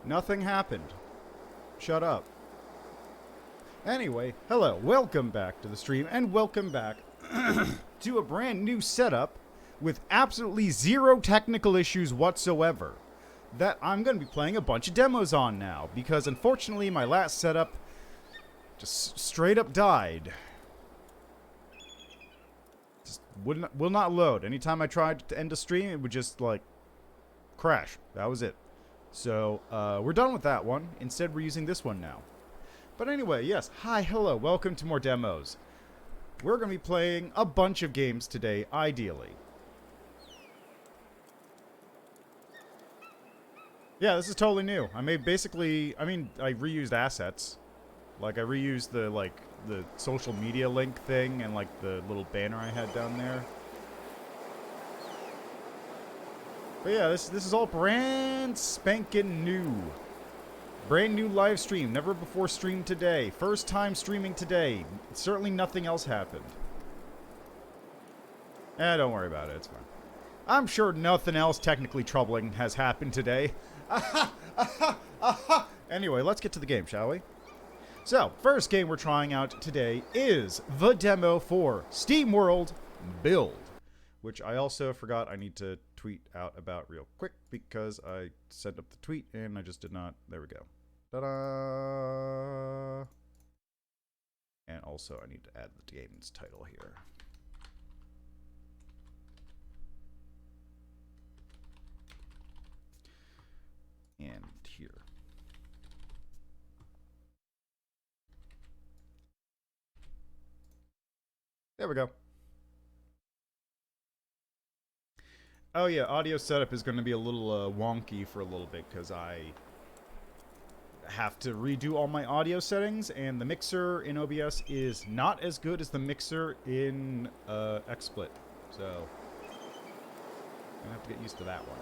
Nothing happened. Shut up. Anyway, hello, welcome back to the stream, and welcome back to a brand new setup with absolutely zero technical issues whatsoever that I'm going to be playing a bunch of demos on now, because unfortunately my last setup just straight up died. Just will not load. Anytime I tried to end a stream, it would just, like, crash. That was it. So, we're done with that one. Instead, we're using this one now. But anyway, yes. Hi, hello. Welcome to more demos. We're going to be playing a bunch of games today, ideally. Yeah, this is totally new. I reused assets. Like, I reused the social media link thing and, like, the little banner I had down there. But yeah, this is all brand spanking new. Brand new live stream, never before streamed today. First time streaming today. Certainly nothing else happened. Don't worry about it, it's fine. I'm sure nothing else technically troubling has happened today. Anyway, let's get to the game, shall we? So, first game we're trying out today is the demo for SteamWorld Build, which I also forgot I need to tweet out about real quick because I set up the tweet and I just did not. There we go. Ta-da! And also I need to add the game's title here. And here. There we go. Oh yeah, audio setup is going to be a little wonky for a little bit because I have to redo all my audio settings, and the mixer in OBS is not as good as the mixer in XSplit, so I'm gonna have to get used to that one.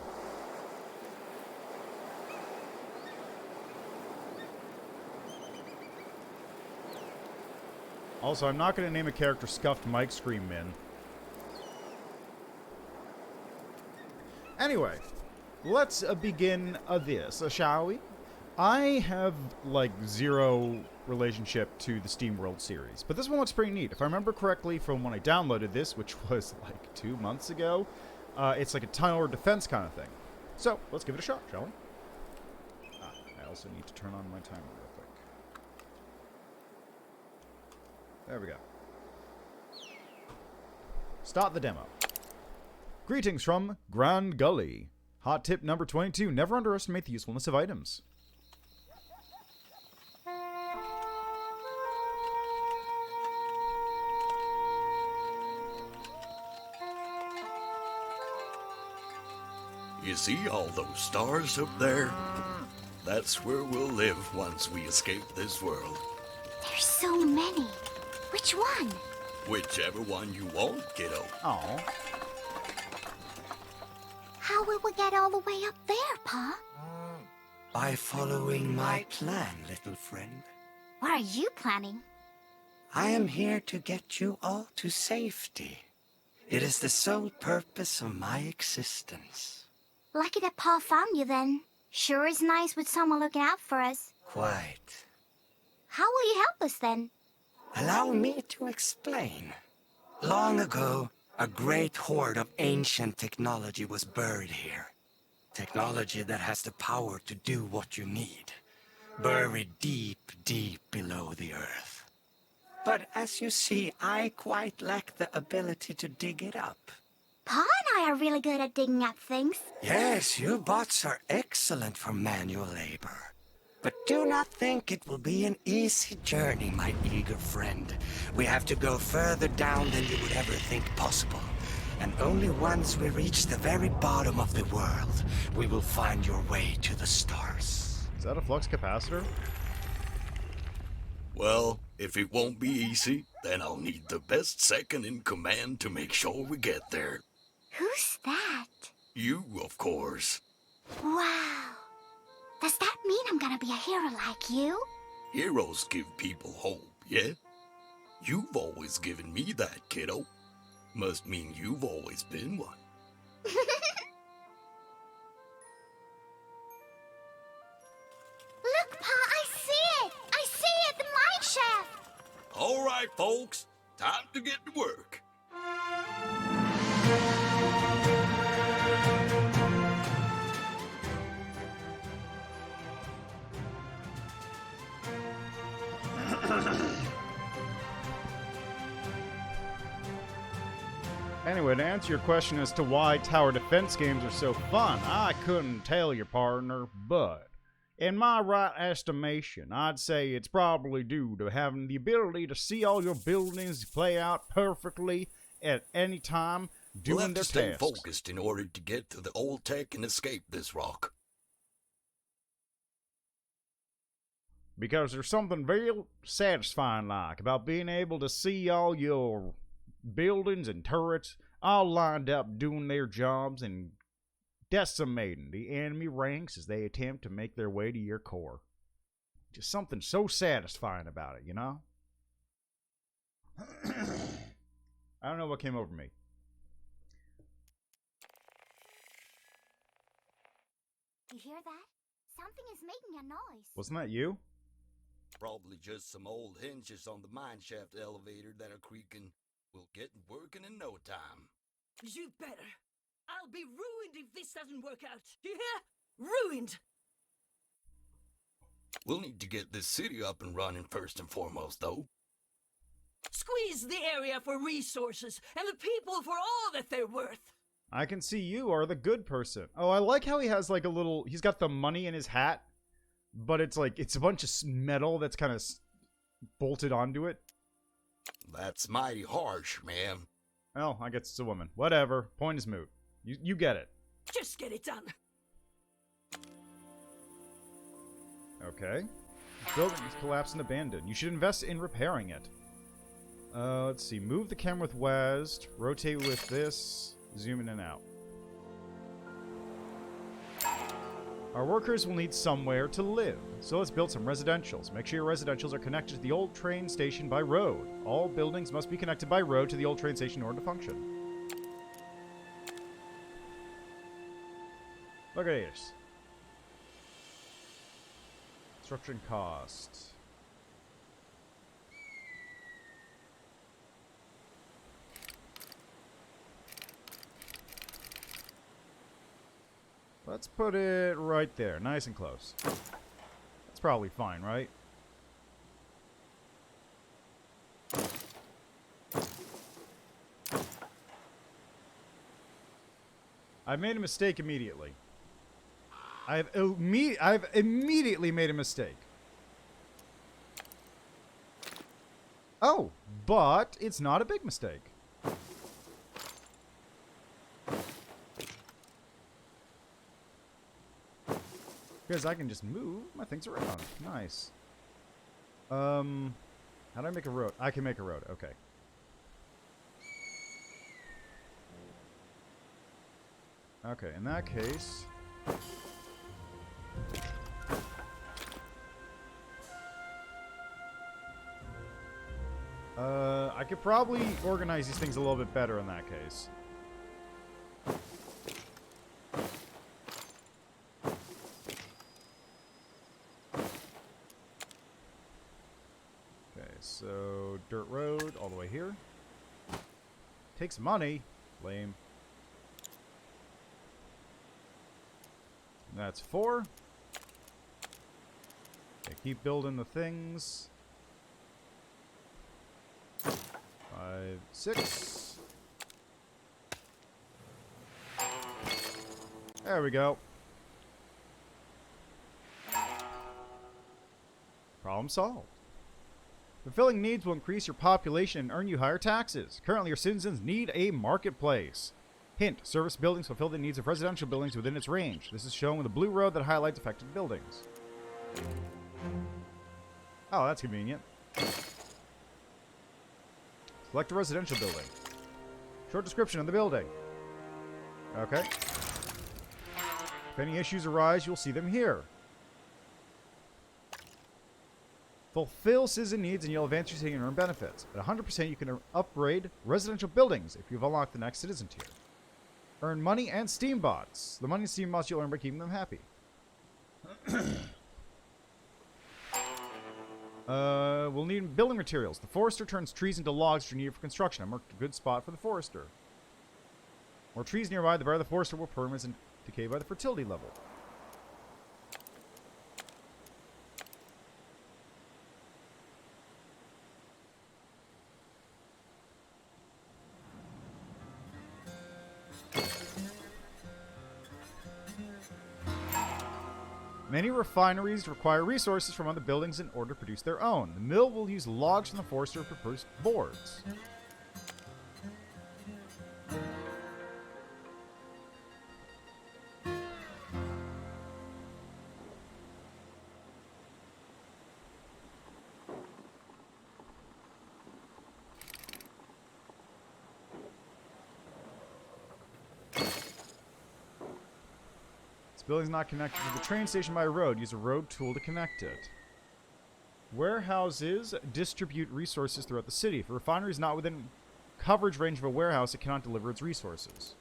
Also, I'm not going to name a character Scuffed Mike Scream Min. Anyway, let's begin this, shall we? I have, like, zero relationship to the SteamWorld series, but this one looks pretty neat. If I remember correctly from when I downloaded this, which was, like, 2 months ago, it's like a tower defense kind of thing. So, let's give it a shot, shall we? I also need to turn on my timer real quick. There we go. Start the demo. Greetings from Grand Gully. Hot tip number 22, never underestimate the usefulness of items. You see all those stars up there? That's where we'll live once we escape this world. There's so many. Which one? Whichever one you want, kiddo. Aww. How will we get all the way up there, Pa? By following my plan, little friend. What are you planning? I am here to get you all to safety. It is the sole purpose of my existence. Lucky that Pa found you then. Sure is nice with someone looking out for us. Quite. How will you help us then? Allow me to explain. Long ago, a great hoard of ancient technology was buried here. Technology that has the power to do what you need. Buried deep, deep below the earth. But as you see, I quite lack the ability to dig it up. Pa and I are really good at digging up things. Yes, you bots are excellent for manual labor. But do not think it will be an easy journey, my eager friend. We have to go further down than you would ever think possible. And only once we reach the very bottom of the world, we will find your way to the stars. Is that a flux capacitor? Well, if it won't be easy, then I'll need the best second in command to make sure we get there. Who's that? You, of course. Wow. Does that mean I'm gonna be a hero like you? Heroes give people hope, yeah? You've always given me that, kiddo. Must mean you've always been one. folks, time to get to work. Anyway, to answer your question as to why tower defense games are so fun, I couldn't tell you, partner, but in my right estimation, I'd say it's probably due to having the ability to see all your buildings play out perfectly at any time, doing We'll have their to stay tasks. focused in order to get to the old tech and escape this rock. Because there's something very satisfying like about being able to see all your buildings and turrets all lined up doing their jobs and decimating the enemy ranks as they attempt to make their way to your core. Just something so satisfying about it, you know? I don't know what came over me. You hear that? Something is making a noise. Wasn't that you? Probably just some old hinges on the mineshaft elevator that are creaking. We'll get working in no time. You better. I'll be ruined if this doesn't work out. You hear? Ruined! We'll need to get this city up and running first and foremost, though. Squeeze the area for resources and the people for all that they're worth. I can see you are the good person. Oh, I like how he has like a little... He's got the money in his hat, but it's like, it's a bunch of metal that's kind of bolted onto it. That's mighty harsh, man. Well, I guess it's a woman. Whatever. Point is moot. You get it. Just get it done. Okay. Building is collapsed and abandoned. You should invest in repairing it. Let's see. Move the camera with WASD. Rotate with this. Zoom in and out. Our workers will need somewhere to live, so let's build some residentials. Make sure your residentials are connected to the old train station by road. All buildings must be connected by road to the old train station in order to function. Look at this. Construction cost. Let's put it right there, nice and close. That's probably fine, right? I made a mistake immediately. I've immediately made a mistake. Oh, but it's not a big mistake. Because I can just move my things around. Nice. How do I make a road? I can make a road. Okay. Okay, in that case... I could probably organize these things a little bit better in that case. Okay, so dirt road all the way here. Takes money. Lame. That's 4. Okay, keep building the things. 5, 6. There we go. Problem solved. Fulfilling needs will increase your population and earn you higher taxes. Currently, your citizens need a marketplace. Hint, service buildings fulfill the needs of residential buildings within its range. This is shown with a blue road that highlights affected buildings. Oh, that's convenient. Select a residential building. Short description of the building. Okay. If any issues arise, you'll see them here. Fulfill citizen needs and you'll advance your city and earn benefits. At 100%, you can upgrade residential buildings if you've unlocked the next citizen tier. Earn money and Steam bots. The money and Steam bots you'll earn by keeping them happy. We'll need building materials. The forester turns trees into logs which are needed for construction. I marked a good spot for the forester. More trees nearby, the better the forester will permanently and decay by the fertility level. Many refineries require resources from other buildings in order to produce their own. The mill will use logs from the forester to produce boards. Building's not connected to the train station by road. Use a road tool to connect it. Warehouses distribute resources throughout the city. If a refinery is not within coverage range of a warehouse, it cannot deliver its resources.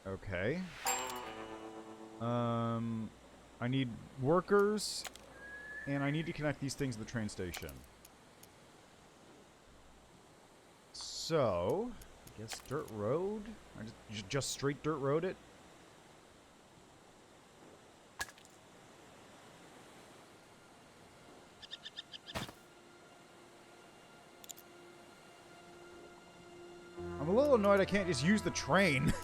Okay. I need workers, and I need to connect these things to the train station. So, I guess dirt road? I just straight dirt road it? I'm a little annoyed I can't just use the train.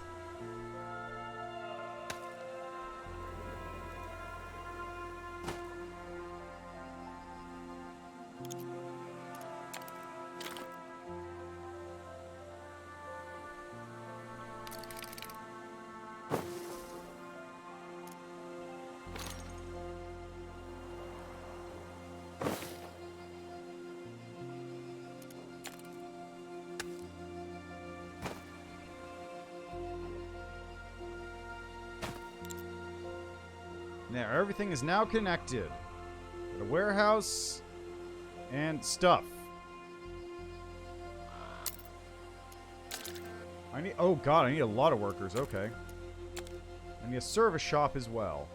There, everything is now connected. The warehouse and stuff. Oh god, I need a lot of workers, okay. I need a service shop as well.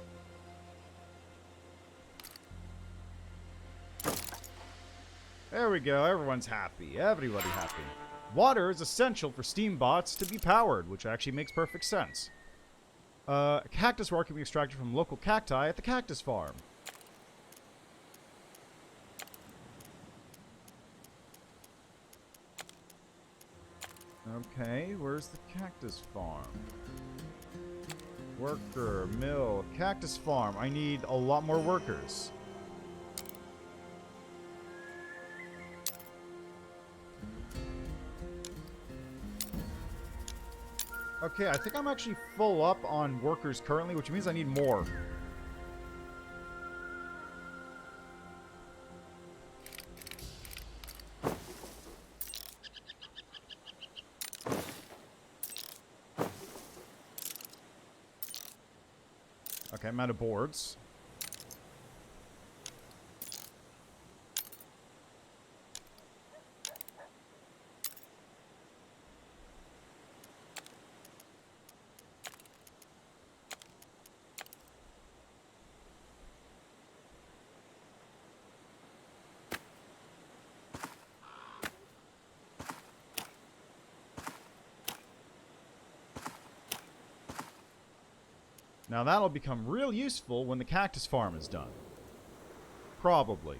There we go, everyone's happy. Everybody happy. Water is essential for steam bots to be powered, which actually makes perfect sense. Cactus ware can be extracted from local cacti at the cactus farm. Okay, where's the cactus farm? Worker, mill, cactus farm. I need a lot more workers. Okay, I think I'm actually full up on workers currently, which means I need more. Okay, I'm out of boards. Now that'll become real useful when the cactus farm is done. Probably.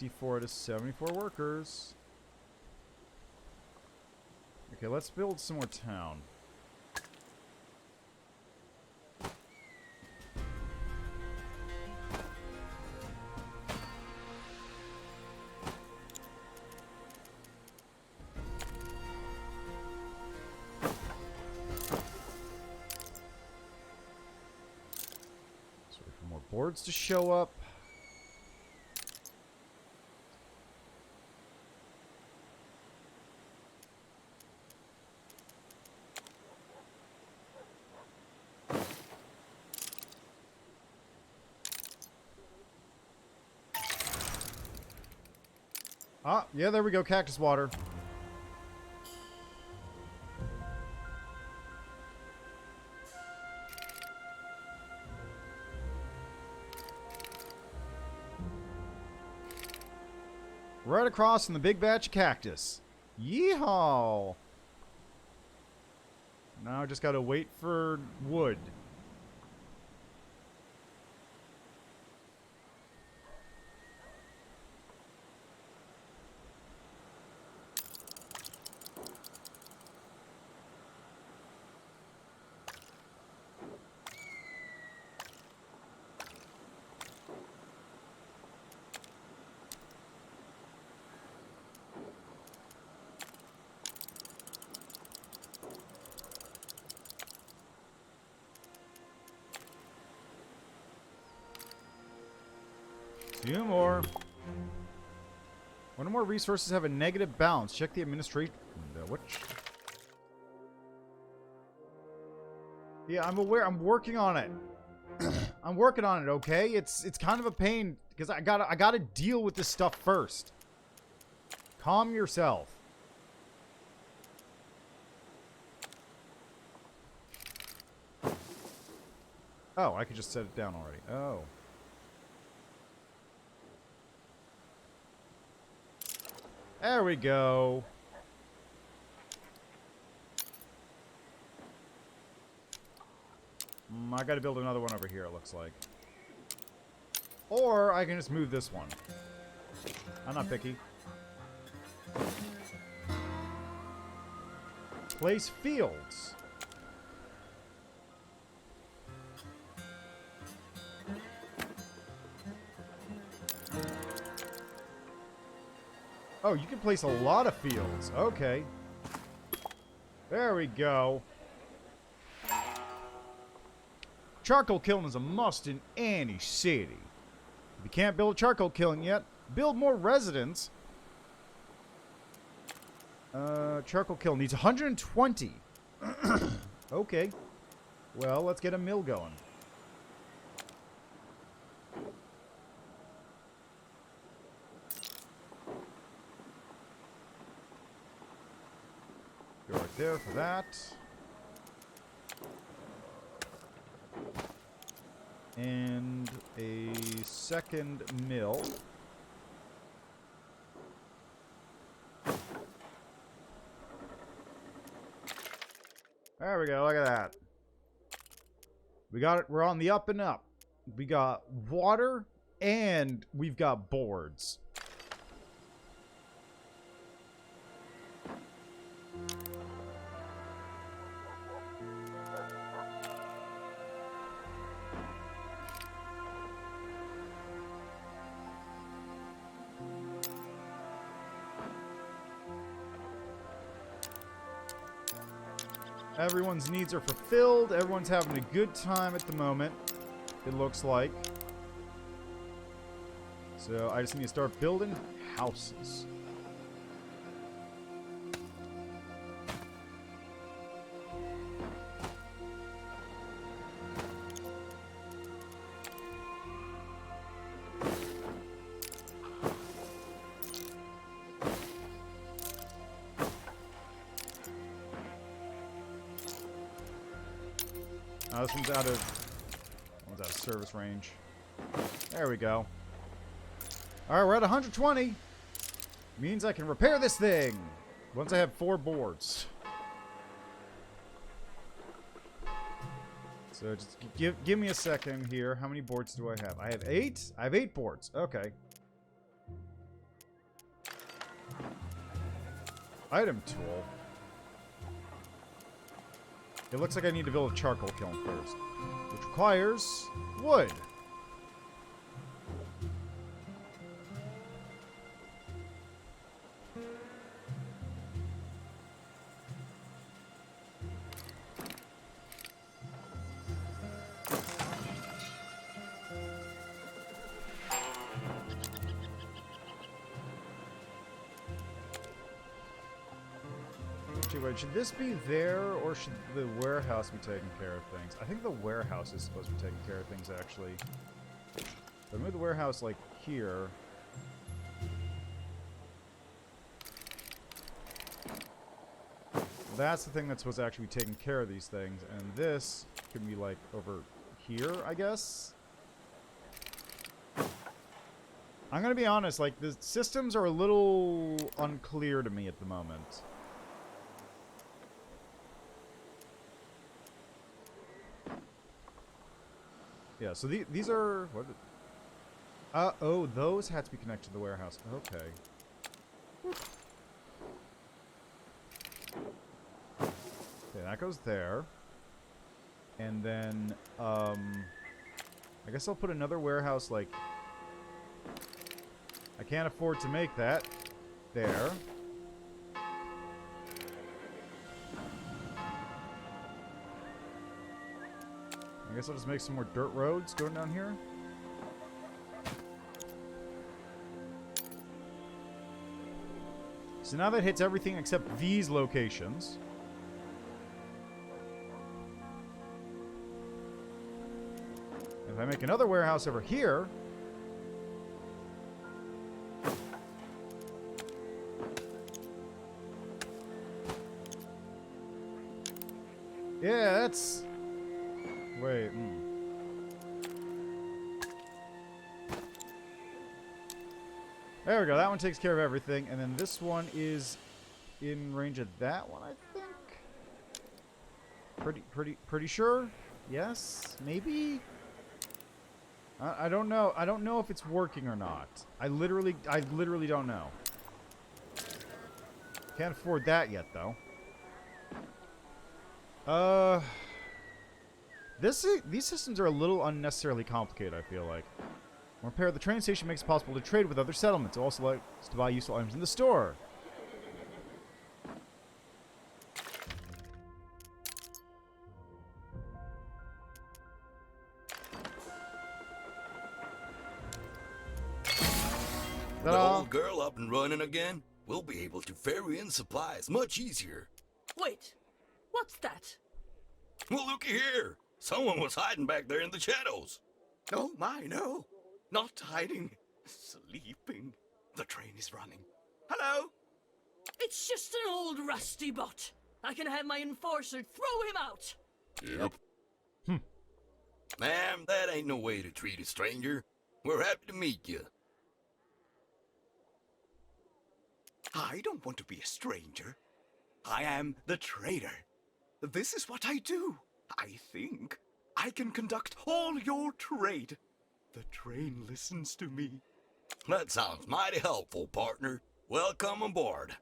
$54 to $74 workers. Okay, let's build some more town. boards to show up. Ah, yeah, there we go. Cactus water. Right across from the big batch of cactus. Yeehaw! Now I just gotta wait for wood. Two more. One or more resources have a negative balance. Check the administration window. Which? Yeah, I'm aware. I'm working on it. I'm working on it. Okay, it's kind of a pain because I gotta deal with this stuff first. Calm yourself. Oh, I could just set it down already. Oh. There we go. I gotta build another one over here, it looks like. Or I can just move this one. I'm not picky. Place fields. Oh, you can place a lot of fields. Okay. There we go. Charcoal kiln is a must in any city. If you can't build a charcoal kiln yet, build more residents. Charcoal kiln needs 120. Okay. Well, let's get a mill going. Go right there for that. And a second mill. There we go, look at that. We got it, we're on the up and up. We got water and we've got boards. Everyone's needs are fulfilled. Everyone's having a good time at the moment, it looks like. So I just need to start building houses. This one's out of service range. There we go. Alright, we're at 120. Means I can repair this thing. Once I have 4 boards. So just give me a second here. How many boards do I have? I have 8? I have 8 boards. Okay. Item tool. It looks like I need to build a charcoal kiln first, which requires wood. too. Wait, should this be there, or should the warehouse be taking care of things? I think the warehouse is supposed to be taking care of things, actually. So move the warehouse, like, here. That's the thing that's supposed to actually be taking care of these things. And this can be, like, over here, I guess? I'm gonna be honest, like, the systems are a little unclear to me at the moment. Yeah, so these are... What? Oh, those had to be connected to the warehouse. Okay. Okay, that goes there. And then, I guess I'll put another warehouse, like... I can't afford to make that. There. I guess I'll just make some more dirt roads going down here. So now that hits everything except these locations. If I make another warehouse over here... Yeah, that's... Wait, There we go, that one takes care of everything, and then this one is in range of that one, I think? Pretty sure? Yes? Maybe? I don't know. I don't know if it's working or not. I literally don't know. Can't afford that yet, though. These systems are a little unnecessarily complicated, I feel like. Repair the train station makes it possible to trade with other settlements. It also allows to buy useful items in the store. The old girl up and running again? We'll be able to ferry in supplies much easier. Wait, what's that? Well, looky here. Someone was hiding back there in the shadows. Oh my, no. Not hiding. Sleeping. The train is running. Hello? It's just an old rusty bot. I can have my enforcer throw him out. Yep. Ma'am, that ain't no way to treat a stranger. We're happy to meet you. I don't want to be a stranger. I am the trader. This is what I do. I think I can conduct all your trade. The train listens to me. That sounds mighty helpful, partner. Welcome aboard.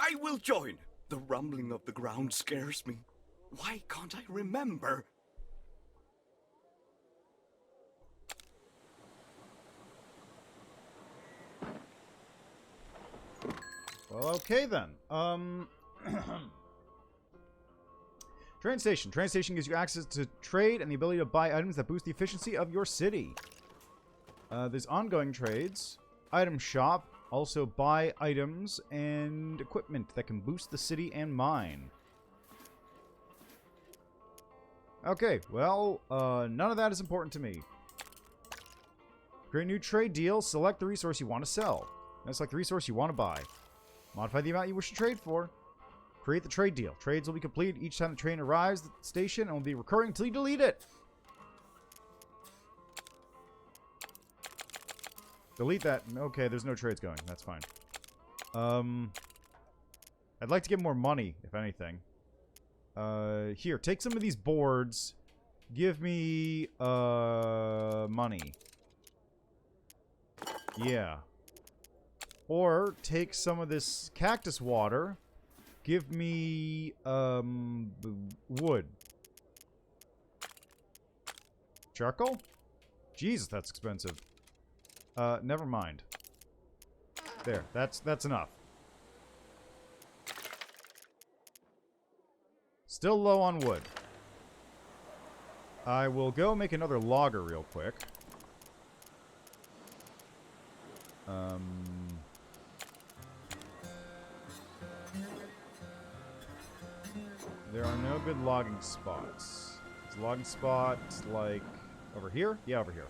I will join. The rumbling of the ground scares me. Why can't I remember? Well, okay then. Train station. Train station gives you access to trade and the ability to buy items that boost the efficiency of your city. There's ongoing trades. Item shop. Also buy items and equipment that can boost the city and mine. Okay, well, none of that is important to me. Create a new trade deal. Select the resource you want to sell. Now select the resource you want to buy. Modify the amount you wish to trade for. Create the trade deal. Trades will be completed each time the train arrives at the station and will be recurring until you delete it. Delete that. Okay, there's no trades going. That's fine. I'd like to get more money, if anything. Here, take some of these boards. Give me, money. Yeah. Or take some of this cactus water. Give me, wood. Charcoal? Jesus, that's expensive. Never mind. There, that's enough. Still low on wood. I will go make another logger real quick. There are no good logging spots. Is a logging spot like over here? Yeah, over here.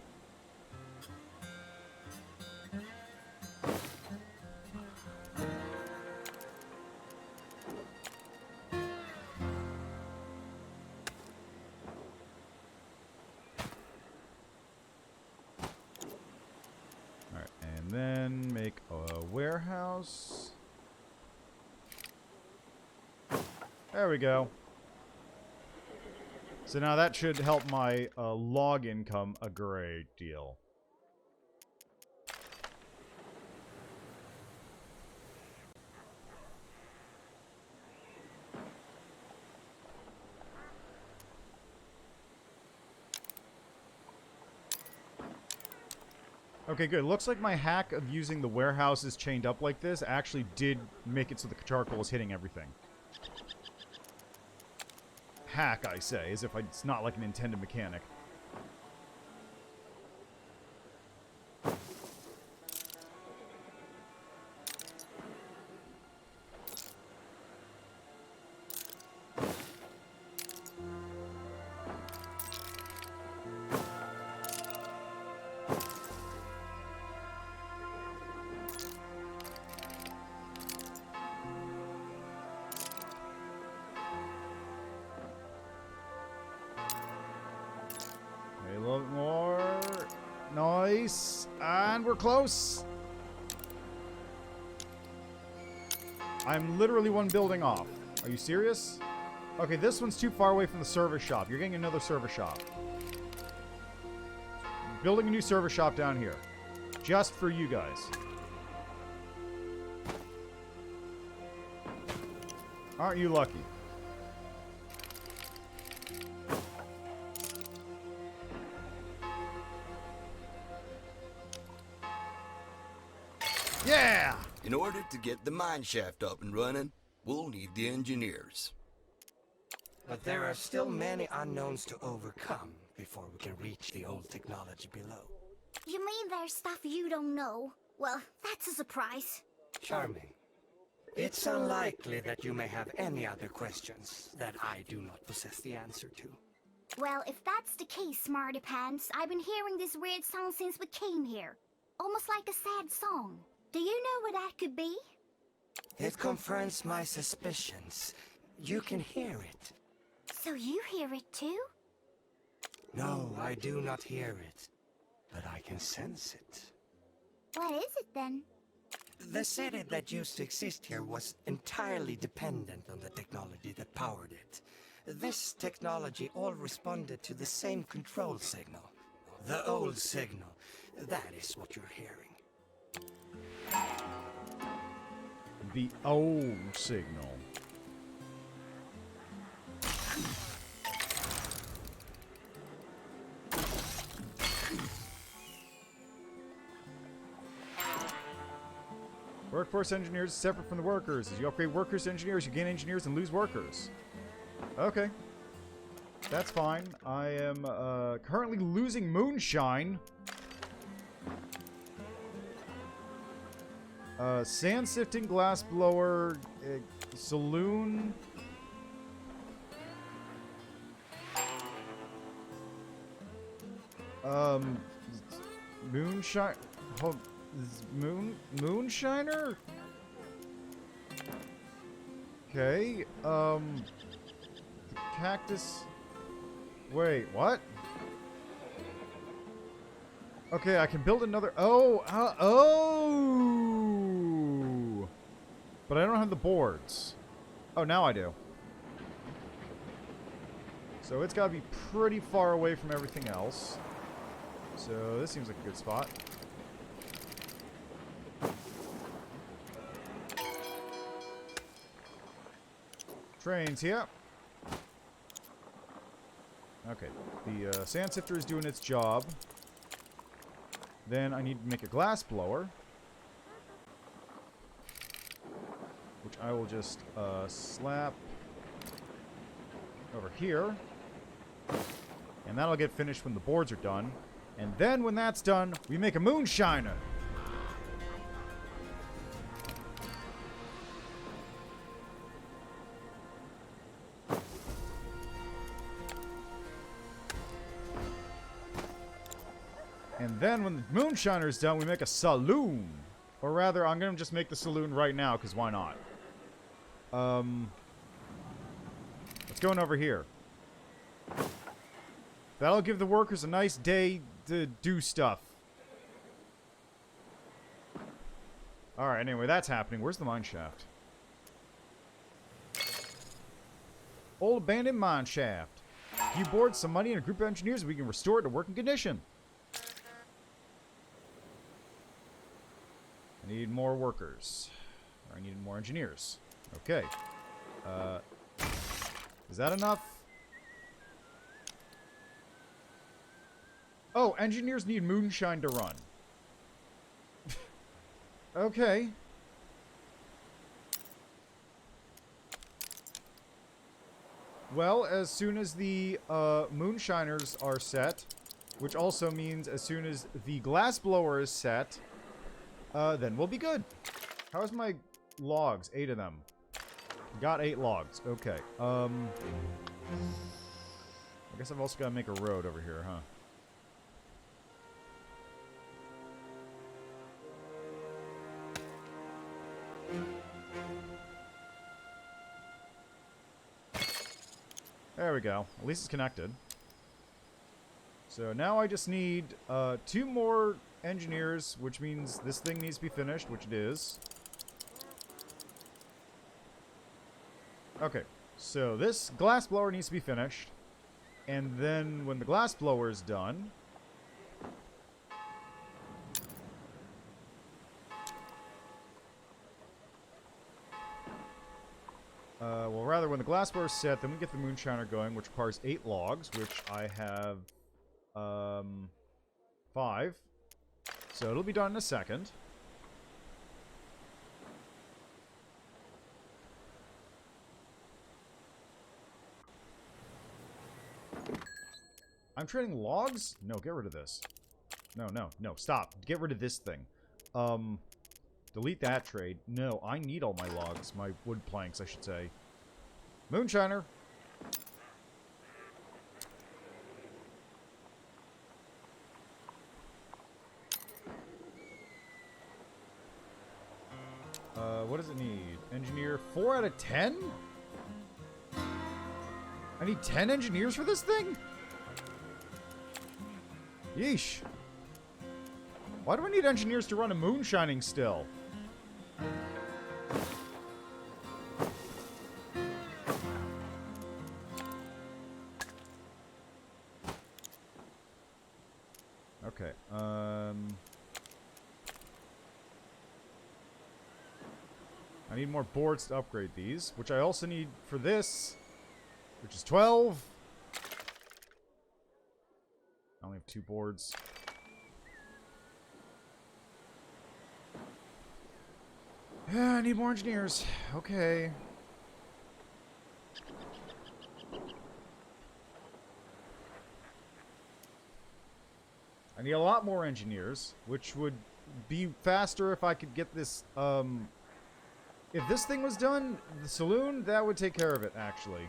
Alright, and then make a warehouse. There we go. So now that should help my log income a great deal. Okay, good. Looks like my hack of using the warehouses chained up like this actually did make it so the charcoal is hitting everything. Hack, I say, as if it's not like an intended mechanic. A little bit more. Nice. And we're close. I'm literally one building off. Are you serious? Okay, this one's too far away from the service shop. You're getting another service shop. Building a new service shop down here. Just for you guys. Aren't you lucky? Yeah! In order to get the mine shaft up and running, we'll need the engineers. But there are still many unknowns to overcome before we can reach the old technology below. You mean there's stuff you don't know? Well, that's a surprise. Charming. It's unlikely that you may have any other questions that I do not possess the answer to. Well, if that's the case, Smarty Pants, I've been hearing this weird song since we came here. Almost like a sad song. Do you know what that could be? It confirms my suspicions. You can hear it. So you hear it too? No, I do not hear it. But I can sense it. What is it then? The city that used to exist here was entirely dependent on the technology that powered it. This technology all responded to the same control signal. The old signal. That is what you're hearing. The old signal. Workforce engineers is separate from the workers. As you upgrade workers to engineers, you gain engineers and lose workers. Okay. That's fine. I am currently losing moonshine. Sand sifting, glass blower, saloon. Moonshine. Moonshiner? Okay, the cactus. Wait, what? Okay, I can build another. Oh! But I don't have the boards. Oh, now I do. So it's got to be pretty far away from everything else. So this seems like a good spot. Trains here. Okay, the sand sifter is doing its job. Then I need to make a glass blower, which I will just slap over here. And that'll get finished when the boards are done. And then when that's done, we make a moonshiner. And then when the moonshiner's done, we make a saloon. Or rather, I'm going to just make the saloon right now, because why not? Let's go in over here. That'll give the workers a nice day to do stuff. Alright, anyway, that's happening. Where's the mine shaft? Old abandoned mine shaft. If you board some money and a group of engineers, we can restore it to working condition. I need more workers. Or I need more engineers. Okay. Is that enough? Oh, engineers need moonshine to run. Okay. Well, as soon as the moonshiners are set, which also means as soon as the glassblower is set, then we'll be good. How's my logs? 8 of them. Got 8 logs. Okay. I guess I've also got to make a road over here, huh? There we go. At least it's connected. So now I just need 2 more engineers, which means this thing needs to be finished, which it is. Okay, so this glass blower needs to be finished. And then when the glass blower is done... well, rather, when the glass blower is set, then we get the moonshiner going, which requires 8 logs, which I have 5. So it'll be done in a second. I'm trading logs? No, get rid of this. No, no, no, stop. Get rid of this thing. Delete that trade. No, I need all my logs. My wood planks, I should say. Moonshiner. What does it need? Engineer 4 out of 10? I need 10 engineers for this thing? Yeesh. Why do I need engineers to run a moonshining still? Okay, I need more boards to upgrade these, which I also need for this, which is 12. I only have 2 boards. Yeah, I need more engineers. Okay. I need a lot more engineers, which would be faster if I could get this, if this thing was done, the saloon, that would take care of it, actually.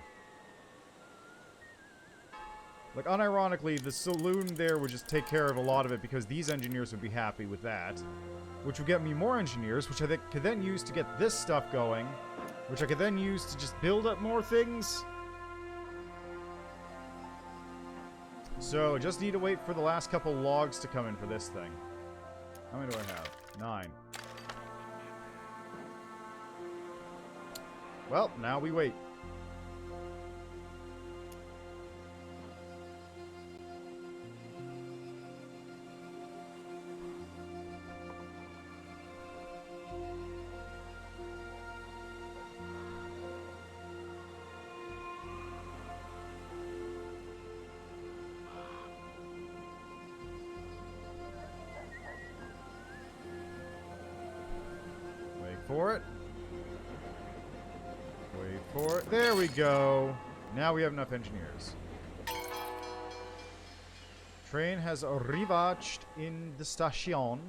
Like, unironically, the saloon there would just take care of a lot of it because these engineers would be happy with that. Which would get me more engineers, which I could then use to get this stuff going. Which I could then use to just build up more things. So, I just need to wait for the last couple logs to come in for this thing. How many do I have? 9. Well, now we wait. For it. Wait for it. There we go. Now we have enough engineers. Train has arrived in the station.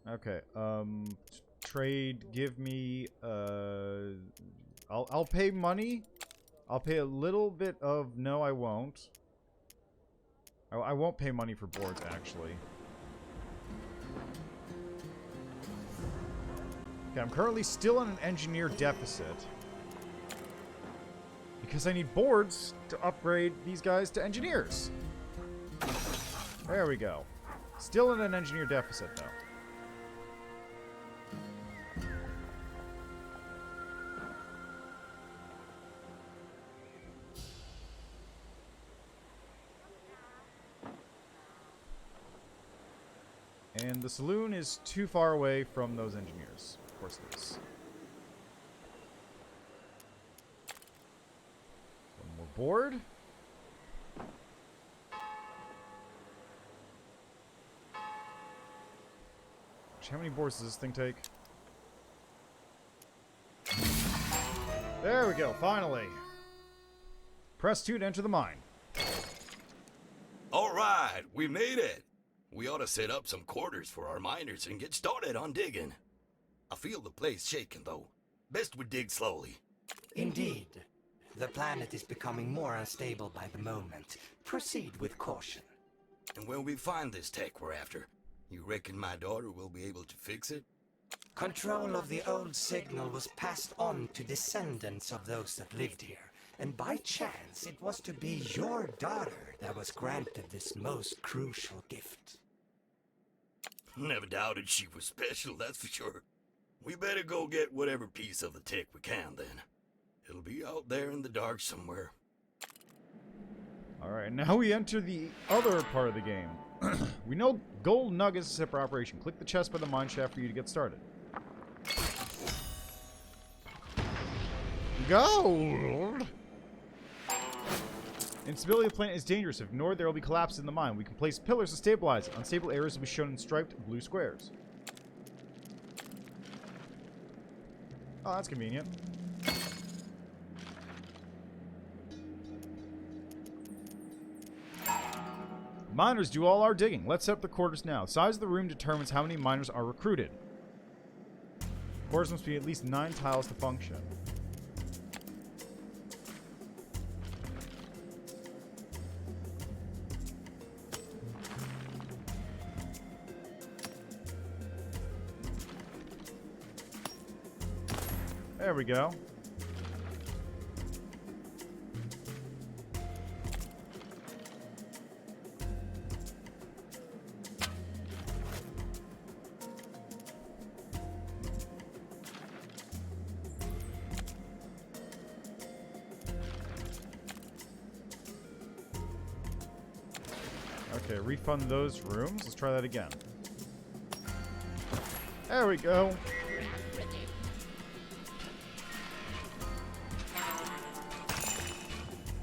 Okay. Trade. Give me. I'll pay money. I'll pay a little bit of. No, I won't. I won't pay money for boards, actually. Okay, I'm currently still in an engineer deficit. Because I need boards to upgrade these guys to engineers. There we go. Still in an engineer deficit, though. And the saloon is too far away from those engineers. Of course it is. One more board. How many boards does this thing take? There we go, finally. Press 2 to enter the mine. All right, we made it. We ought to set up some quarters for our miners and get started on digging. I feel the place shaking, though. Best we dig slowly. Indeed. The planet is becoming more unstable by the moment. Proceed with caution. And when we find this tech we're after, you reckon my daughter will be able to fix it? Control of the old signal was passed on to descendants of those that lived here. And by chance, it was to be your daughter that was granted this most crucial gift. Never doubted she was special, that's for sure. We better go get whatever piece of the tech we can, then. It'll be out there in the dark somewhere. Alright, now we enter the other part of the game. We know gold nuggets is a separate operation. Click the chest by the mine shaft for you to get started. Gold! Instability of the planet is dangerous. If ignored, there will be collapse in the mine. We can place pillars to stabilize it. Unstable areas will be shown in striped blue squares. Oh, that's convenient. Miners do all our digging. Let's set up the quarters now. Size of the room determines how many miners are recruited. Quarters must be at least 9 tiles to function. There we go. Okay, refund those rooms. Let's try that again. There we go.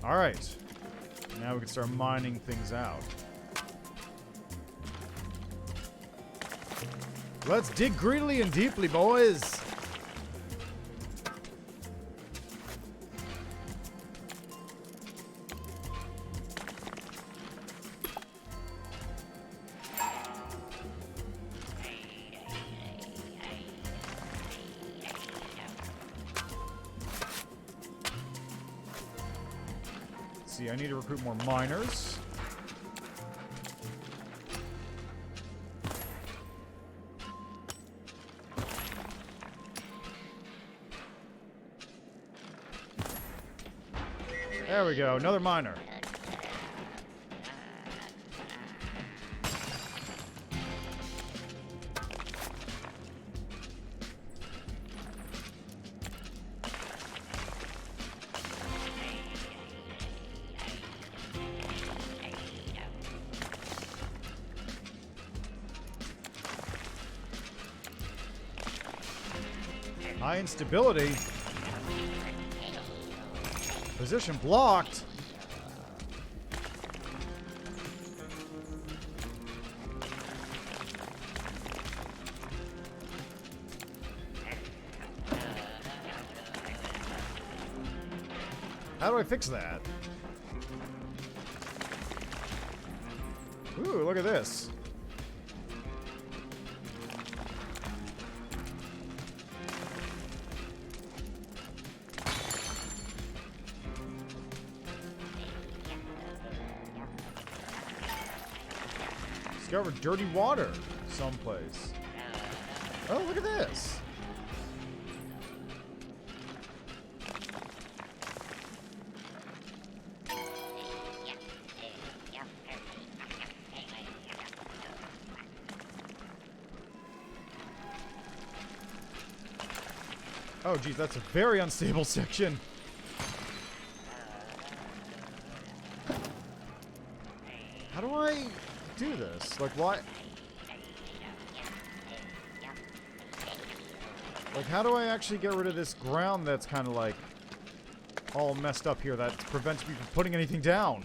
Alright. Now we can start mining things out. Let's dig greedily and deeply, boys! See, I need to recruit more miners. There we go, another miner. High instability. Position blocked. How do I fix that? Ooh, look at this. Discover dirty water someplace. Oh, look at this. Oh, geez, that's a very unstable section. How do I do this? Like, why? Like, how do I actually get rid of this ground that's kind of, like, all messed up here that prevents me from putting anything down?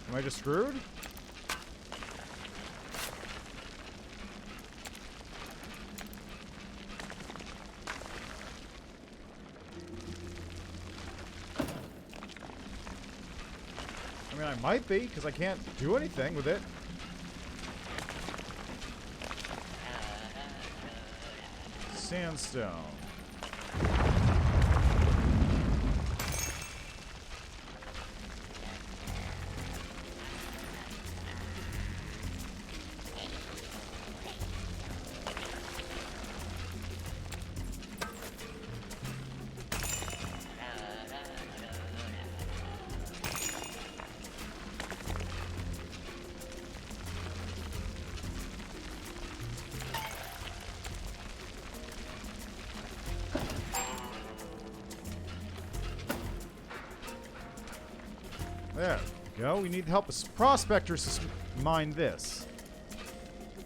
Am I just screwed? I mean, I might be, because I can't do anything with it. Sandstone. There we go. We need help with prospectors to mine this.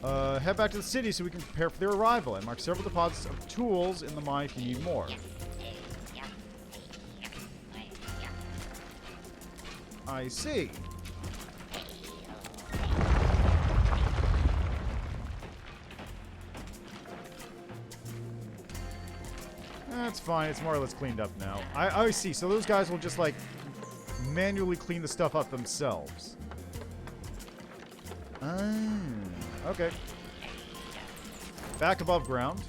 Head back to the city so we can prepare for their arrival and mark several deposits of tools in the mine if you need more. I see. That's fine. It's more or less cleaned up now. I see. So those guys will just, like, manually clean the stuff up themselves. Okay. Back above ground.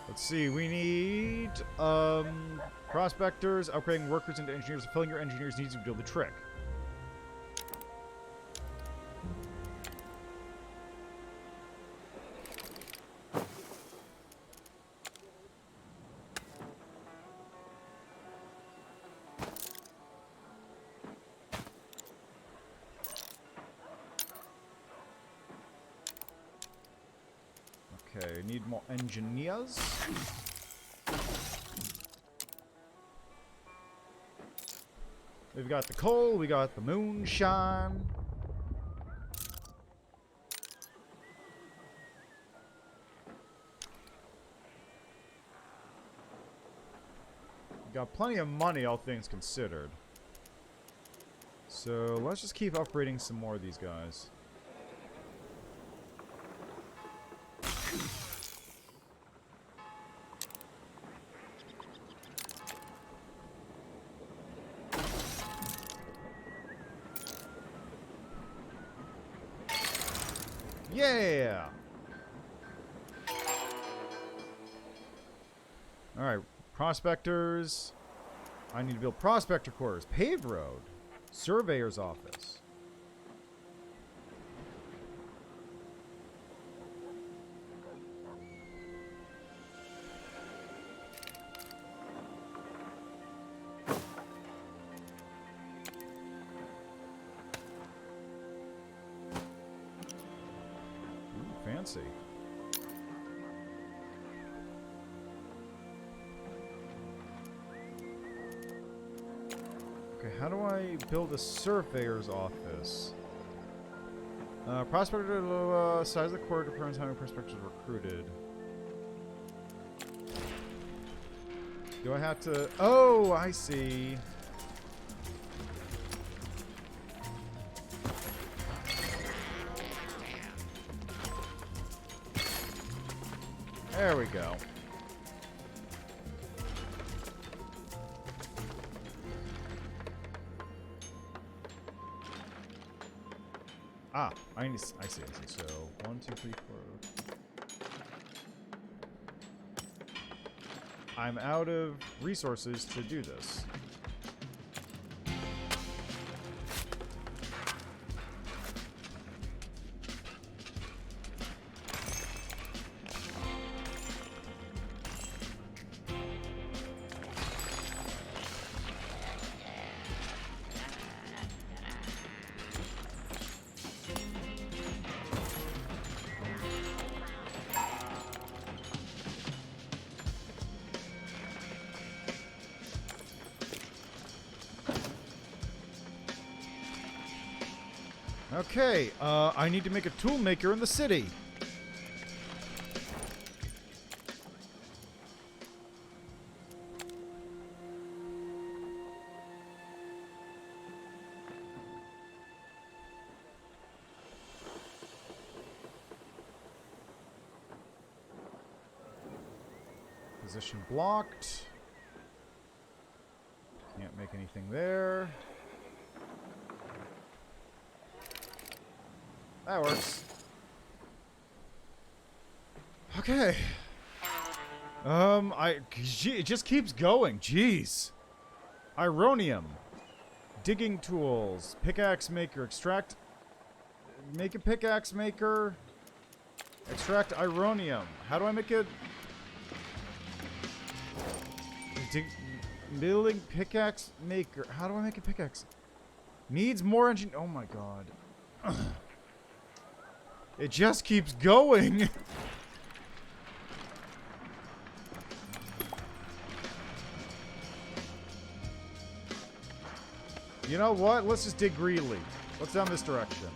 Let's see, we need prospectors, upgrading workers into engineers, fulfilling your engineers' needs to build the trick. Okay, need more engineers. We've got the coal, we got the moonshine. We got plenty of money, all things considered. So let's just keep upgrading some more of these guys. Yeah! Alright, prospectors. I need to build prospector quarters. Paved road. Surveyor's office. Fancy. Okay, how do I build a surveyor's office? Prospector size of the quarter depends on how many prospectors recruited. Do I have to? Oh, I see. There we go. Ah, I see. So 1, 2, 3, 4. I'm out of resources to do this. Okay, I need to make a tool maker in the city. Position blocked. Can't make anything there. That works. Okay. It just keeps going. Jeez. Ironium. Digging tools. Pickaxe maker. Extract. Make a pickaxe maker. Extract ironium. How do I make it? Milling pickaxe maker. How do I make a pickaxe? Needs more engine. Oh my god. It just keeps going. You know what? Let's just dig greedily. Let's down this direction.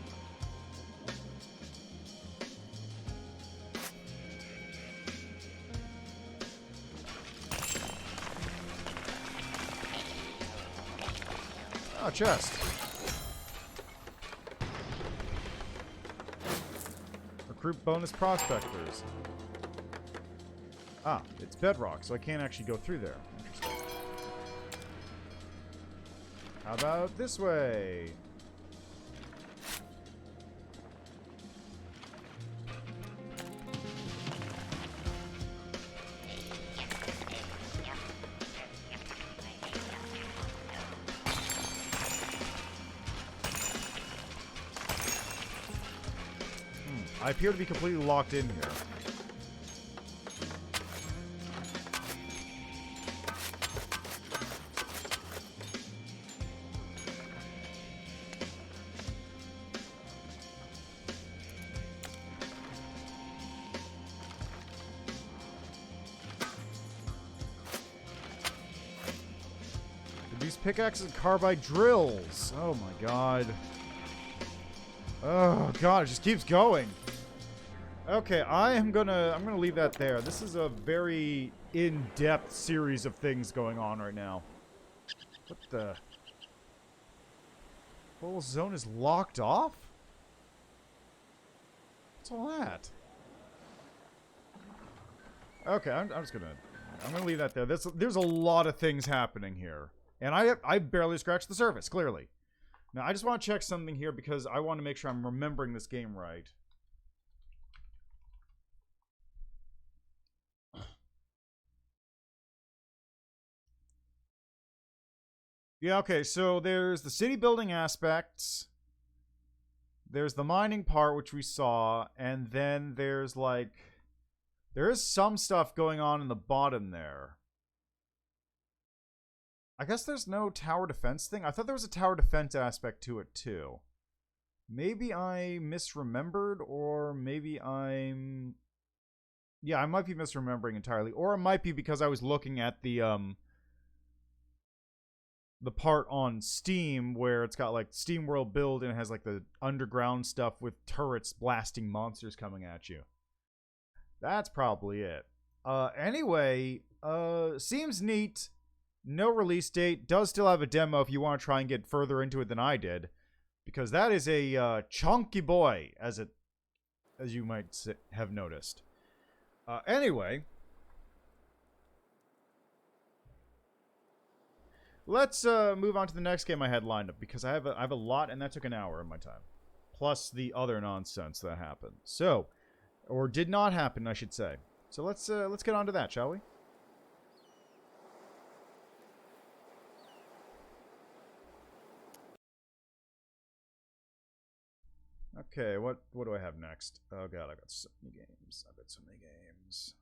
Oh, chest. Recruit bonus prospectors. Ah, it's bedrock, so I can't actually go through there. Interesting. How about this way? I appear to be completely locked in here. These pickaxes and carbide drills. Oh my god. Oh god, it just keeps going. Okay, I'm gonna leave that there. This is a very in-depth series of things going on right now. What the? Whole zone is locked off? What's all that? Okay, I'm gonna leave that there. There's a lot of things happening here, and I barely scratched the surface. Clearly, now I just want to check something here because I want to make sure I'm remembering this game right. Yeah, okay, so there's the city building aspects. There's the mining part, which we saw. And then there's, like... There is some stuff going on in the bottom there. I guess there's no tower defense thing. I thought there was a tower defense aspect to it, too. Maybe I misremembered, or maybe I'm... Yeah, I might be misremembering entirely. Or it might be because I was looking at the part on Steam where it's got like SteamWorld build and it has like the underground stuff with turrets blasting monsters coming at you. That's probably it. Anyway, seems neat. No release date. Does still have a demo if you want to try and get further into it than I did, because that is a chunky boy, as you might have noticed. Anyway. Let's move on to the next game I had lined up, because I have a lot, and that took an hour of my time, plus the other nonsense that happened. So, or did not happen, I should say. So let's get on to that, shall we? Okay, what do I have next? Oh god, I got so many games. I've got so many games.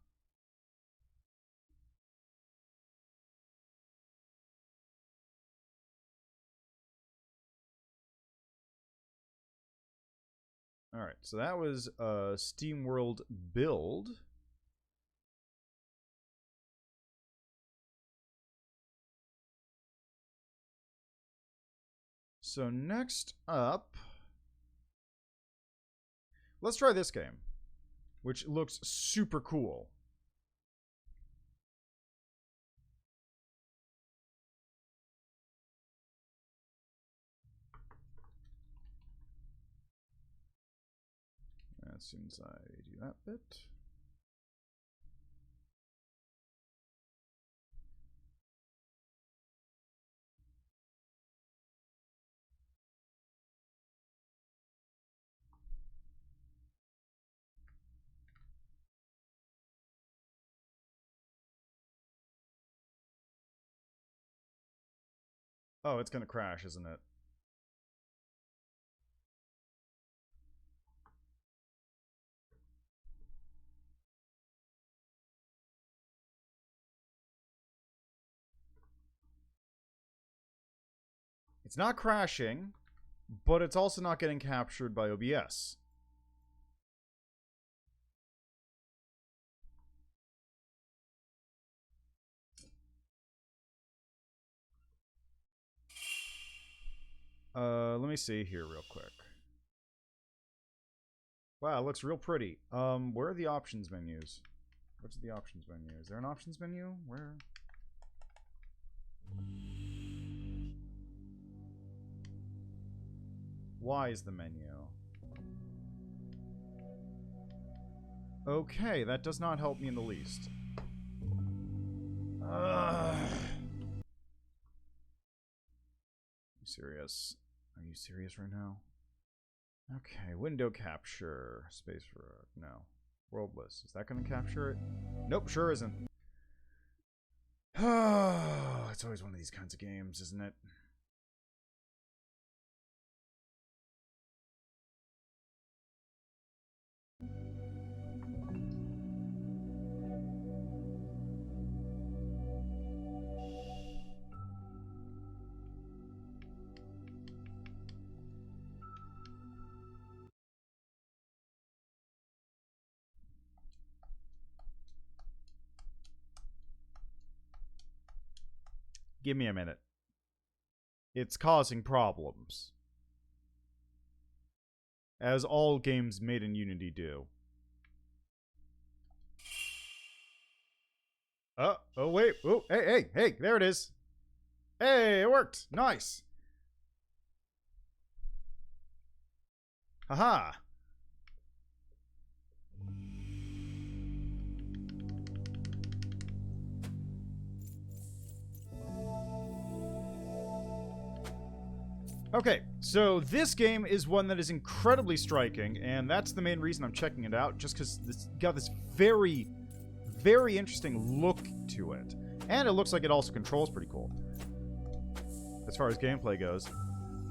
Alright, so that was SteamWorld build. So next up, let's try this game, which looks super cool. As soon as I do that bit. Oh, it's gonna crash, isn't it? It's not crashing, but it's also not getting captured by OBS. Let me see here real quick. Wow, it looks real pretty. Where are the options menus? What's the options menu? Is there an options menu? Where? Why is the menu? Okay, that does not help me in the least. Are you serious? Are you serious right now? Okay, window capture. Space for... no. Worldless. Is that going to capture it? Nope, sure isn't. It's always one of these kinds of games, isn't it? Give me a minute. It's causing problems. As all games made in Unity do. Oh wait. Oh, hey, there it is. Hey, it worked. Nice. Haha. Okay, so this game is one that is incredibly striking, and that's the main reason I'm checking it out, just because it's got this very, very interesting look to it. And it looks like it also controls pretty cool, as far as gameplay goes.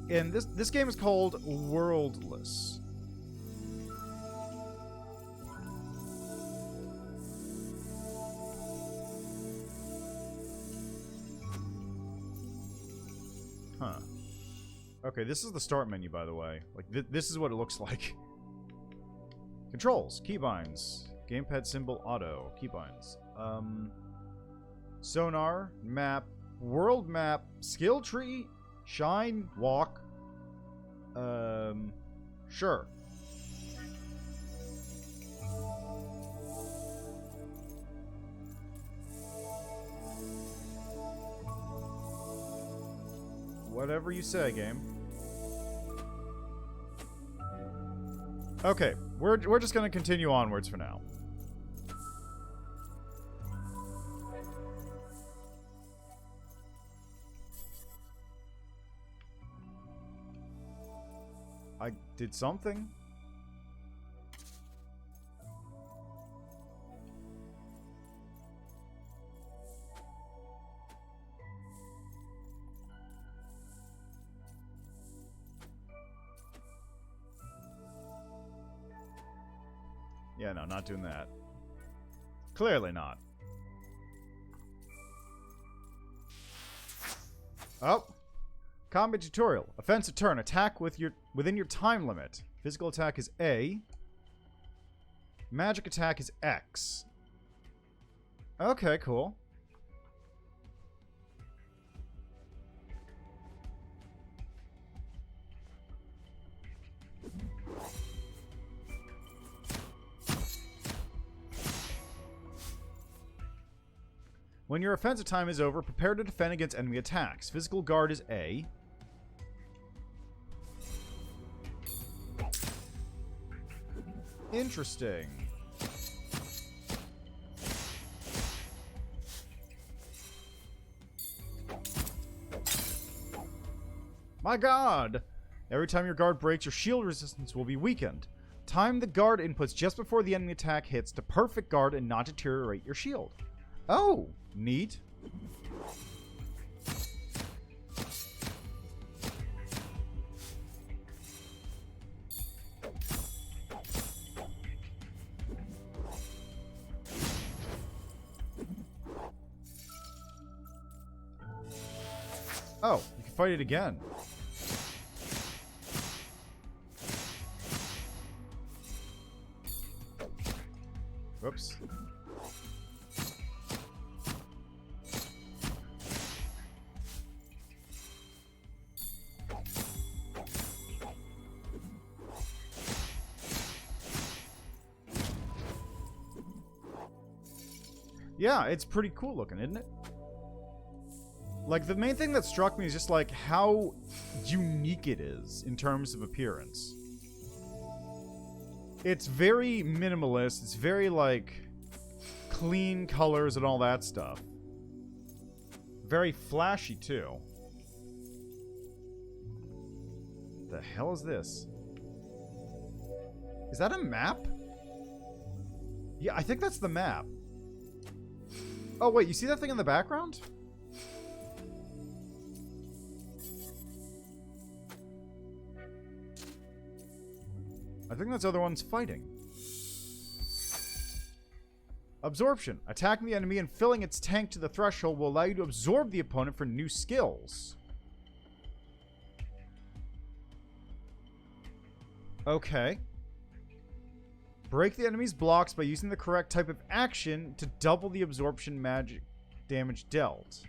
And this game is called Worldless. Huh. Okay, this is the start menu, by the way. Like, this is what it looks like. Controls, keybinds, gamepad symbol, auto, keybinds. Sonar, map, world map, skill tree, shine, walk. Sure. Whatever you say, game. Okay, we're just gonna continue onwards for now. I did something? Yeah, no, not doing that. Clearly not. Oh. Combat tutorial. Offensive turn. Attack within your time limit. Physical attack is A. Magic attack is X. Okay, cool. When your offensive time is over, prepare to defend against enemy attacks. Physical guard is A. Interesting. My god! Every time your guard breaks, your shield resistance will be weakened. Time the guard inputs just before the enemy attack hits to perfect guard and not deteriorate your shield. Oh, neat. Oh, you can fight it again. Whoops. Yeah, it's pretty cool looking, isn't it? Like, the main thing that struck me is just, like, how unique it is in terms of appearance. It's very minimalist. It's very, like, clean colors and all that stuff. Very flashy, too. The hell is this? Is that a map? Yeah, I think that's the map. Oh, wait, you see that thing in the background? I think that's the other one's fighting. Absorption. Attacking the enemy and filling its tank to the threshold will allow you to absorb the opponent for new skills. Okay. Break the enemy's blocks by using the correct type of action to double the absorption magic damage dealt.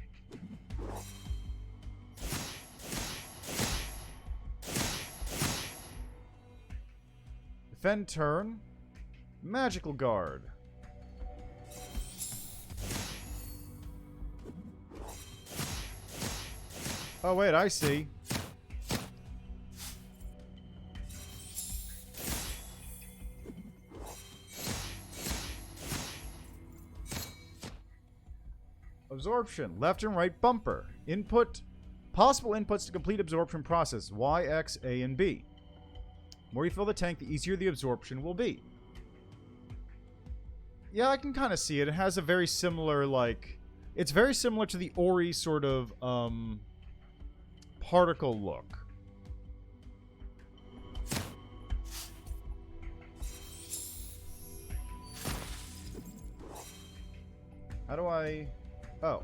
Defend turn. Magical guard. Oh wait, I see. Absorption. Left and right bumper. Input. Possible inputs to complete absorption process. Y, X, A, and B. The more you fill the tank, the easier the absorption will be. Yeah, I can kind of see it. It has a very similar, like... It's very similar to the Ori sort of, particle look. How do I... Oh.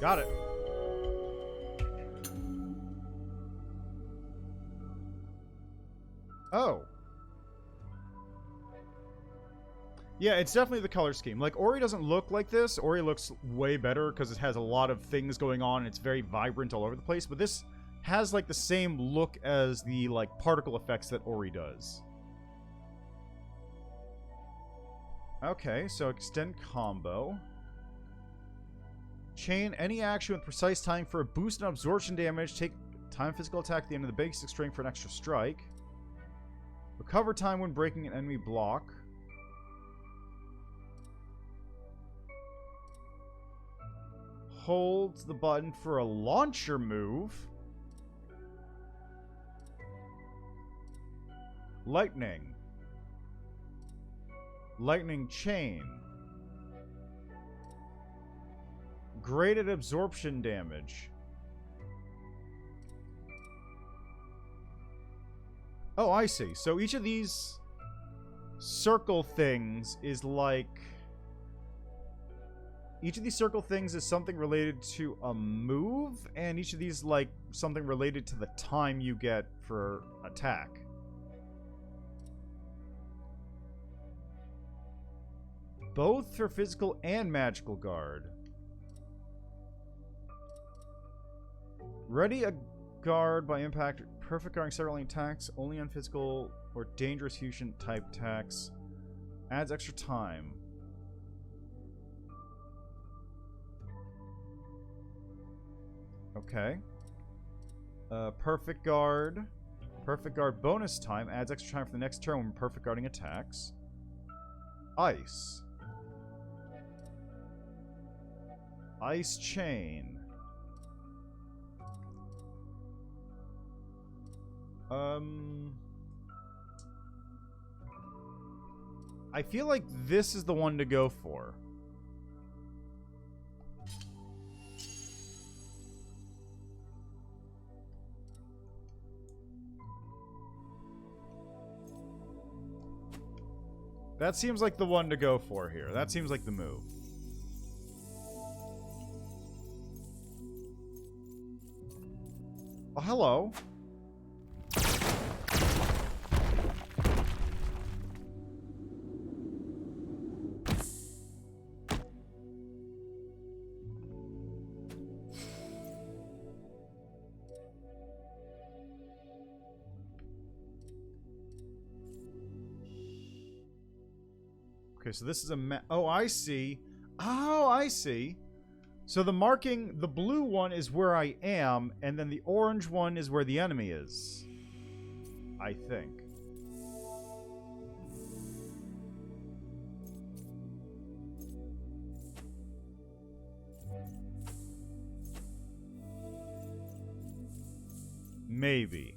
Got it. Oh. Yeah, it's definitely the color scheme. Like, Ori doesn't look like this. Ori looks way better because it has a lot of things going on and it's very vibrant all over the place. But this has, like, the same look as the, like, particle effects that Ori does. Okay, so extend combo. Chain any action with precise timing for a boost in absorption damage. Take time physical attack at the end of the basic string for an extra strike. Recover time when breaking an enemy block. holds the button for a launcher move. Lightning. Lightning chain. Graded absorption damage. Oh, I see. So each of these circle things is like... Each of these circle things is something related to a move, and each of these, like, something related to the time you get for attack. Both for physical and magical guard. Ready a guard by impact. Perfect guarding several attacks. Only on physical or dangerous fusion type attacks. Adds extra time. Okay. Perfect guard. Perfect guard bonus time. Adds extra time for the next turn when perfect guarding attacks. Ice. Ice chain. I feel like this is the one to go for. That seems like the one to go for here. That seems like the move. Oh, hello. Okay, so this is a oh, I see. Oh, I see. So the marking, the blue one is where I am, and then the orange one is where the enemy is. I think. Maybe.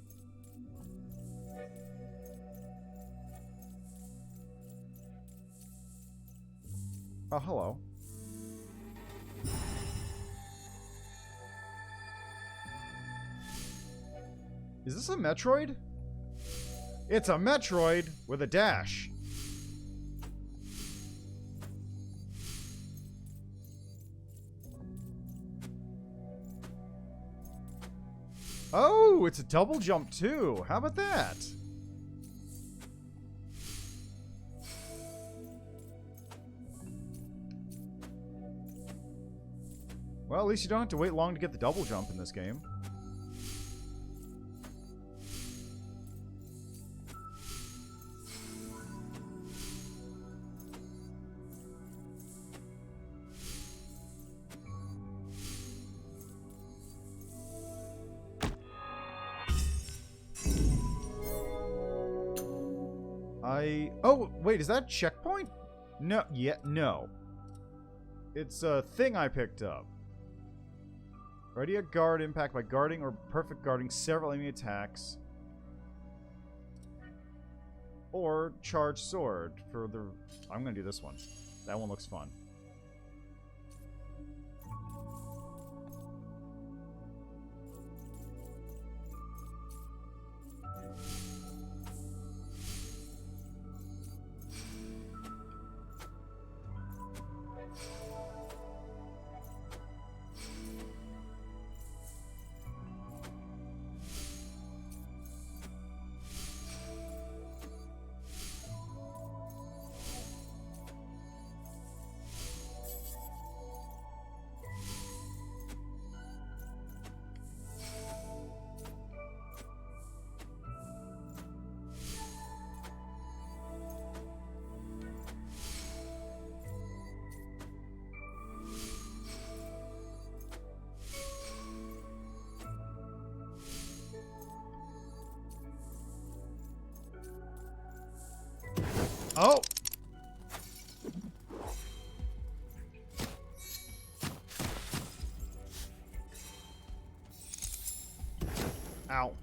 Oh, hello. Is this a Metroid? It's a Metroid with a dash. Oh, it's a double jump too. How about that? Well, at least you don't have to wait long to get the double jump in this game. Oh, wait, is that a checkpoint? No, no. It's a thing I picked up. Ready a guard impact by guarding or perfect guarding several enemy attacks. Or charge sword for the... I'm gonna do this one. That one looks fun. Oh! Ow.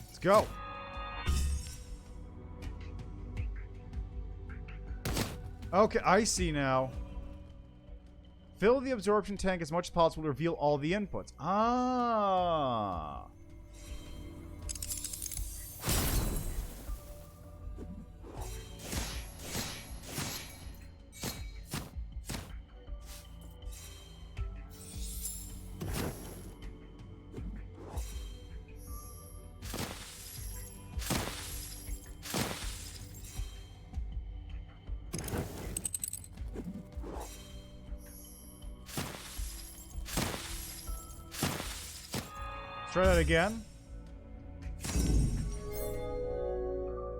Let's go. Okay, I see now. Fill the absorption tank as much as possible to reveal all the inputs. Ah. Try that again.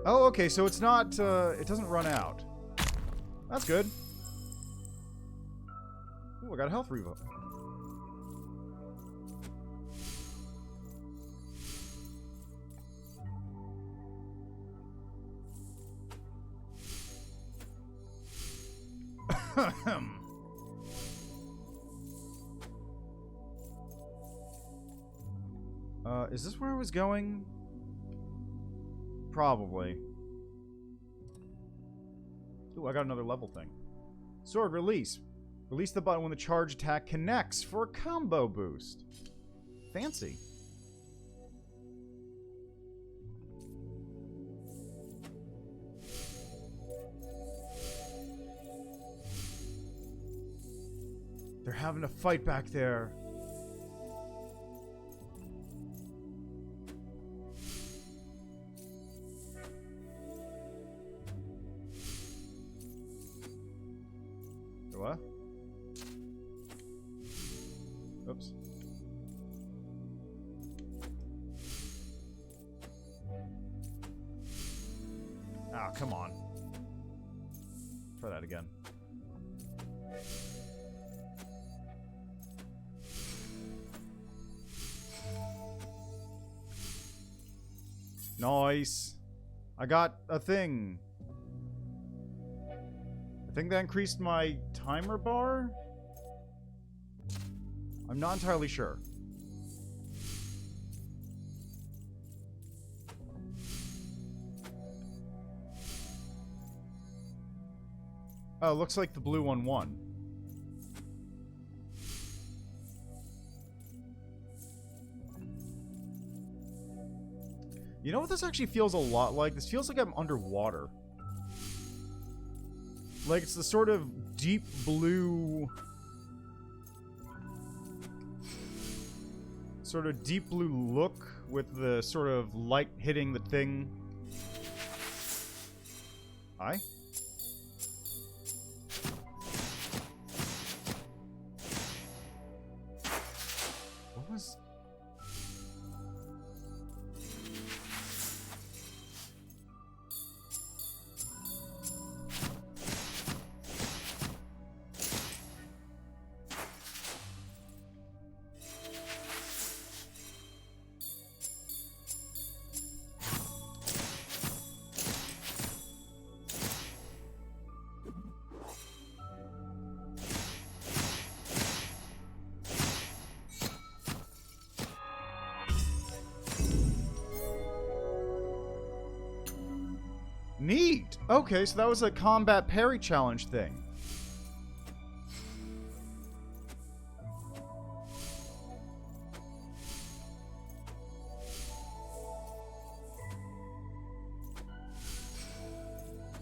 Oh, okay, so it's not, it doesn't run out. That's good. Ooh, I got a health revo. Is this where I was going? Probably. Ooh, I got another level thing. Sword release. Release the button when the charge attack connects for a combo boost. Fancy. They're having a fight back there. What? Oops. Ah, come on. Try that again. Nice. I got a thing. I think that increased my timer bar? I'm not entirely sure. Oh, looks like the blue one won. You know what this actually feels a lot like? This feels like I'm underwater. Like, it's the sort of deep blue... sort of deep blue look with the sort of light hitting the thing. Hi? What was... Neat! Okay, so that was a combat parry challenge thing.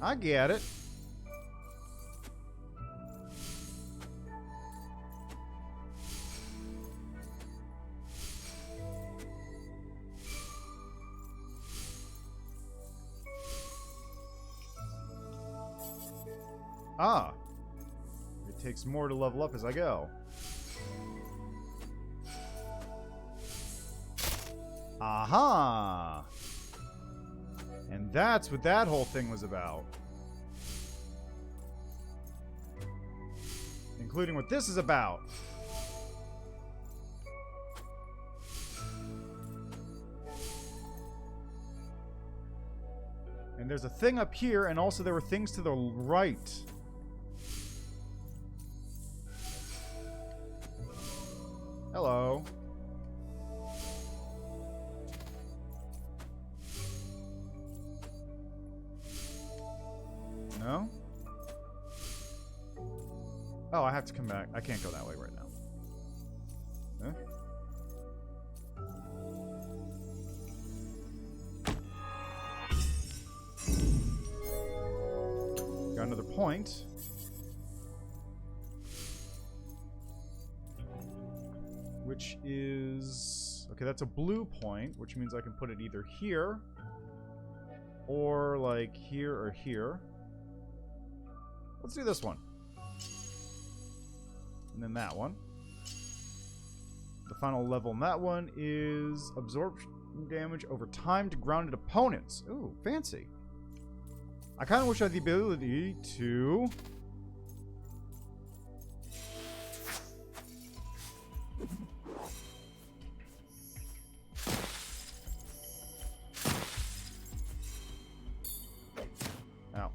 I get it. Ah. It takes more to level up as I go. Aha! And that's what that whole thing was about. Including what this is about. And there's a thing up here, and also there were things to the right. Hello. No? Oh, I have to come back. I can't go that way right now. Huh? Got another point. Which is... Okay, that's a blue point, which means I can put it either here, or like here or here. Let's do this one. And then that one. The final level on that one is absorption damage over time to grounded opponents. Ooh, fancy. I kind of wish I had the ability to... Ow.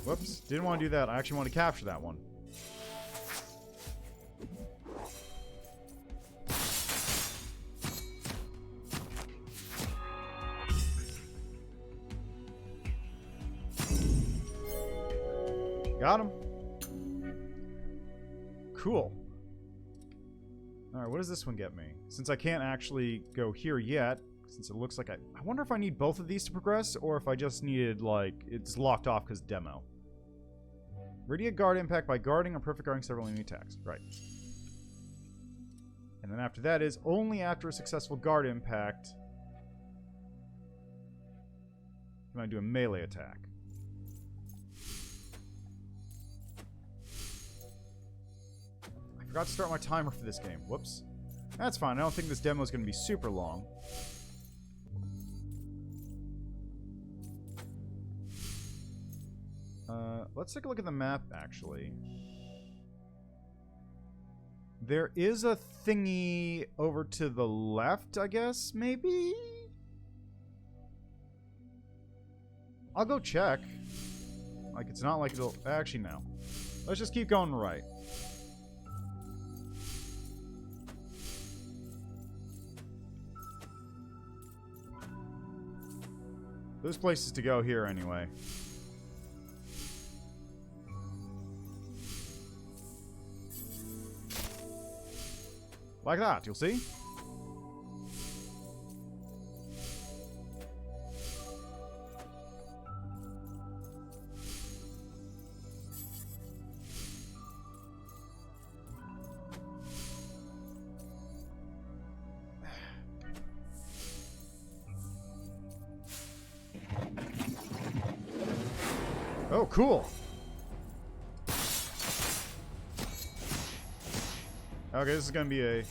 Whoops, didn't want to do that. I actually want to capture that one. Got him. Cool. Alright, what does this one get me? Since I can't actually go here yet, since it looks like I wonder if I need both of these to progress, or if I just needed, like, it's locked off because demo. Radiant guard impact by guarding or perfect guarding several enemy attacks. Right. And then after that is only after a successful guard impact can I do a melee attack. I forgot to start my timer for this game. Whoops. That's fine. I don't think this demo is going to be super long. Let's take a look at the map, actually. There is a thingy over to the left, I guess, maybe? I'll go check. Like, it's not like it'll... Actually, no. Let's just keep going right. There's places to go here, anyway. Like that, you'll see? Oh, cool. Okay, this is gonna be a...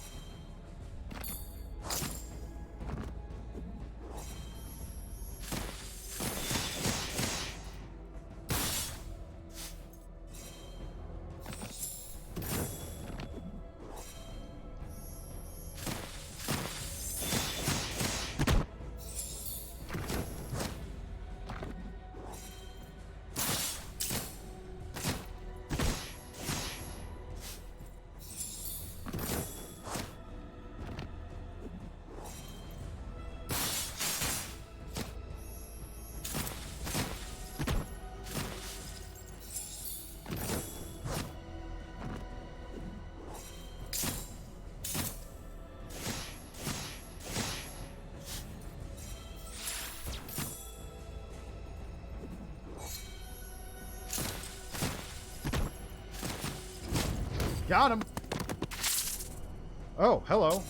Got him! Oh, hello.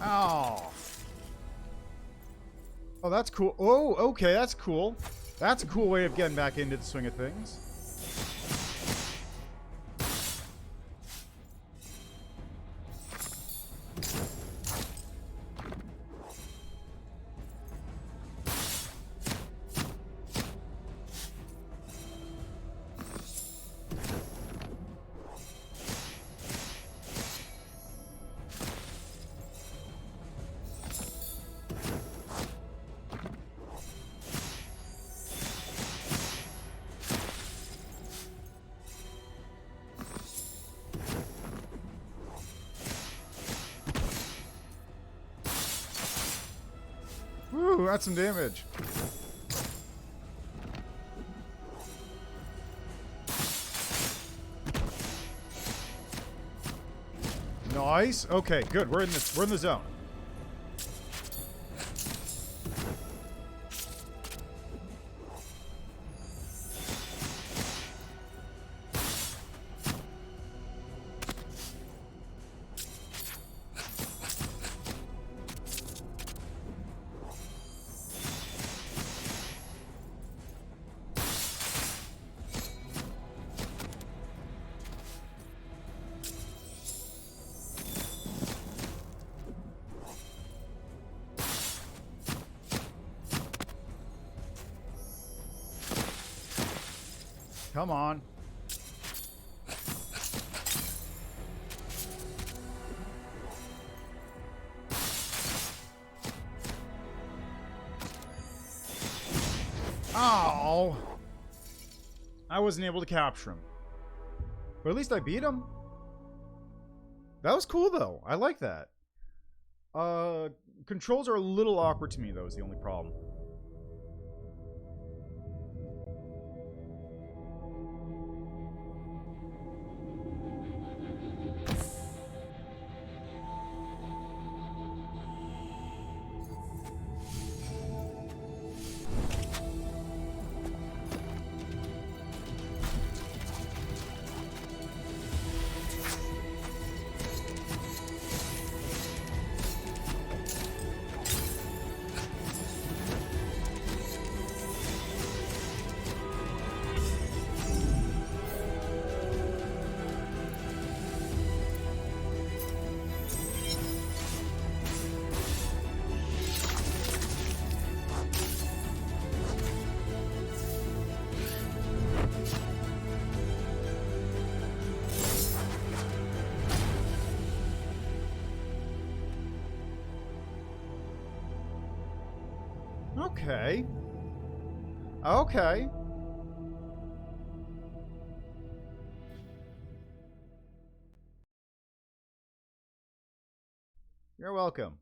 Oh. Oh, that's cool. Oh, okay, that's cool. That's a cool way of getting back into the swing of things. Woo, that's some damage. Nice. Okay, good. We're in the zone. Come on. Oh. I wasn't able to capture him. But at least I beat him. That was cool, though. I like that. Controls are a little awkward to me, though, is the only problem. Okay. Okay. You're welcome.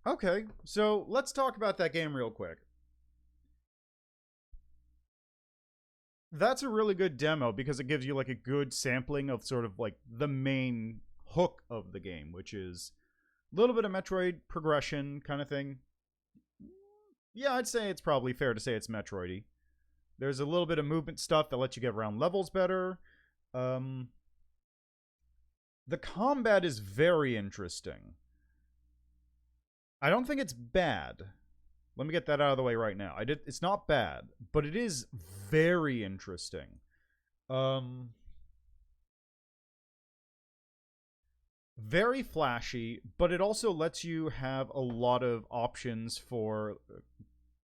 Okay, so let's talk about that game real quick. That's a really good demo because it gives you like a good sampling of sort of like the main hook of the game, which is a little bit of Metroid progression kind of thing. Yeah, I'd say it's probably fair to say it's Metroid-y. There's a little bit of movement stuff that lets you get around levels better. The combat is very interesting. I don't think it's bad. Let me get that out of the way right now. It's not bad, but it is very interesting. Very flashy, but it also lets you have a lot of options for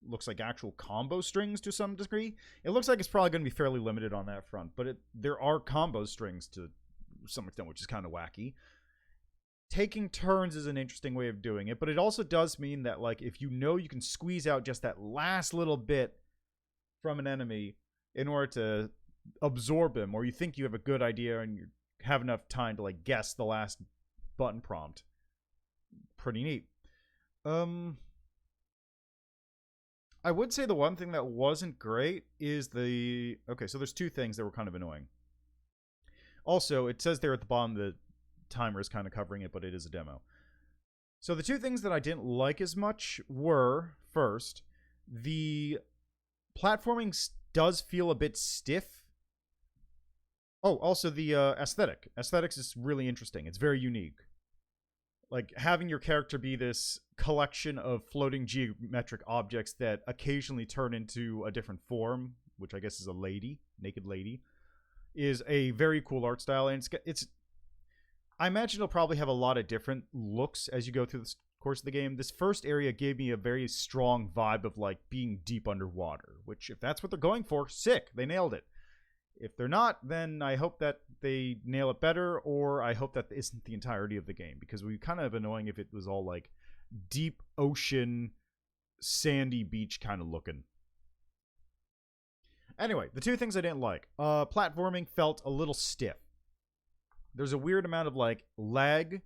looks like actual combo strings to some degree. It looks like it's probably going to be fairly limited on that front, but there are combo strings to some extent, which is kind of wacky. Taking turns is an interesting way of doing it, but it also does mean that, like, if you know you can squeeze out just that last little bit from an enemy in order to absorb him, or you think you have a good idea and you have enough time to, like, guess the last button prompt. Pretty neat. I would say the one thing that wasn't great is the... Okay, so there's two things that were kind of annoying. Also, it says there at the bottom the timer is kind of covering it, but it is a demo. So the two things that I didn't like as much were, first, the platforming does feel a bit stiff. Oh, also the aesthetic. Aesthetics is really interesting. It's very unique. Like having your character be this collection of floating geometric objects that occasionally turn into a different form, which I guess is a lady, naked lady, is a very cool art style. And it's I imagine it'll probably have a lot of different looks as you go through the course of the game. This first area gave me a very strong vibe of like being deep underwater, which if that's what they're going for, sick. They nailed it. If they're not, then I hope that they nail it better, or I hope that isn't the entirety of the game, because it would be kind of annoying if it was all like deep ocean, sandy beach kind of looking. Anyway, the two things I didn't like. Platforming felt a little stiff. There's a weird amount of like lag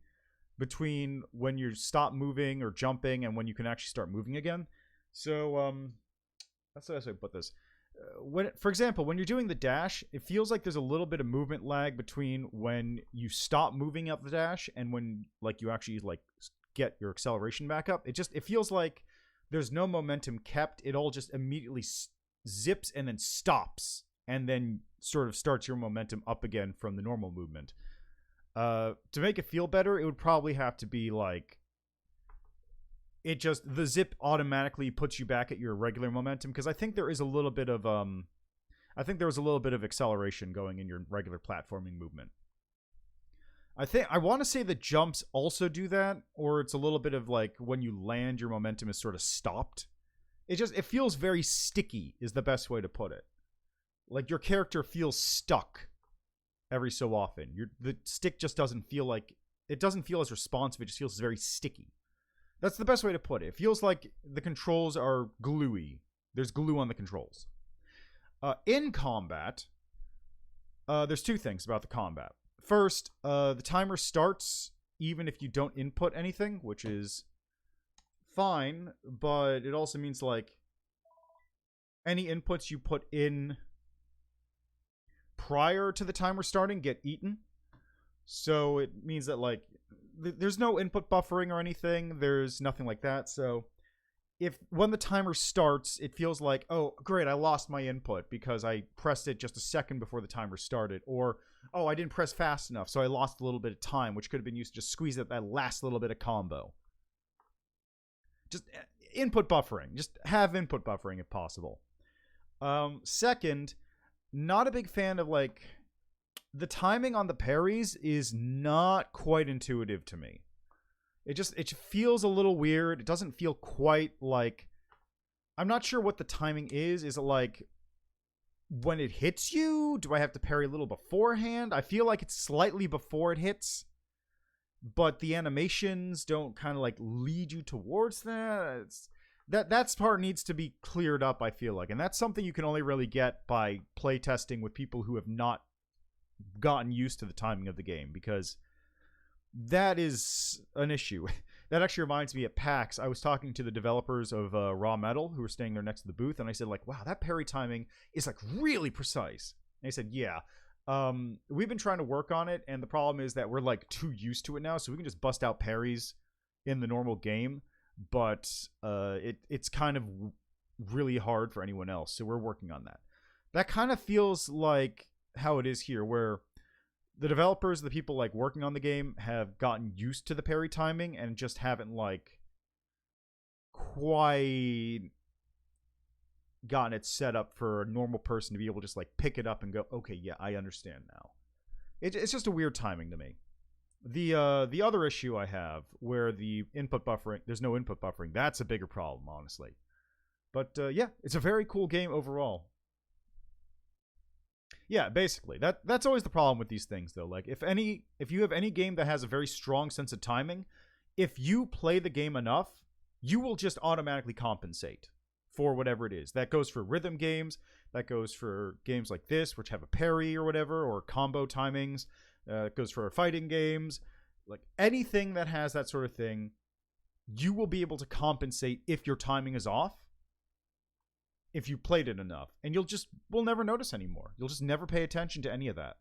between when you stop moving or jumping and when you can actually start moving again. So, that's the best way to put this. For example, when you're doing the dash, it feels like there's a little bit of movement lag between when you stop moving up the dash and when like you actually like get your acceleration back up. It feels like there's no momentum kept. It all just immediately zips and then stops, and then sort of starts your momentum up again from the normal movement. To make it feel better, it would probably have to be like the zip automatically puts you back at your regular momentum, because I think there is a little bit of acceleration going in your regular platforming movement. I want to say the jumps also do that, or it's a little bit of like when you land, your momentum is sort of stopped. It feels very sticky is the best way to put it. Like your character feels stuck every so often. The stick just doesn't feel as responsive. It just feels very sticky. That's the best way to put it. It feels like the controls are gluey. There's glue on the controls. In combat, there's two things about the combat. First, the timer starts even if you don't input anything, which is fine, but it also means like any inputs you put in prior to the timer starting get eaten. So it means that like there's no input buffering or anything. There's nothing like that. So when the timer starts, it feels like, oh, great, I lost my input because I pressed it just a second before the timer started. Or, oh, I didn't press fast enough, so I lost a little bit of time, which could have been used to just squeeze that last little bit of combo. Just input buffering. Just have input buffering if possible. Second, not a big fan of like the timing on the parries is not quite intuitive to me. It feels a little weird. It doesn't feel quite like, I'm not sure what the timing is. Is it like when it hits you? Do I have to parry a little beforehand? I feel like it's slightly before it hits, but the animations don't kind of like lead you towards that. That part needs to be cleared up, I feel like. And that's something you can only really get by playtesting with people who have not gotten used to the timing of the game, because that is an issue. That actually reminds me, at PAX, I was talking to the developers of Raw Metal, who were staying there next to the booth, and I said, like, wow, that parry timing is like really precise. And they said, yeah. We've been trying to work on it, and the problem is that we're like too used to it now, so we can just bust out parries in the normal game, but it's kind of really hard for anyone else, so we're working on that. That kind of feels like how it is here, where the developers, the people like working on the game, have gotten used to the parry timing and just haven't like quite gotten it set up for a normal person to be able to just like pick it up and go, okay, yeah, I understand now. It's just a weird timing to me. The other issue I have, where the input buffering, there's no input buffering, that's a bigger problem, honestly. But yeah, it's a very cool game overall. Yeah, basically. That's always the problem with these things, though. Like, if you have any game that has a very strong sense of timing, if you play the game enough, you will just automatically compensate for whatever it is. That goes for rhythm games. That goes for games like this, which have a parry or whatever, or combo timings. It goes for fighting games. Like, anything that has that sort of thing, you will be able to compensate if your timing is off, if you played it enough, and we'll never notice anymore. You'll just never pay attention to any of that.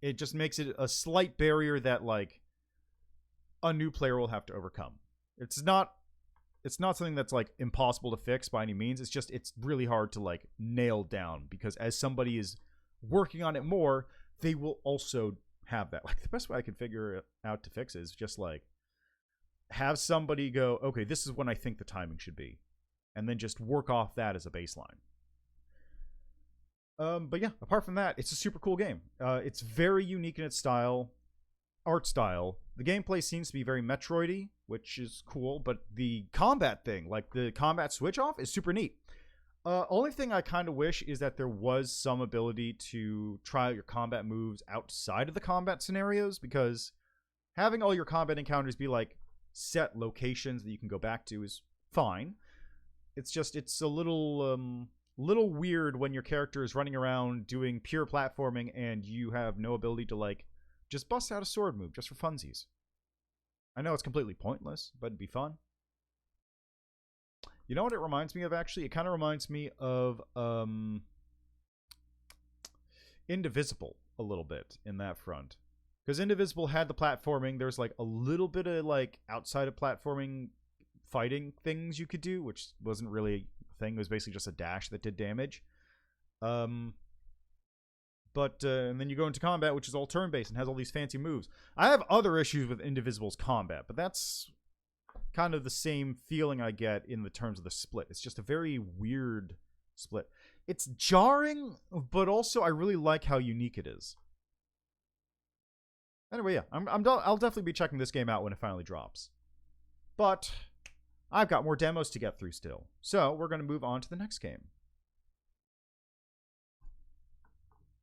It just makes it a slight barrier that like a new player will have to overcome. It's not something that's like impossible to fix by any means. It's really hard to like nail down, because as somebody is working on it more, they will also have that. Like, the best way I can figure it out to fix it is just, like, have somebody go, okay, this is when I think the timing should be. And then just work off that as a baseline. But yeah, apart from that, it's a super cool game. It's very unique in its style, art style. The gameplay seems to be very Metroid-y, which is cool, but the combat thing, like the combat switch off, is super neat. Only thing I kind of wish is that there was some ability to try out your combat moves outside of the combat scenarios, because having all your combat encounters be like set locations that you can go back to is fine. It's just, it's a little weird when your character is running around doing pure platforming and you have no ability to, like, just bust out a sword move just for funsies. I know it's completely pointless, but it'd be fun. You know what it reminds me of, actually? It kind of reminds me of Indivisible a little bit in that front. Because Indivisible had the platforming. There's, like, a little bit of, like, outside of platforming fighting things you could do, which wasn't really a thing. It was basically just a dash that did damage. And then you go into combat, which is all turn-based and has all these fancy moves. I have other issues with Indivisible's combat, but that's kind of the same feeling I get in the terms of the split. It's just a very weird split. It's jarring, but also I really like how unique it is. Anyway, yeah, I'll definitely be checking this game out when it finally drops. But I've got more demos to get through still, so we're going to move on to the next game.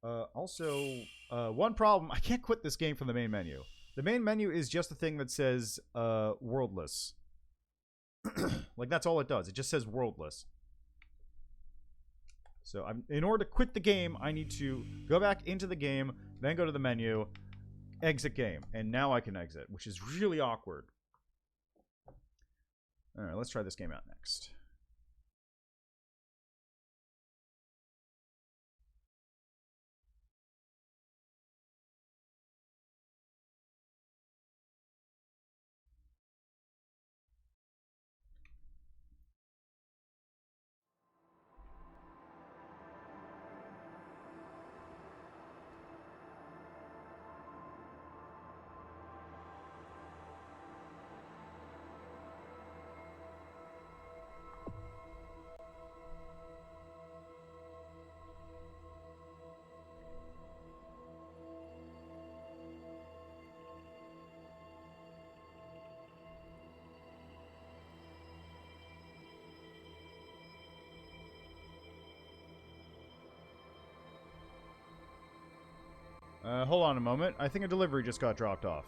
One problem, I can't quit this game from the main menu. The main menu is just a thing that says Worldless. Like, that's all it does. It just says Worldless. So in order to quit the game, I need to go back into the game, then go to the menu, exit game, and now I can exit, which is really awkward. Alright, let's try this game out next. Hold on a moment. I think a delivery just got dropped off.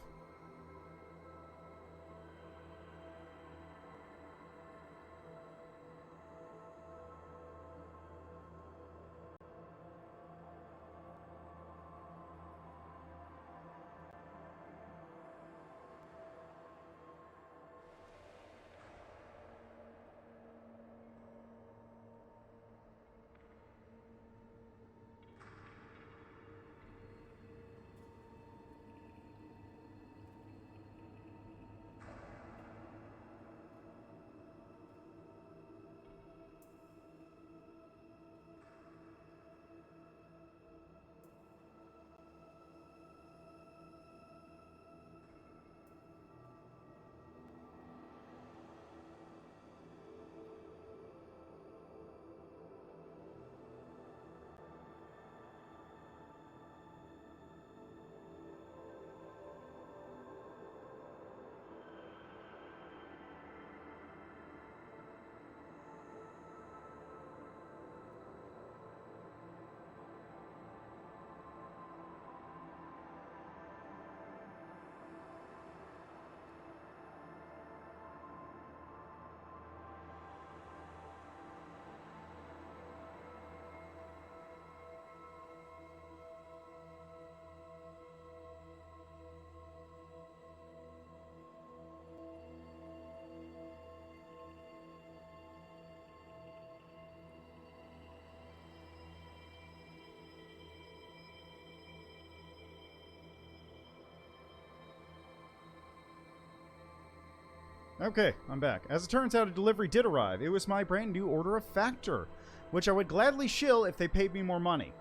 Okay, I'm back. As it turns out, a delivery did arrive. It was my brand new order of Factor, which I would gladly shill if they paid me more money.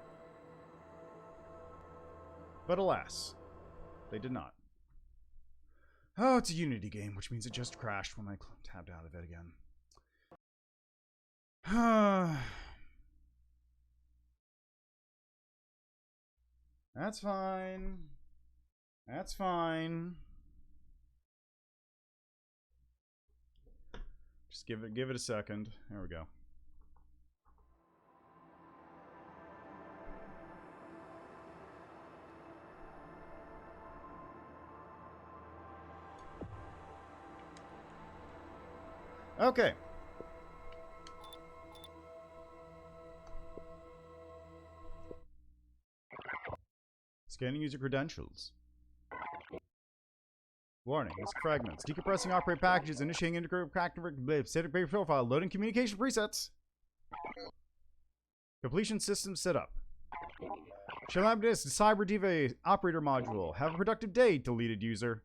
But alas, they did not. Oh, it's a Unity game, which means it just crashed when I tabbed out of it again. That's fine. That's fine. Just give it a second. There we go. Okay. Scanning user credentials. Warning, list fragments. Decompressing operate packages, initiating integrated static base profile, loading communication presets. Completion system setup. Shalabdis Cyber Diva operator module. Have a productive day, deleted user.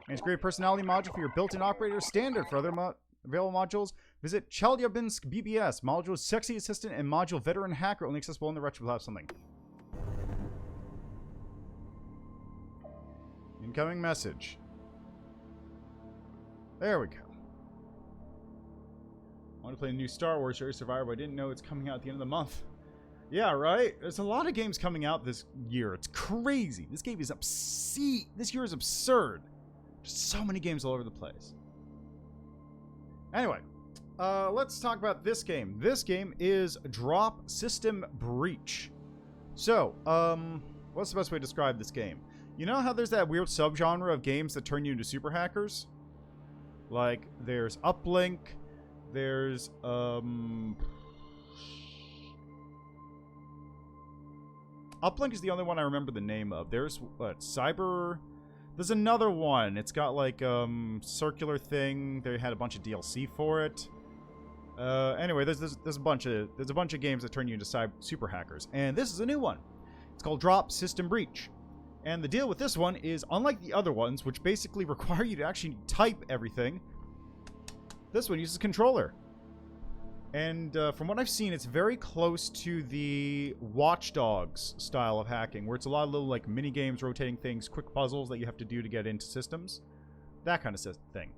Integrated personality module for your built-in operator, standard for other available modules. Visit Chelyabinsk BBS, module sexy assistant, and module veteran hacker, only accessible in the retro have something. Incoming message. There we go. I want to play the new Star Wars Jedi Survivor, but I didn't know it's coming out at the end of the month. Yeah, right? There's a lot of games coming out this year. It's crazy. This game is obscene. This year is absurd. Just so many games all over the place. Anyway, let's talk about this game. This game is Drop System Breach. So, what's the best way to describe this game? You know how there's that weird subgenre of games that turn you into super hackers? Like, there's Uplink, there's, Uplink is the only one I remember the name of. There's, what, Cyber... There's another one. It's got, like, circular thing. They had a bunch of DLC for it. Anyway, there's a bunch of games that turn you into super hackers. And this is a new one. It's called Drop System Breach. And the deal with this one is, unlike the other ones, which basically require you to actually type everything, this one uses a controller. And from what I've seen, it's very close to the Watch Dogs style of hacking, where it's a lot of little like mini games, rotating things, quick puzzles that you have to do to get into systems. That kind of thing.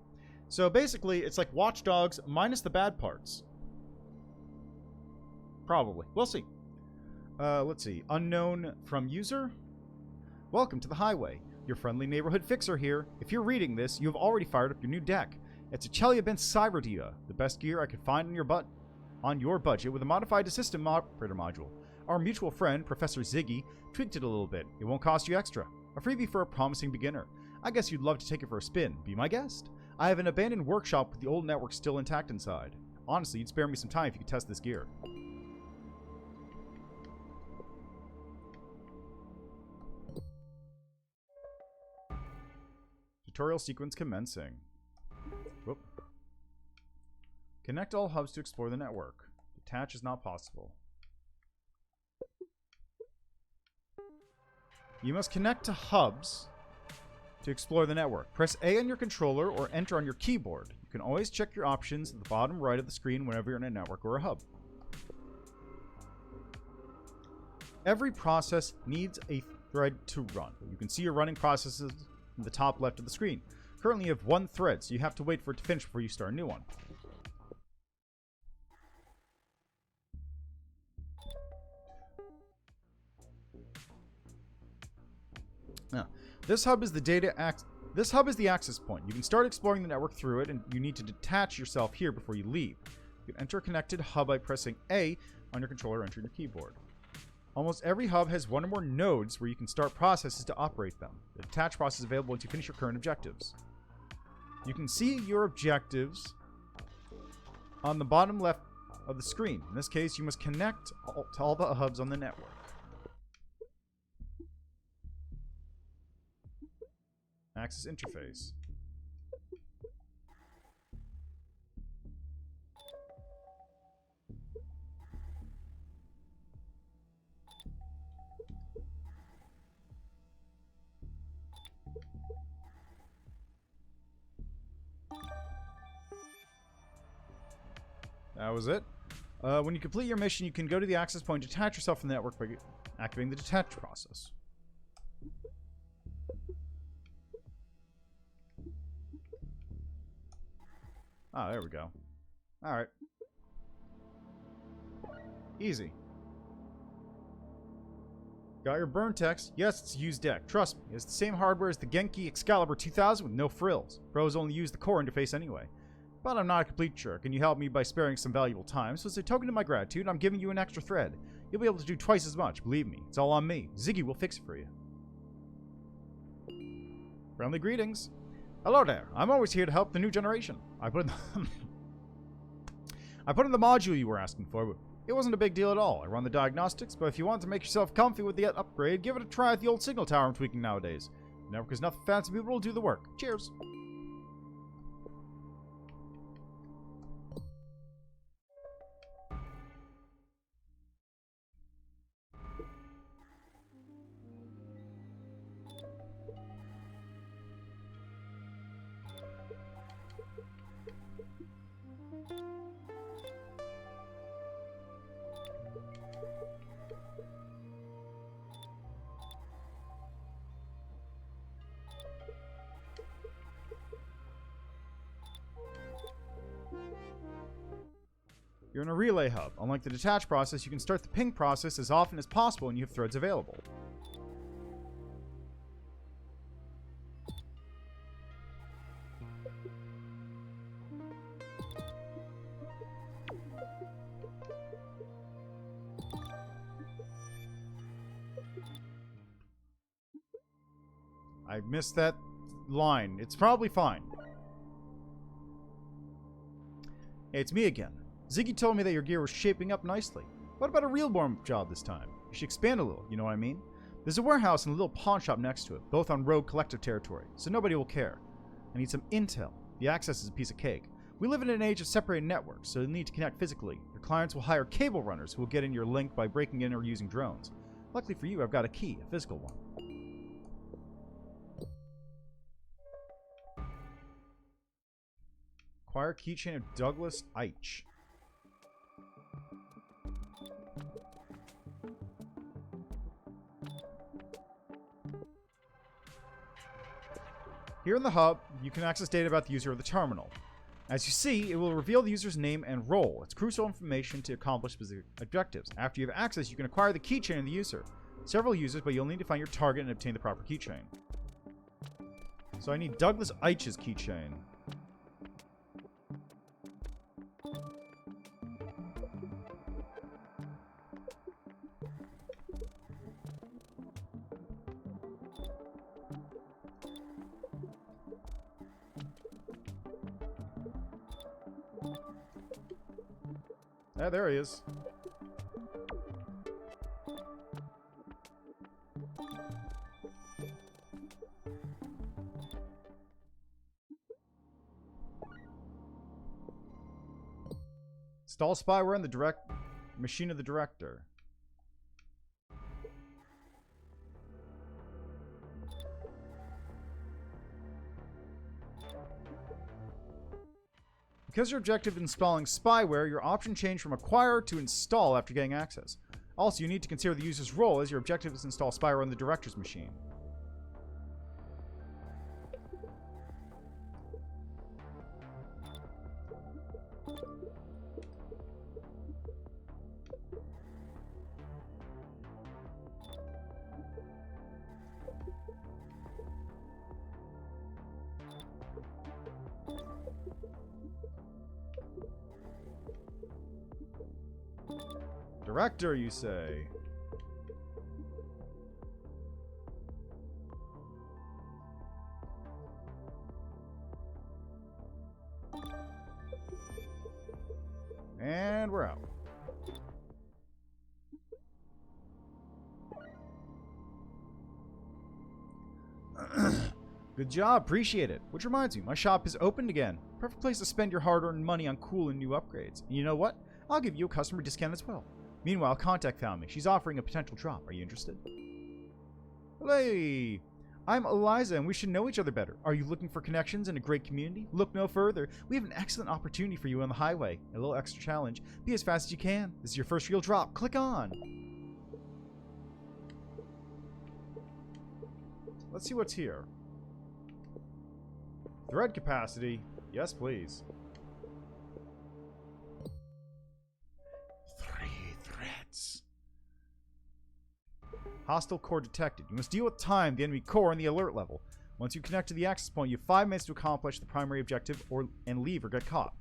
So basically, it's like Watch Dogs minus the bad parts. Probably. We'll see. Let's see. Unknown from user. Welcome to the highway. Your friendly neighborhood fixer here. If you're reading this, you have already fired up your new deck. It's a Chelyabinsk Cyber Diva, the best gear I could find on your budget with a modified system operator module. Our mutual friend, Professor Ziggy, tweaked it a little bit. It won't cost you extra. A freebie for a promising beginner. I guess you'd love to take it for a spin. Be my guest. I have an abandoned workshop with the old network still intact inside. Honestly, you'd spare me some time if you could test this gear. Tutorial sequence commencing. Whoop. Connect all hubs to explore the network. Detach is not possible. You must connect to hubs to explore the network. Press A on your controller or enter on your keyboard. You can always check your options at the bottom right of the screen whenever you're in a network or a hub. Every process needs a thread to run. You can see your running processes in the top left of the screen. Currently you have one thread, so you have to wait for it to finish before you start a new one. Now, this hub is the access point. You can start exploring the network through it, and you need to detach yourself here before you leave. You can enter a connected hub by pressing A on your controller or entering your keyboard. Almost every hub has one or more nodes where you can start processes to operate them. The detach process is available once you finish your current objectives. You can see your objectives on the bottom left of the screen. In this case, you must connect to all the hubs on the network. Access interface. That was it. When you complete your mission, you can go to the access point, detach yourself from the network by activating the detach process. Oh, there we go. Alright. Easy. Got your burn text? Yes, it's a used deck. Trust me, it's the same hardware as the Genki Excalibur 2000 with no frills. Pros only use the core interface anyway. But I'm not a complete jerk, and you helped me by sparing some valuable time, so as a token of my gratitude, I'm giving you an extra thread. You'll be able to do twice as much, believe me. It's all on me. Ziggy will fix it for you. Friendly greetings. Hello there. I'm always here to help the new generation. I put in the module you were asking for, but it wasn't a big deal at all. I run the diagnostics, but if you want to make yourself comfy with the upgrade, give it a try at the old signal tower I'm tweaking nowadays. The network is nothing fancy, people will do the work. Cheers. You're in a relay hub. Unlike the detach process, you can start the ping process as often as possible when you have threads available. I missed that line. It's probably fine. Hey, it's me again. Ziggy told me that your gear was shaping up nicely. What about a real warm-up job this time? You should expand a little, you know what I mean? There's a warehouse and a little pawn shop next to it, both on rogue collective territory, so nobody will care. I need some intel. The access is a piece of cake. We live in an age of separated networks, so you'll need to connect physically. Your clients will hire cable runners who will get in your link by breaking in or using drones. Luckily for you, I've got a key, a physical one. Acquire keychain of Douglas Eich. Here in the hub, you can access data about the user of the terminal. As you see, it will reveal the user's name and role. It's crucial information to accomplish specific objectives. After you have access, you can acquire the keychain of the user. Several users, but you'll need to find your target and obtain the proper keychain. So I need Douglas Eich's keychain. Yeah, there he is. Install spyware in the machine of the director. Because your objective is installing spyware, your option changed from acquire to install after getting access. Also, you need to consider the user's role, as your objective is to install spyware on the director's machine. Director, you say? And we're out. Good job, appreciate it. Which reminds me, my shop is opened again. Perfect place to spend your hard-earned money on cool and new upgrades. And you know what? I'll give you a customer discount as well. Meanwhile, Contact found me. She's offering a potential drop. Are you interested? Hey, I'm Eliza, and we should know each other better. Are you looking for connections in a great community? Look no further. We have an excellent opportunity for you on the highway. A little extra challenge. Be as fast as you can. This is your first real drop. Click on. Let's see what's here. Thread capacity. Yes, please. Hostile core detected. You must deal with time, the enemy core, and the alert level. Once you connect to the access point, you have 5 minutes to accomplish the primary objective and leave or get caught.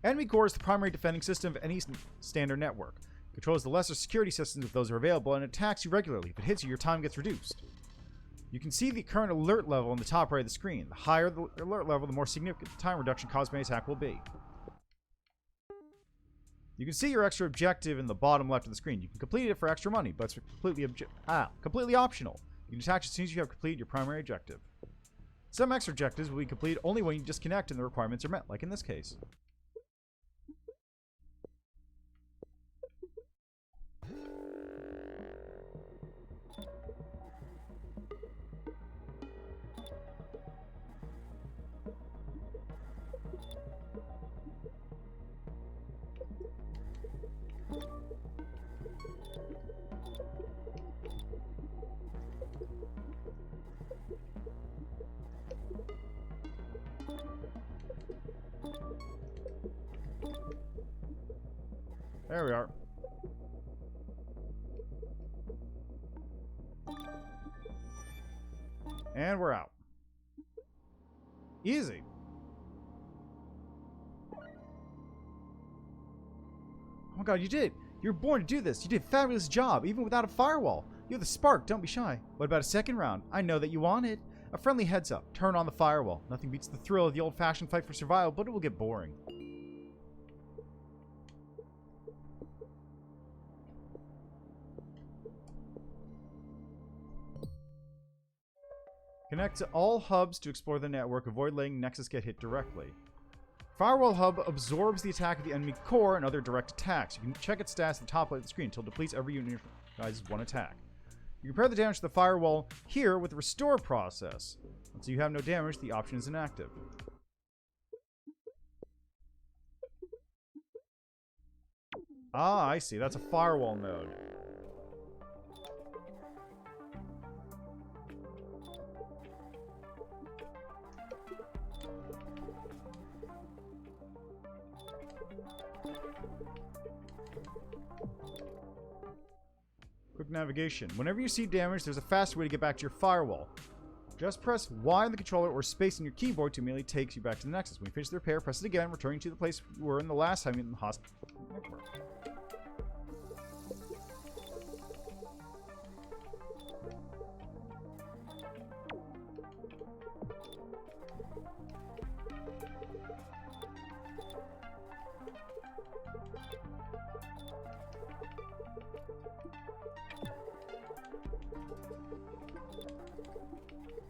Enemy core is the primary defending system of any standard network. It controls the lesser security systems if those are available and attacks you regularly. If it hits you, your time gets reduced. You can see the current alert level on the top right of the screen. The higher the alert level, the more significant the time reduction caused by an attack will be. You can see your extra objective in the bottom left of the screen. You can complete it for extra money, but it's completely optional. You can attach as soon as you have completed your primary objective. Some extra objectives will be completed only when you disconnect and the requirements are met, like in this case. There we are. And we're out. Easy. Oh my god, you did! You were born to do this! You did a fabulous job, even without a firewall! You have the spark, don't be shy. What about a second round? I know that you want it. A friendly heads up. Turn on the firewall. Nothing beats the thrill of the old-fashioned fight for survival, but it will get boring. Connect to all hubs to explore the network. Avoid letting Nexus get hit directly. Firewall hub absorbs the attack of the enemy core and other direct attacks. You can check its stats at the top right of the screen until it depletes every unit guys one attack. You compare the damage to the firewall here with the restore process. Once you have no damage, the option is inactive. Ah, I see. That's a firewall node. Quick navigation. Whenever you see damage, there's a faster way to get back to your firewall. Just press Y on the controller or space on your keyboard to immediately take you back to the Nexus. When you finish the repair, press it again, returning to the place you were in the last time in the hospital network.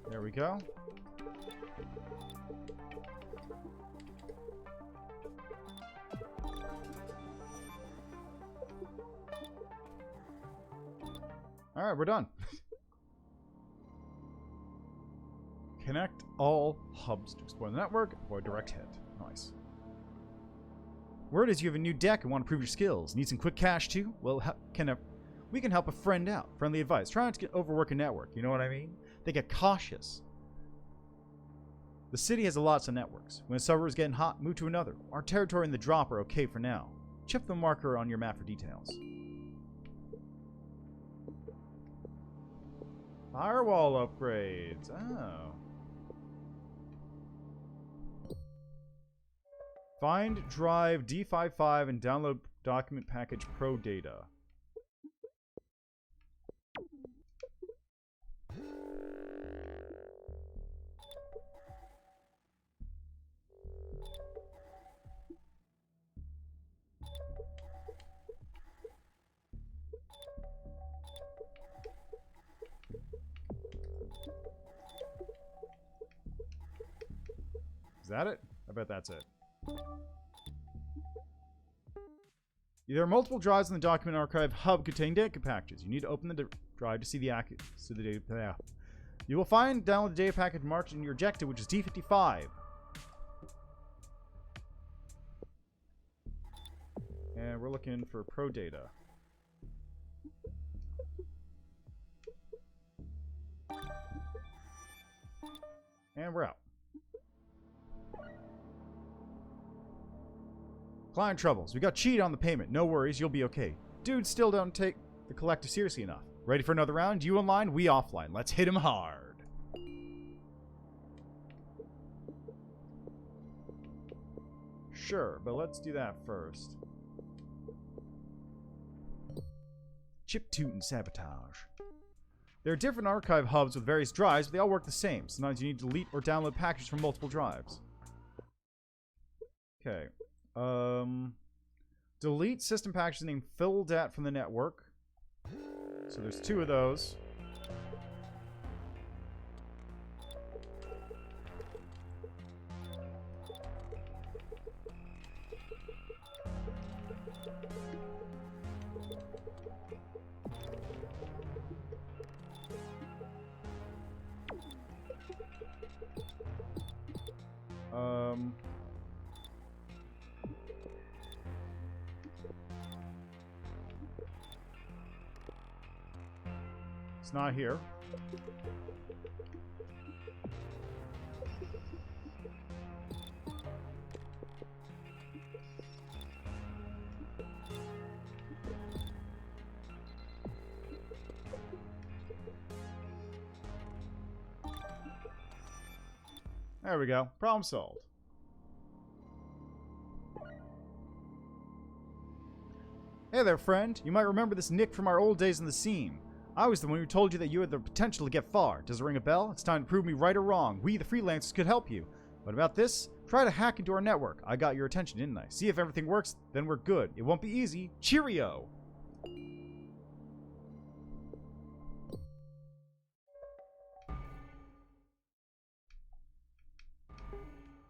There we go. All right, we're done. Connect all hubs to explore the network. Avoid direct hit. Nice. Word is you have a new deck and want to prove your skills. Need some quick cash too? Well, we can help a friend out. Friendly advice. Try not to overwork a network. You know what I mean? They get cautious. The city has lots of networks. When a server is getting hot, move to another. Our territory and the drop are okay for now. Check the marker on your map for details. Firewall upgrades. Oh. Find drive D55 and download document package pro data. Is that it? I bet that's it. There are multiple drives in the document archive hub containing data packages. You need to open the drive to see the access to the data. You will find download the data package marked in your objective, which is D55. And we're looking for pro data. And we're out. Client troubles. We got cheated on the payment. No worries, you'll be okay. Dude still don't take the collective seriously enough. Ready for another round? You online, we offline. Let's hit him hard. Sure, but let's do that first. Chiptune and sabotage. There are different archive hubs with various drives, but they all work the same. Sometimes you need to delete or download packages from multiple drives. Okay. Delete system packages named FillDat from the network. So there's 2 of those. It's not here. There we go. Problem solved. Hey there, friend. You might remember this Nick from our old days in the scene. I was the one who told you that you had the potential to get far. Does it ring a bell? It's time to prove me right or wrong. We, the freelancers, could help you. What about this? Try to hack into our network. I got your attention, didn't I? See if everything works, then we're good. It won't be easy. Cheerio!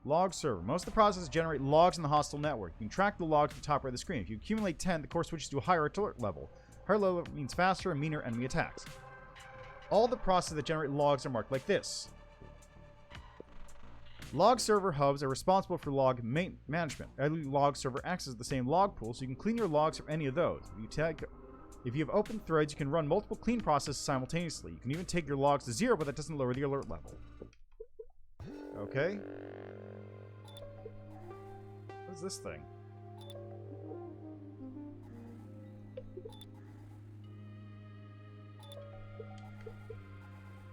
Log server. Most of the processes generate logs in the hostile network. You can track the logs at the top right of the screen. If you accumulate 10, the core switches to a higher alert level. Higher level means faster and meaner enemy attacks. All the processes that generate logs are marked like this. Log server hubs are responsible for log management. Every log server accesses the same log pool, so you can clean your logs from any of those. If you have open threads, you can run multiple clean processes simultaneously. You can even take your logs to 0, but that doesn't lower the alert level. Okay. What is this thing?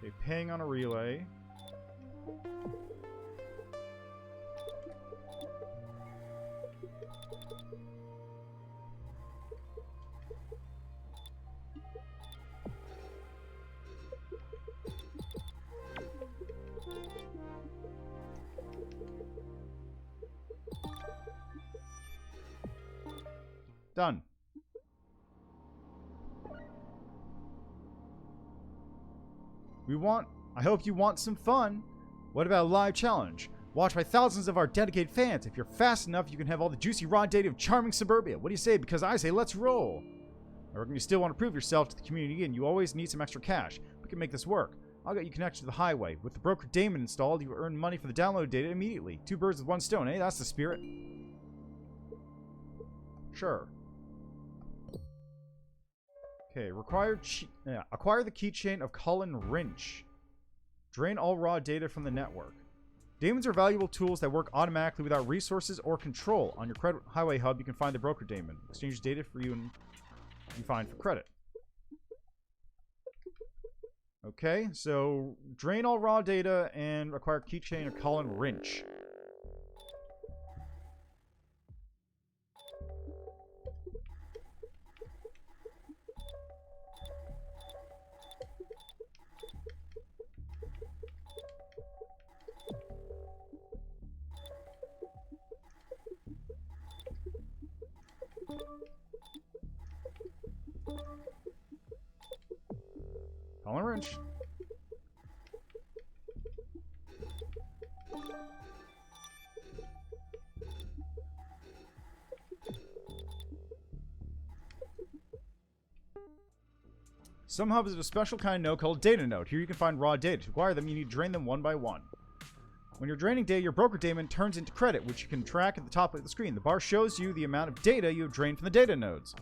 Okay, ping on a relay. Done. I hope you want some fun. What about a live challenge? Watched by thousands of our dedicated fans. If you're fast enough, you can have all the juicy raw data of charming suburbia. What do you say? Because I say let's roll. I reckon you still want to prove yourself to the community and you always need some extra cash. We can make this work. I'll get you connected to the highway. With the broker Damon installed, you earn money for the download data immediately. 2 birds with 1 stone, eh? That's the spirit. Sure. Okay, acquire the keychain of Colin Wrench. Drain all raw data from the network. Daemons are valuable tools that work automatically without resources or control. On your credit highway hub, you can find the broker daemon. Exchange data for you and you find for credit. Okay, so drain all raw data and acquire keychain of Colin Wrench. Colin Wrench. Some hubs have a special kind of node called data node. Here you can find raw data. To acquire them, you need to drain them one by one. When you're draining data, your broker daemon turns into credit, which you can track at the top of the screen. The bar shows you the amount of data you have drained from the data nodes.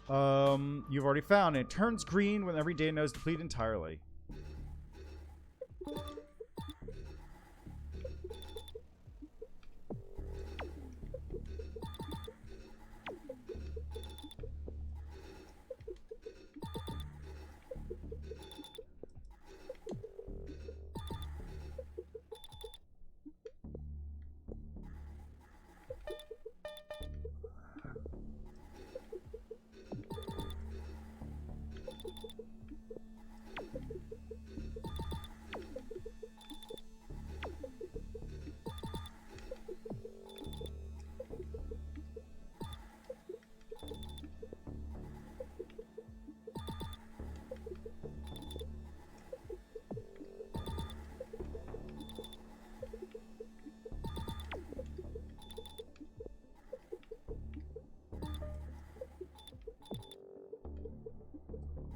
You've already found, and it turns green when every data node is depleted entirely.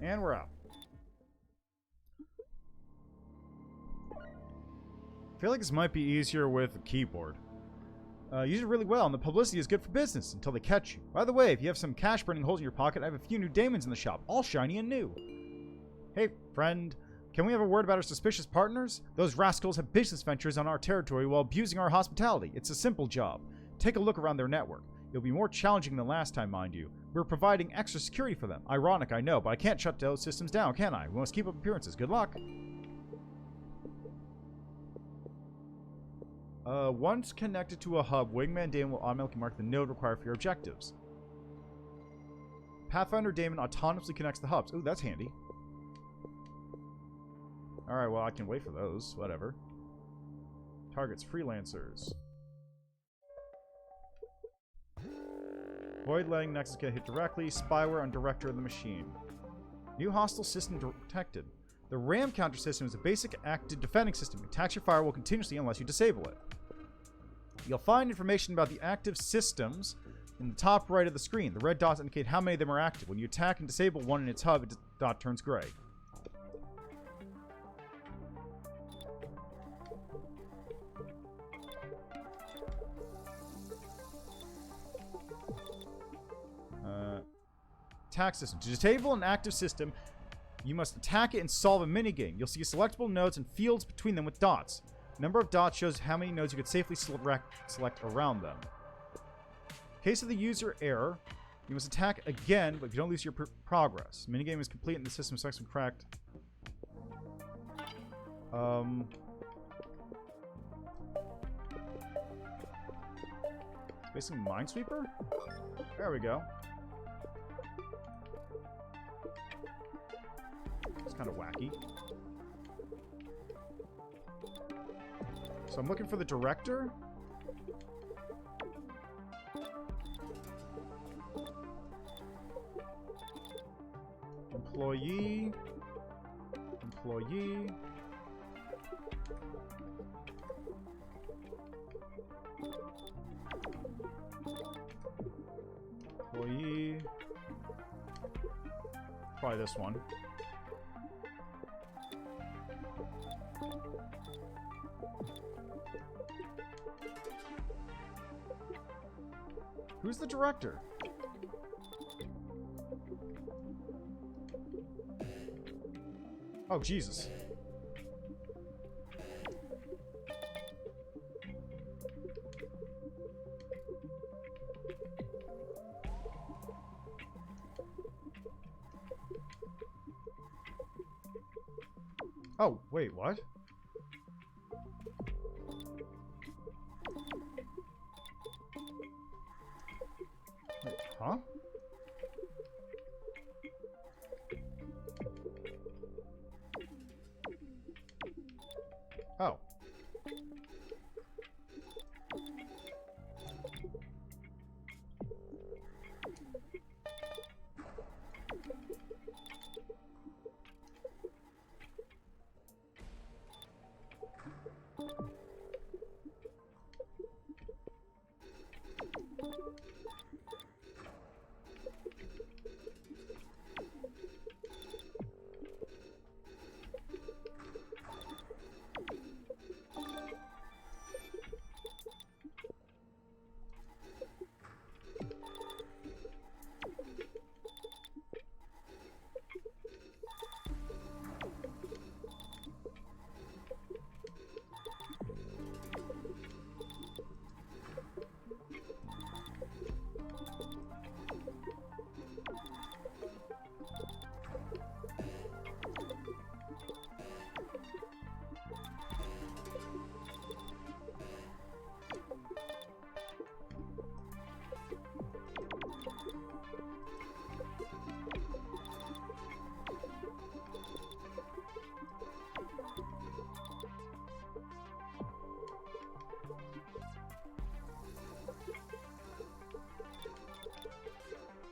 And we're out. I feel like this might be easier with a keyboard. Use it really well, and the publicity is good for business until they catch you. By the way, if you have some cash burning holes in your pocket, I have a few new daemons in the shop, all shiny and new. Hey, friend. Can we have a word about our suspicious partners? Those rascals have business ventures on our territory while abusing our hospitality. It's a simple job. Take a look around their network. It'll be more challenging than last time, mind you. We're providing extra security for them. Ironic, I know, but I can't shut those systems down, can I? We must keep up appearances. Good luck. Once connected to a hub, Wingman Daemon will automatically mark the node required for your objectives. Pathfinder Daemon autonomously connects the hubs. Ooh, that's handy. Alright, well, I can wait for those. Whatever. Targets, freelancers. Void letting Nexus get hit directly. Spyware on Director of the Machine. New hostile system detected. The RAM counter system is a basic active defending system. It attacks your firewall continuously unless you disable it. You'll find information about the active systems in the top right of the screen. The red dots indicate how many of them are active. When you attack and disable one in its hub, the dot turns gray. Attack system. To disable an active system, you must attack it and solve a minigame. You'll see selectable nodes and fields between them with dots. The number of dots shows how many nodes you could safely select around them. In case of the user error, you must attack again, but you don't lose your progress. Minigame is complete and the system success when cracked. It's basically Minesweeper? There we go. It's kind of wacky. So I'm looking for the director. Employee. Employee. Employee. Probably this one. Who's the director? Oh, Jesus. Oh, wait, what? Wait, huh? Oh.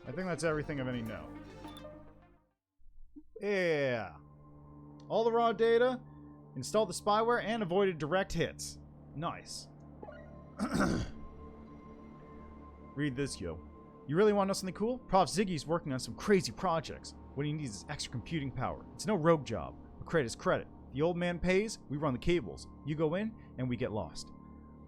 I think that's everything of any note. Yeah. All the raw data, installed the spyware, and avoided direct hits. Nice. Read this, yo. You really want to know something cool? Prof. Ziggy's working on some crazy projects. What he needs is extra computing power. It's no rogue job, but credit is credit. If the old man pays, we run the cables. You go in, and we get lost.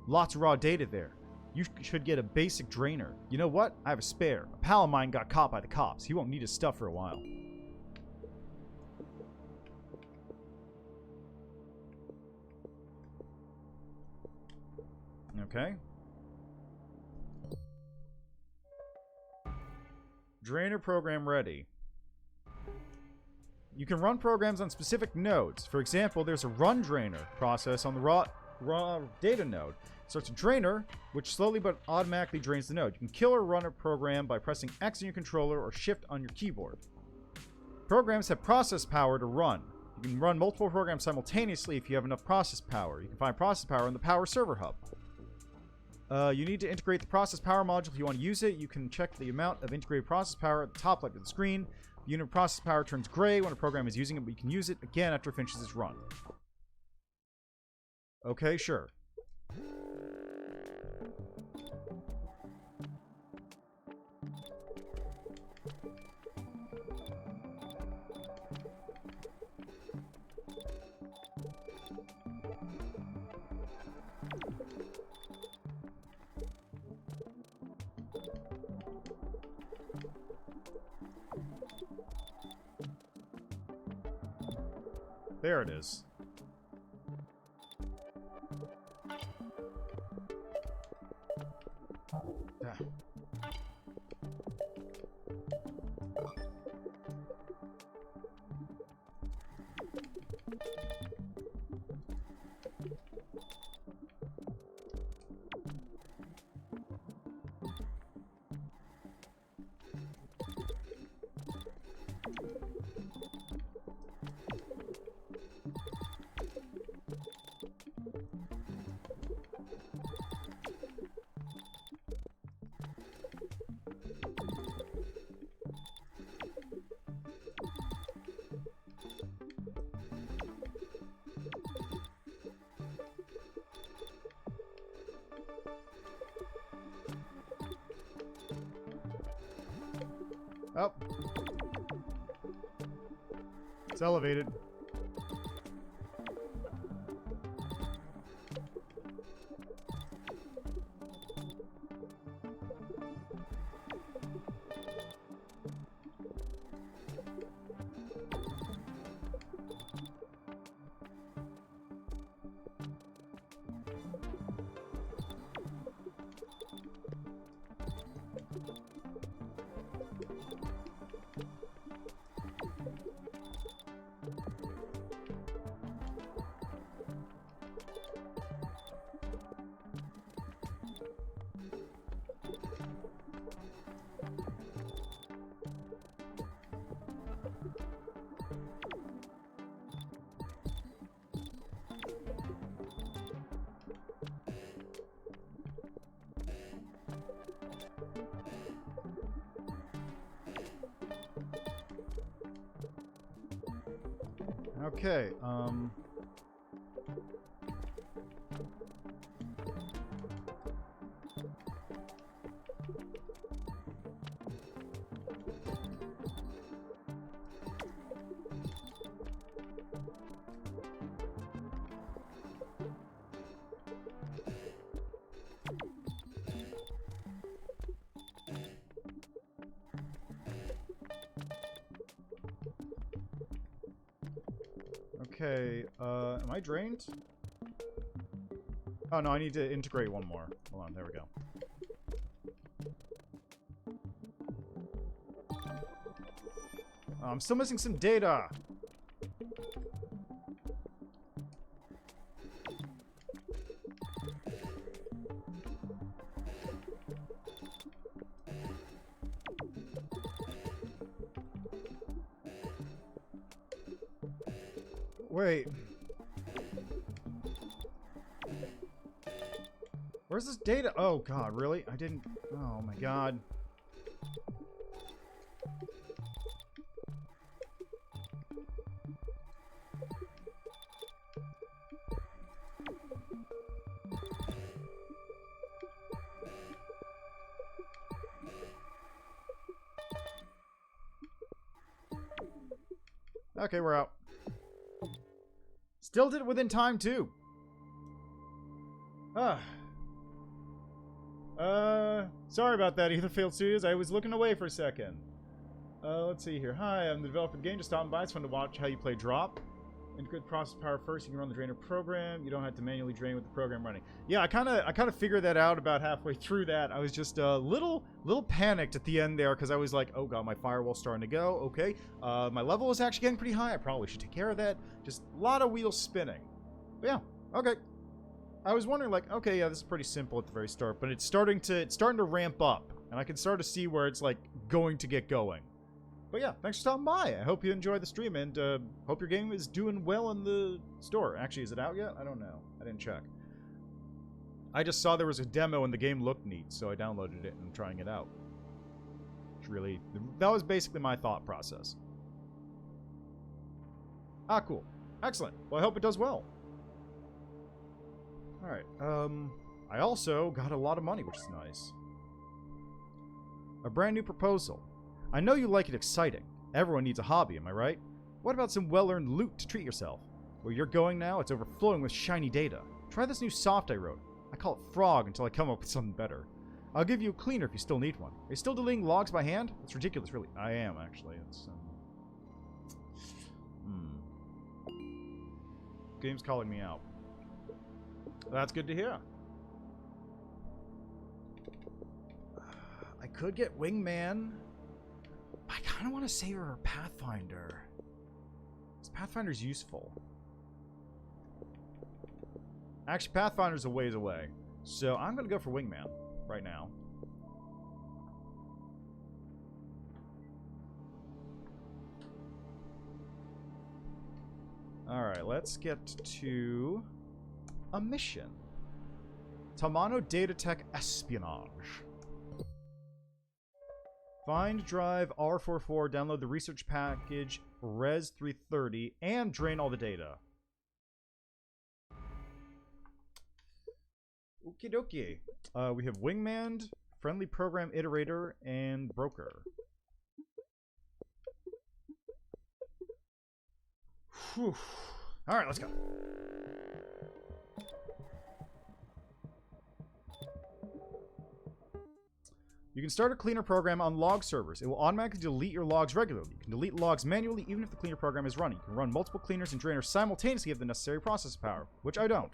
Lots of raw data there. You should get a basic drainer. You know what? I have a spare. A pal of mine got caught by the cops. He won't need his stuff for a while. Okay. Drainer program ready. You can run programs on specific nodes. For example, there's a run drainer process on the raw data node. It starts a drainer, which slowly but automatically drains the node. You can kill or run a program by pressing X on your controller or Shift on your keyboard. Programs have process power to run. You can run multiple programs simultaneously if you have enough process power. You can find process power in the Power Server Hub. You need to integrate the process power module if you want to use it. You can check the amount of integrated process power at the top left of the screen. The unit of process power turns gray when a program is using it, but you can use it again after it finishes its run. Okay, sure. There it is. Ah. Oh. It's elevated. Okay, am I drained? Oh no, I need to integrate one more. Hold on, there we go. Oh, I'm still missing some data! Wait. Where's this data? Oh god, really? I didn't... Oh my god. Okay, we're out. Still did it within time, too. Sorry about that, Etherfield Studios. I was looking away for a second. Let's see here. Hi, I'm the developer of the game. Just stopping by. It's fun to watch how you play drop. And good process power first. You can run the drainer program. You don't have to manually drain with the program running. Yeah, I kind of figured that out about halfway through that. I was just a little panicked at the end there because I was like, oh god, my firewall's starting to go. Okay, my level is actually getting pretty high. I probably should take care of that. Just a lot of wheels spinning. But yeah, okay. I was wondering, like, okay, yeah, this is pretty simple at the very start, but it's starting to ramp up, and I can start to see where it's like going to get going. But yeah, thanks for stopping by. I hope you enjoyed the stream, and hope your game is doing well in the store. Actually, is it out yet? I don't know. I didn't check. I just saw there was a demo and the game looked neat, so I downloaded it and I'm trying it out. Which really, that was basically my thought process. Ah, cool. Excellent. Well, I hope it does well. Alright, I also got a lot of money, which is nice. A brand new proposal. I know you like it exciting. Everyone needs a hobby, am I right? What about some well-earned loot to treat yourself? Where you're going now, it's overflowing with shiny data. Try this new soft I wrote. I call it Frog until I come up with something better. I'll give you a cleaner if you still need one. Are you still deleting logs by hand? It's ridiculous, really. I am, actually. It's, Game's calling me out. That's good to hear. I could get Wingman. I kind of want to save her Pathfinder. Because Pathfinder's useful. Actually, Pathfinder's a ways away. So I'm going to go for Wingman right now. Alright, let's get to a mission. Tamano Data Tech Espionage. Find, drive R44, download the research package Res 330, and drain all the data. Okie dokie. We have Wingman, Friendly Program Iterator, and Broker. Whew. Alright, let's go. You can start a cleaner program on log servers. It will automatically delete your logs regularly. You can delete logs manually even if the cleaner program is running. You can run multiple cleaners and drainers simultaneously if the necessary processing power, which I don't.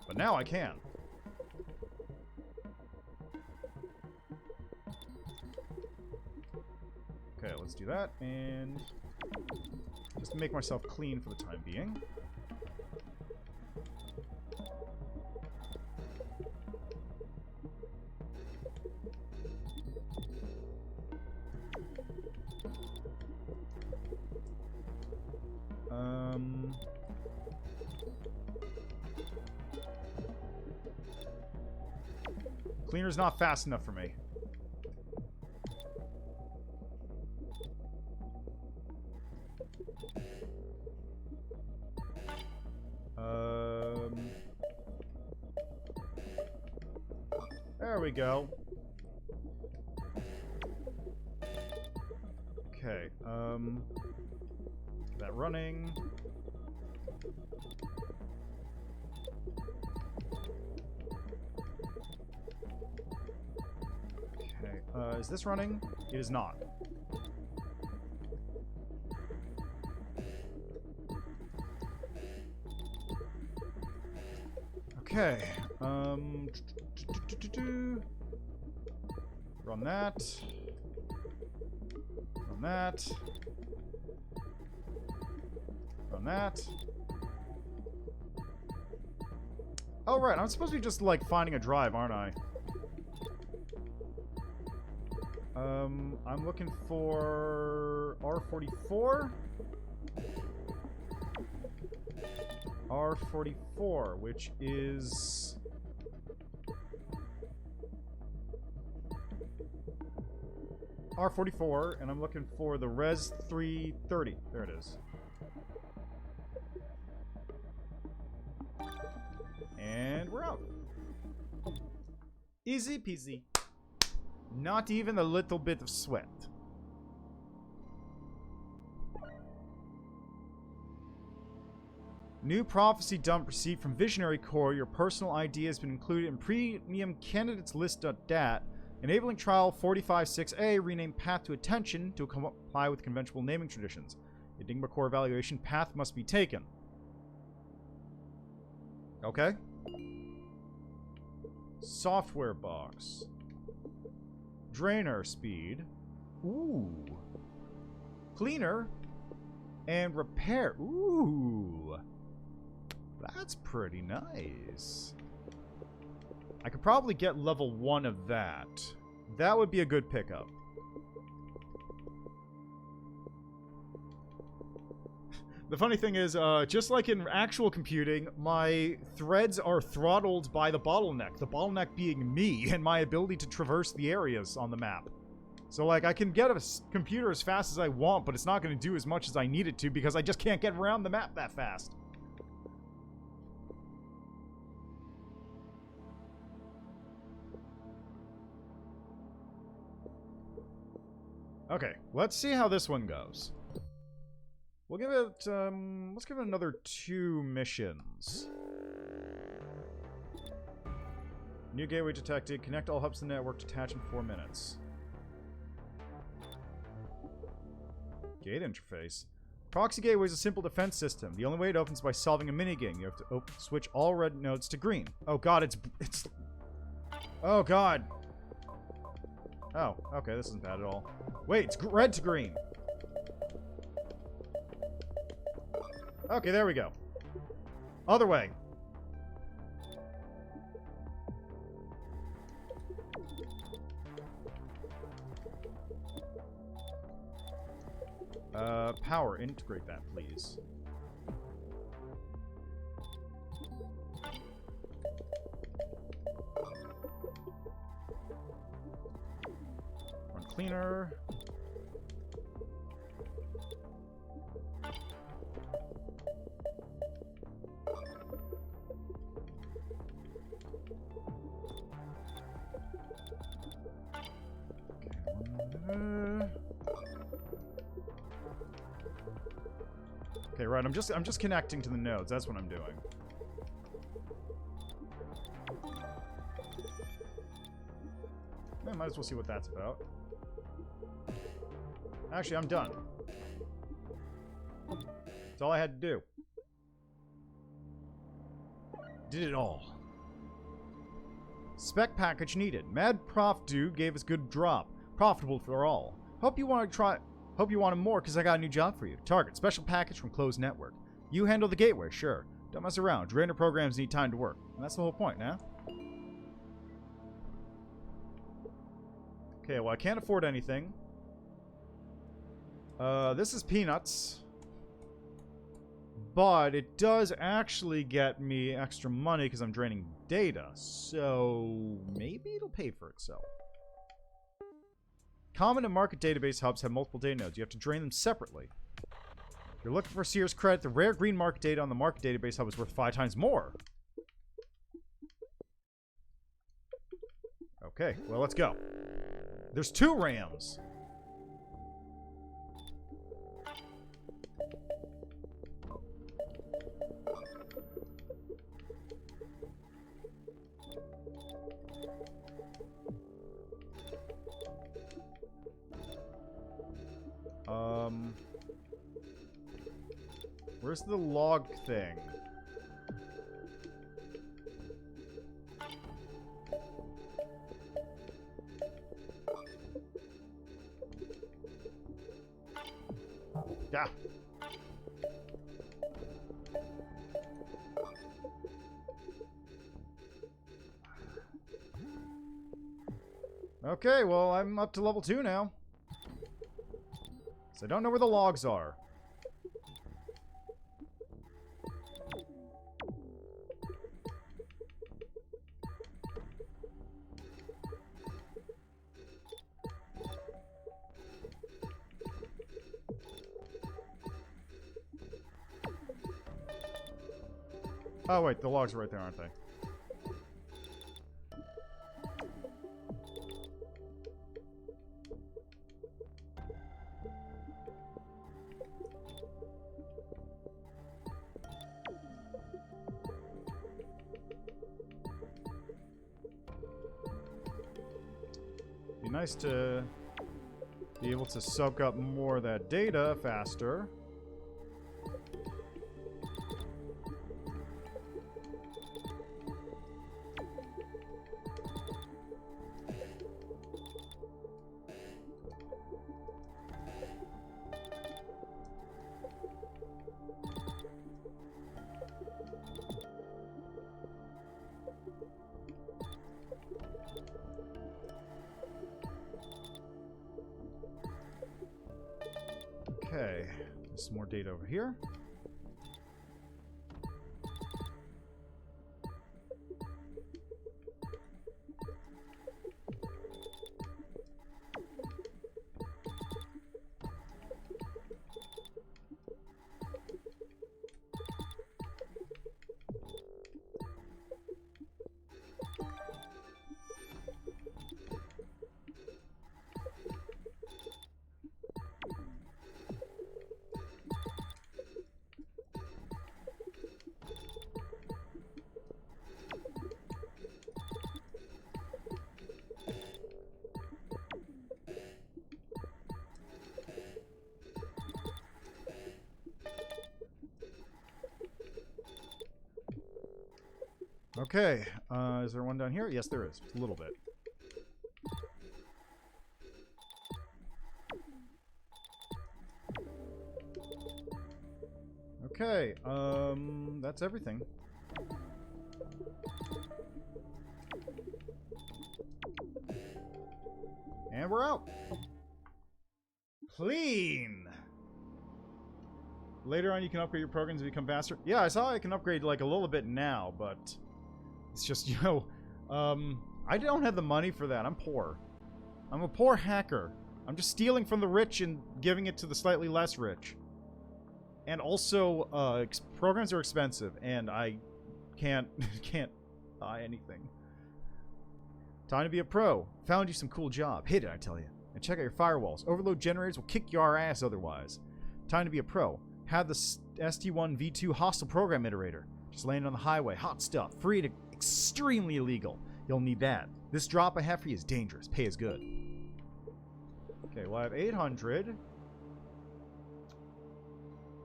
But now I can. Okay, let's do that, and just make myself clean for the time being. Cleaner's not fast enough for me. There we go. Okay, get that running. Okay, is this running? It is not. Okay, run that. Run that. Run that. Oh, right, I'm supposed to be just, like, finding a drive, aren't I? I'm looking for R44. R44, which is... R44, and I'm looking for the Res 330. There it is. And we're out. Easy peasy. Not even a little bit of sweat. New prophecy dump received from Visionary Core. Your personal ID has been included in premium candidates list.dat. Enabling trial 45-6A, rename path to attention to comply with conventional naming traditions. Enigma Core evaluation path must be taken. Okay. Software box. Drainer speed. Ooh. Cleaner. And repair. Ooh. That's pretty nice. I could probably get level 1 of that. That would be a good pickup. The funny thing is, just like in actual computing, my threads are throttled by the bottleneck. The bottleneck being me and my ability to traverse the areas on the map. So, like, I can get a computer as fast as I want, but it's not going to do as much as I need it to because I just can't get around the map that fast. Okay, let's see how this one goes. We'll give it, let's give it another 2 missions. New gateway detected. Connect all hubs to the network. Detach in 4 minutes. Gate interface. Proxy gateway is a simple defense system. The only way it opens is by solving a minigame. You have to switch all red nodes to green. Oh god, it's... Oh god. Oh, okay, this isn't bad at all. Wait, it's red to green. Okay, there we go. Other way. Power, integrate that, please. Run cleaner. Okay, right. I'm just connecting to the nodes. That's what I'm doing. Yeah, might as well see what that's about. Actually, I'm done. That's all I had to do. Did it all. Spec package needed. Mad Prof Dude gave us good drop. Profitable for all. Hope you want him more because I got a new job for you. Target. Special package from closed network. You handle the gateway, sure. Don't mess around. Drainer programs need time to work. And that's the whole point, now. Okay, well, I can't afford anything. This is peanuts. But it does actually get me extra money because I'm draining data. So maybe it'll pay for itself. Common and market database hubs have multiple data nodes. You have to drain them separately. If you're looking for Sears credit, the rare green market data on the market database hub is worth 5 times more. Okay, well, let's go. There's 2 rams. Where's the log thing? Yeah. Okay, well, I'm up to level 2 now. So I don't know where the logs are. Oh, wait, the logs are right there, aren't they? Be nice to be able to soak up more of that data faster. Okay, there's some more data over here. Okay, is there one down here? Yes, there is. A little bit. Okay, that's everything. And we're out. Clean! Later on, you can upgrade your programs to become faster. Yeah, I saw I can upgrade, like, a little bit now, but it's just, you know, I don't have the money for that. I'm poor. I'm a poor hacker. I'm just stealing from the rich and giving it to the slightly less rich. And also, programs are expensive, and I can't buy anything. Time to be a pro. Found you some cool job. Hit it, I tell you. And check out your firewalls. Overload generators will kick your ass otherwise. Time to be a pro. Have the ST1 V2 hostile program iterator. Just land on the highway. Hot stuff. Free to extremely illegal. You'll need that. This drop I have for you is dangerous. Pay is good. Okay, well I have 800.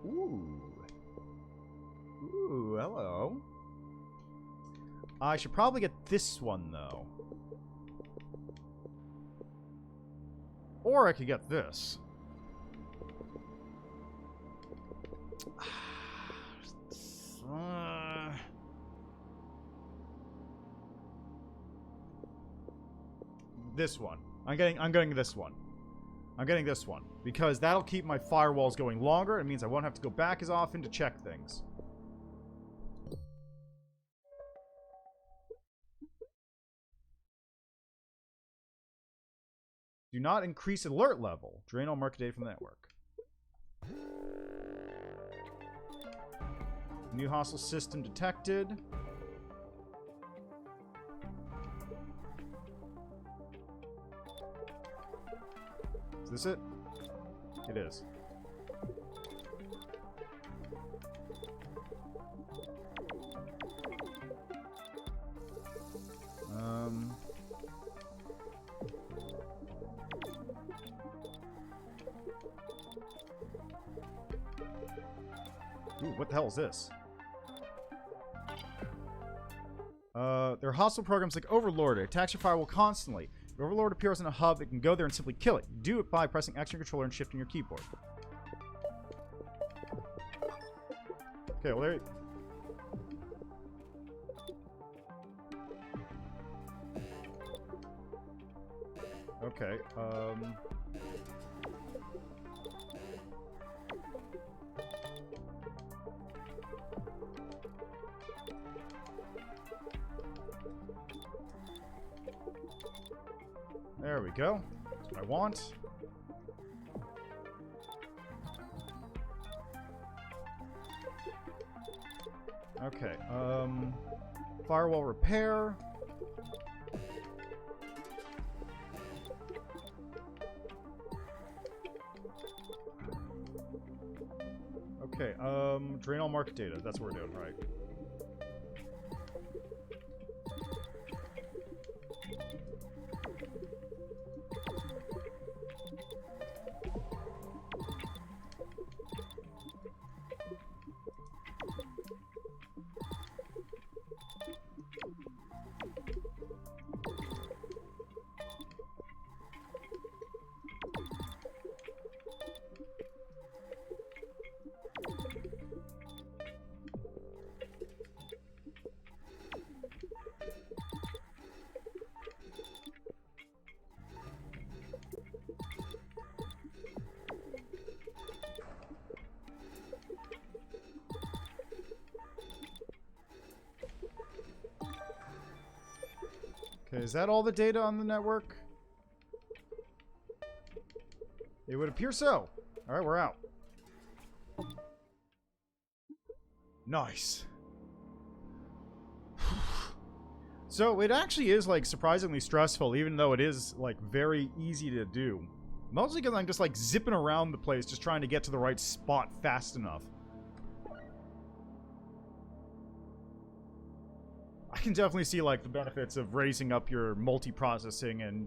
Ooh. Ooh, hello. I should probably get this one, though. Or I could get this. This one. I'm getting this one. I'm getting this one. Because that'll keep my firewalls going longer. It means I won't have to go back as often to check things. Do not increase alert level. Drain all market data from the network. New hostile system detected. Is this it? It is. Ooh, what the hell is this? There are hostile programs like Overlord. It attacks your firewall constantly. If Overlord appears in a hub, it can go there and simply kill it. Do it by pressing X on your controller and shifting your keyboard. Okay, well there you... Okay, there we go. That's what I want. Okay, firewall repair. Okay, drain all market data. That's what we're doing, right? Okay, is that all the data on the network? It would appear so. Alright, we're out. Nice. So, it actually is, like, surprisingly stressful, even though it is, like, very easy to do. Mostly because I'm just, like, zipping around the place, just trying to get to the right spot fast enough. I can definitely see, like, the benefits of raising up your multiprocessing and...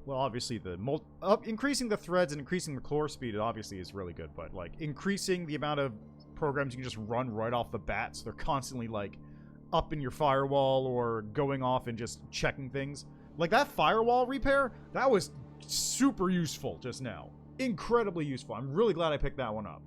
Well, obviously, increasing the threads and increasing the core speed, obviously, is really good. But, like, increasing the amount of programs you can just run right off the bat, so they're constantly, like, up in your firewall or going off and just checking things. Like, that firewall repair, that was super useful just now. Incredibly useful. I'm really glad I picked that one up.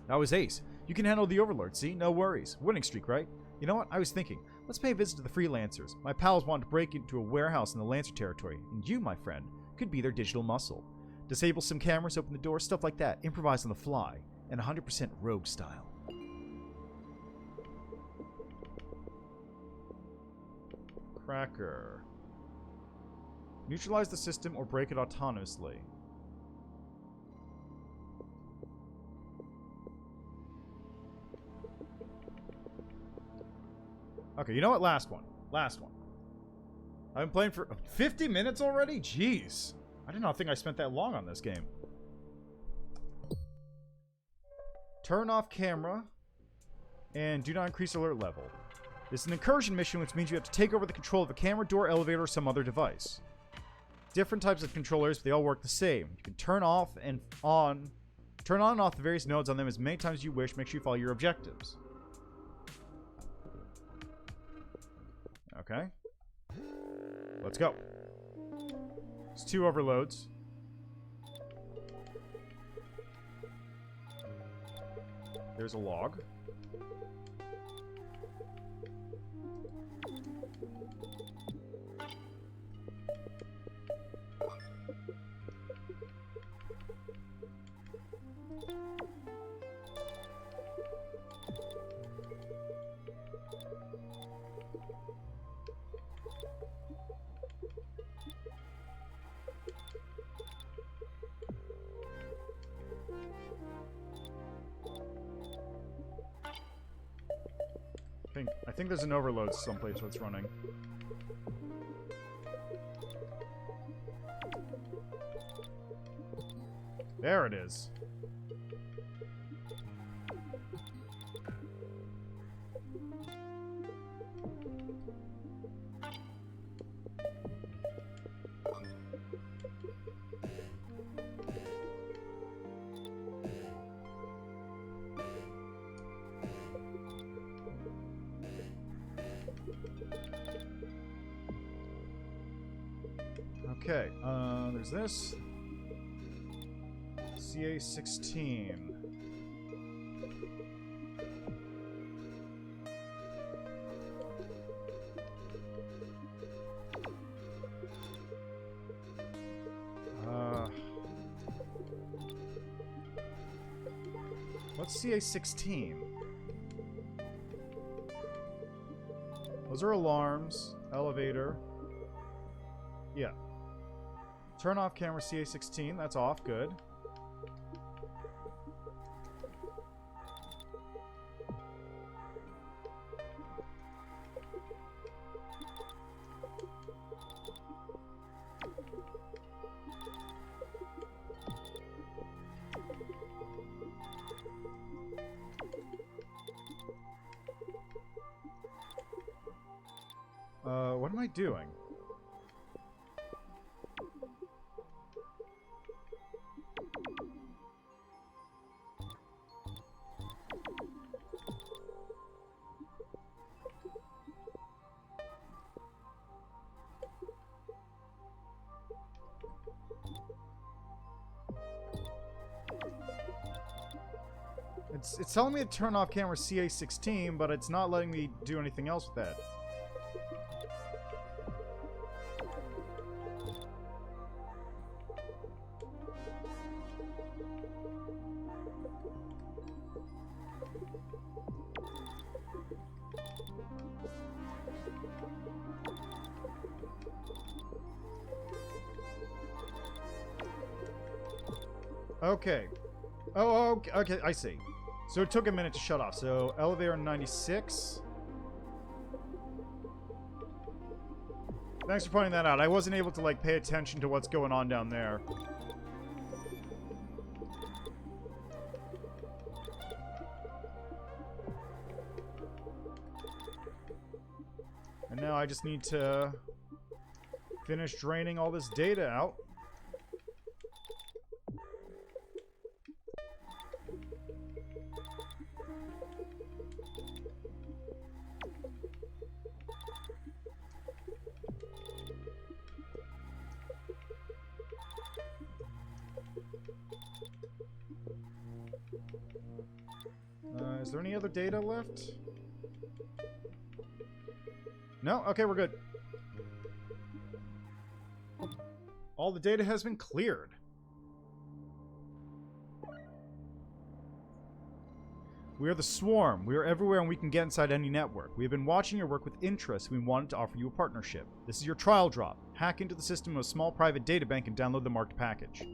That was ace. You can handle the Overlord, see? No worries. Winning streak, right? You know what? I was thinking, let's pay a visit to the freelancers. My pals wanted to break into a warehouse in the Lancer territory, and you, my friend, could be their digital muscle. Disable some cameras, open the door, stuff like that. Improvise on the fly, and 100% rogue style. Cracker. Neutralize the system or break it autonomously. Okay, you know what? Last one. Last one. I've been playing for 50 minutes already? Jeez. I did not think I spent that long on this game. Turn off camera. And do not increase alert level. This is an incursion mission, which means you have to take over the control of a camera, door, elevator, or some other device. Different types of controllers, but they all work the same. You can turn off and on... Turn on and off the various nodes on them as many times as you wish. Make sure you follow your objectives. Okay. Let's go. It's 2 overloads. There's a log. I think there's an overload someplace where it's running. There it is. Okay, there's this. CA-16. What's CA-16? Those are alarms. Elevator. Yeah. Turn off camera CA-16. That's off. Good. What am I doing? It's telling me to turn off camera CA-16, but it's not letting me do anything else with that. Okay. Oh, okay, okay, I see. So it took a minute to shut off. So elevator 96. Thanks for pointing that out. I wasn't able to, like, pay attention to what's going on down there. And now I just need to finish draining all this data out. Is there any other data left? No? Okay, we're good. All the data has been cleared. We are the Swarm. We are everywhere and we can get inside any network. We have been watching your work with interest. We wanted to offer you a partnership. This is your trial drop. Hack into the system of a small private data bank and download the marked package.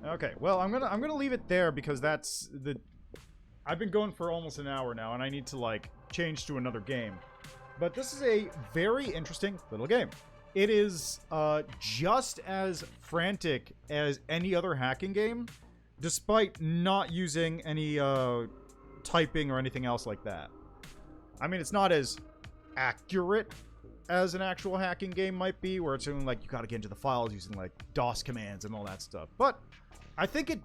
Okay, well, I'm gonna leave it there because that's the... I've been going for almost an hour now, and I need to, like, change to another game. But this is a very interesting little game. It is just as frantic as any other hacking game, despite not using any typing or anything else like that. I mean, it's not as accurate as an actual hacking game might be, where it's doing, like, you gotta get into the files using, like, DOS commands and all that stuff. But I think it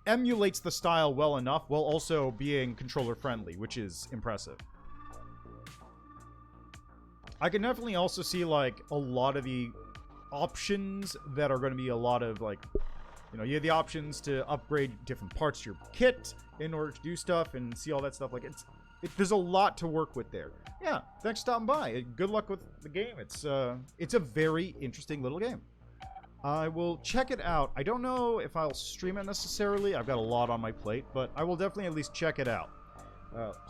emulates the style well enough while also being controller friendly, which is impressive. I can definitely also see, like, a lot of the options that are going to be a lot of, like, you know, you have the options to upgrade different parts to your kit in order to do stuff and see all that stuff. Like, there's a lot to work with there. Yeah, thanks for stopping by. Good luck with the game. It's a very interesting little game. I will check it out. I don't know if I'll stream it necessarily. I've got a lot on my plate, but I will definitely at least check it out.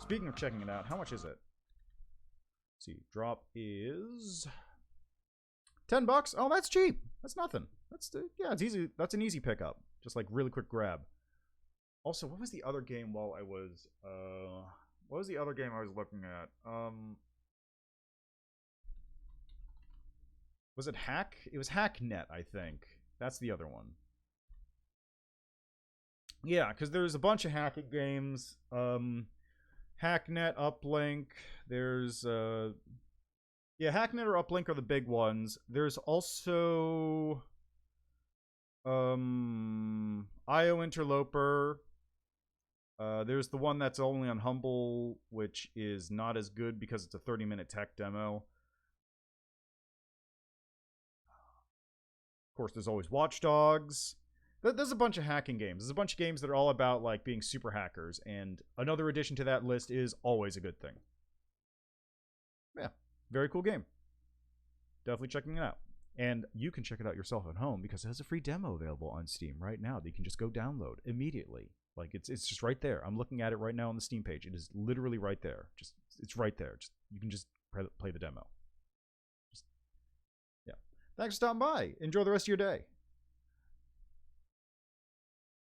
Speaking of checking it out, how much is it? Let's see, drop is $10. Oh, that's cheap. That's nothing. That's yeah, it's easy. That's an easy pickup. Just like really quick grab. Also, what was the other game while I was what was the other game I was looking at? Was it Hack? It was Hacknet, I think. That's the other one. Yeah, because there's a bunch of hacking games. Hacknet, Uplink. There's yeah, Hacknet or Uplink are the big ones. There's also IO Interloper. There's the one that's only on Humble, which is not as good because it's a 30-minute tech demo. Of course, there's always Watch Dogs. There's a bunch of hacking games. There's a bunch of games that are all about, like, being super hackers, and another addition to that list is always a good thing. Yeah, very cool game. Definitely checking it out. And you can check it out yourself at home because it has a free demo available on Steam right now that you can just go download immediately. Like, it's just right there. I'm looking at it right now on the Steam page. It is literally right there. It's right there. You can just play the demo. Yeah. Thanks for stopping by. Enjoy the rest of your day.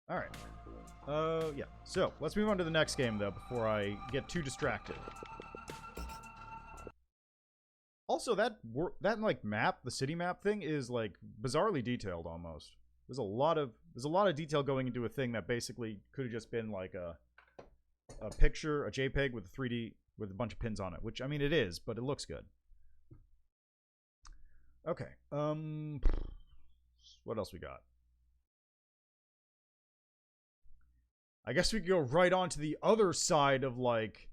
All right. Yeah. So let's move on to the next game though before I get too distracted. Also, that like map, the city map thing, is like bizarrely detailed almost. There's a lot of detail going into a thing that basically could have just been like a picture, a JPEG with a 3D with a bunch of pins on it, which I mean it is, but it looks good. Okay. What else we got? I guess we could go right on to the other side of like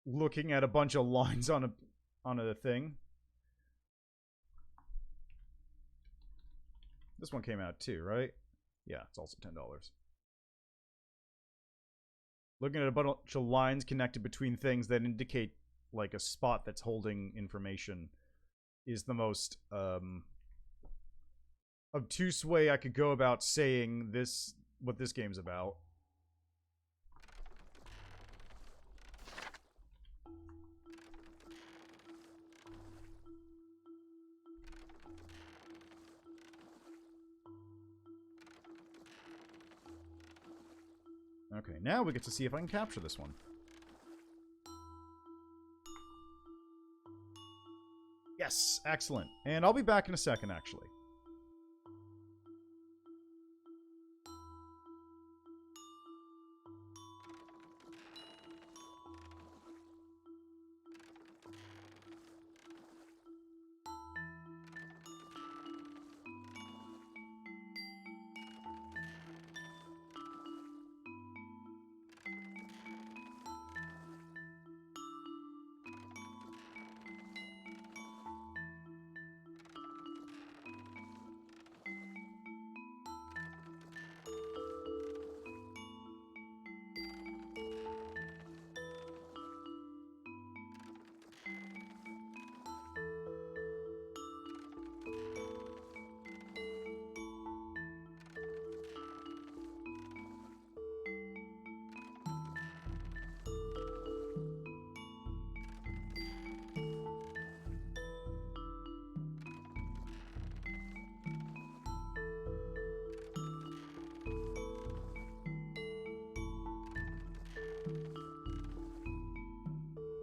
looking at a bunch of lines on a thing. This one came out too, right? Yeah, it's also $10. Looking at a bunch of lines connected between things that indicate like a spot that's holding information is the most obtuse way I could go about saying this, what this game's about. Okay, now we get to see if I can capture this one. Yes, excellent. And I'll be back in a second, actually.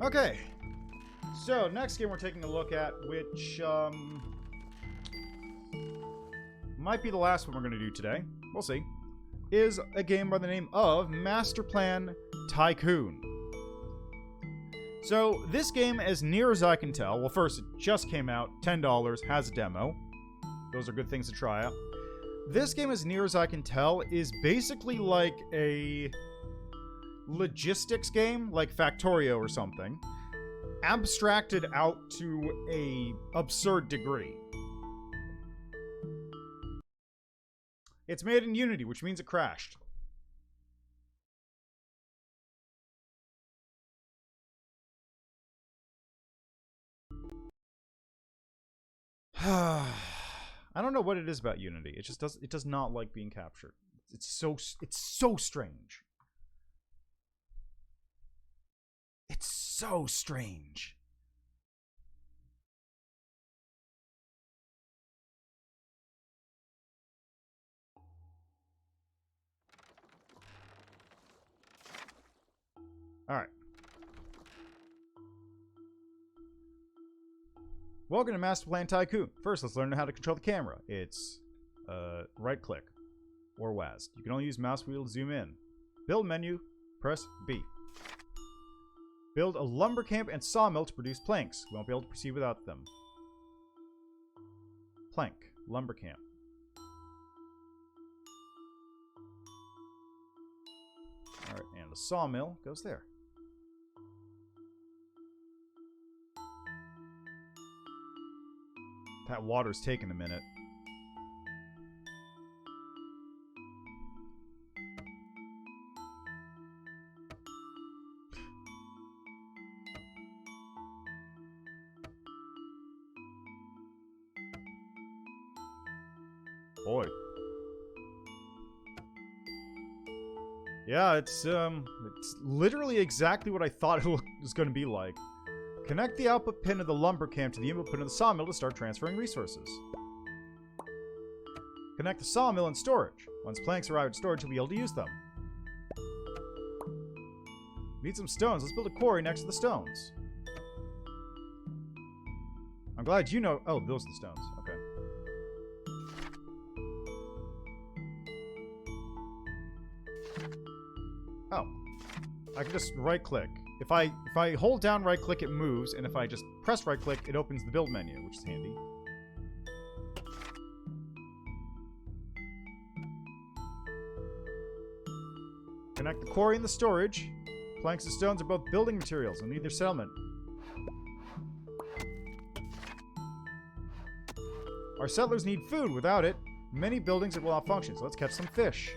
Okay, so next game we're taking a look at, which might be the last one we're going to do today, we'll see, is a game by the name of Masterplan Tycoon. So this game, as near as I can tell, well, first, it just came out, $10, has a demo. Those are good things to try out. This game, as near as I can tell, is basically like a logistics game, like Factorio or something, abstracted out to a absurd degree. It's made in Unity, which means it crashed. I don't know what it is about Unity. It just does not like being captured. It's so strange. It's so strange. All right. Welcome to Masterplan Tycoon. First, let's learn how to control the camera. It's right click or WASD. You can only use mouse wheel to zoom in. Build menu, press B. Build a lumber camp and sawmill to produce planks. We won't be able to proceed without them. Plank, lumber camp. Alright, and the sawmill goes there. That water's taking a minute. Boy. Yeah, it's literally exactly what I thought it was going to be like. Connect the output pin of the lumber camp to the input pin of the sawmill to start transferring resources. Connect the sawmill and storage. Once planks arrive at storage, you'll be able to use them. Need some stones. Let's build a quarry next to the stones. I'm glad you know... Oh, those are the stones. Okay. Oh. I can just right-click. If I hold down right-click, it moves, and if I just press right-click, it opens the build menu, which is handy. Connect the quarry and the storage. Planks and stones are both building materials and need their settlement. Our settlers need food. Without it, many buildings will not function, so let's catch some fish.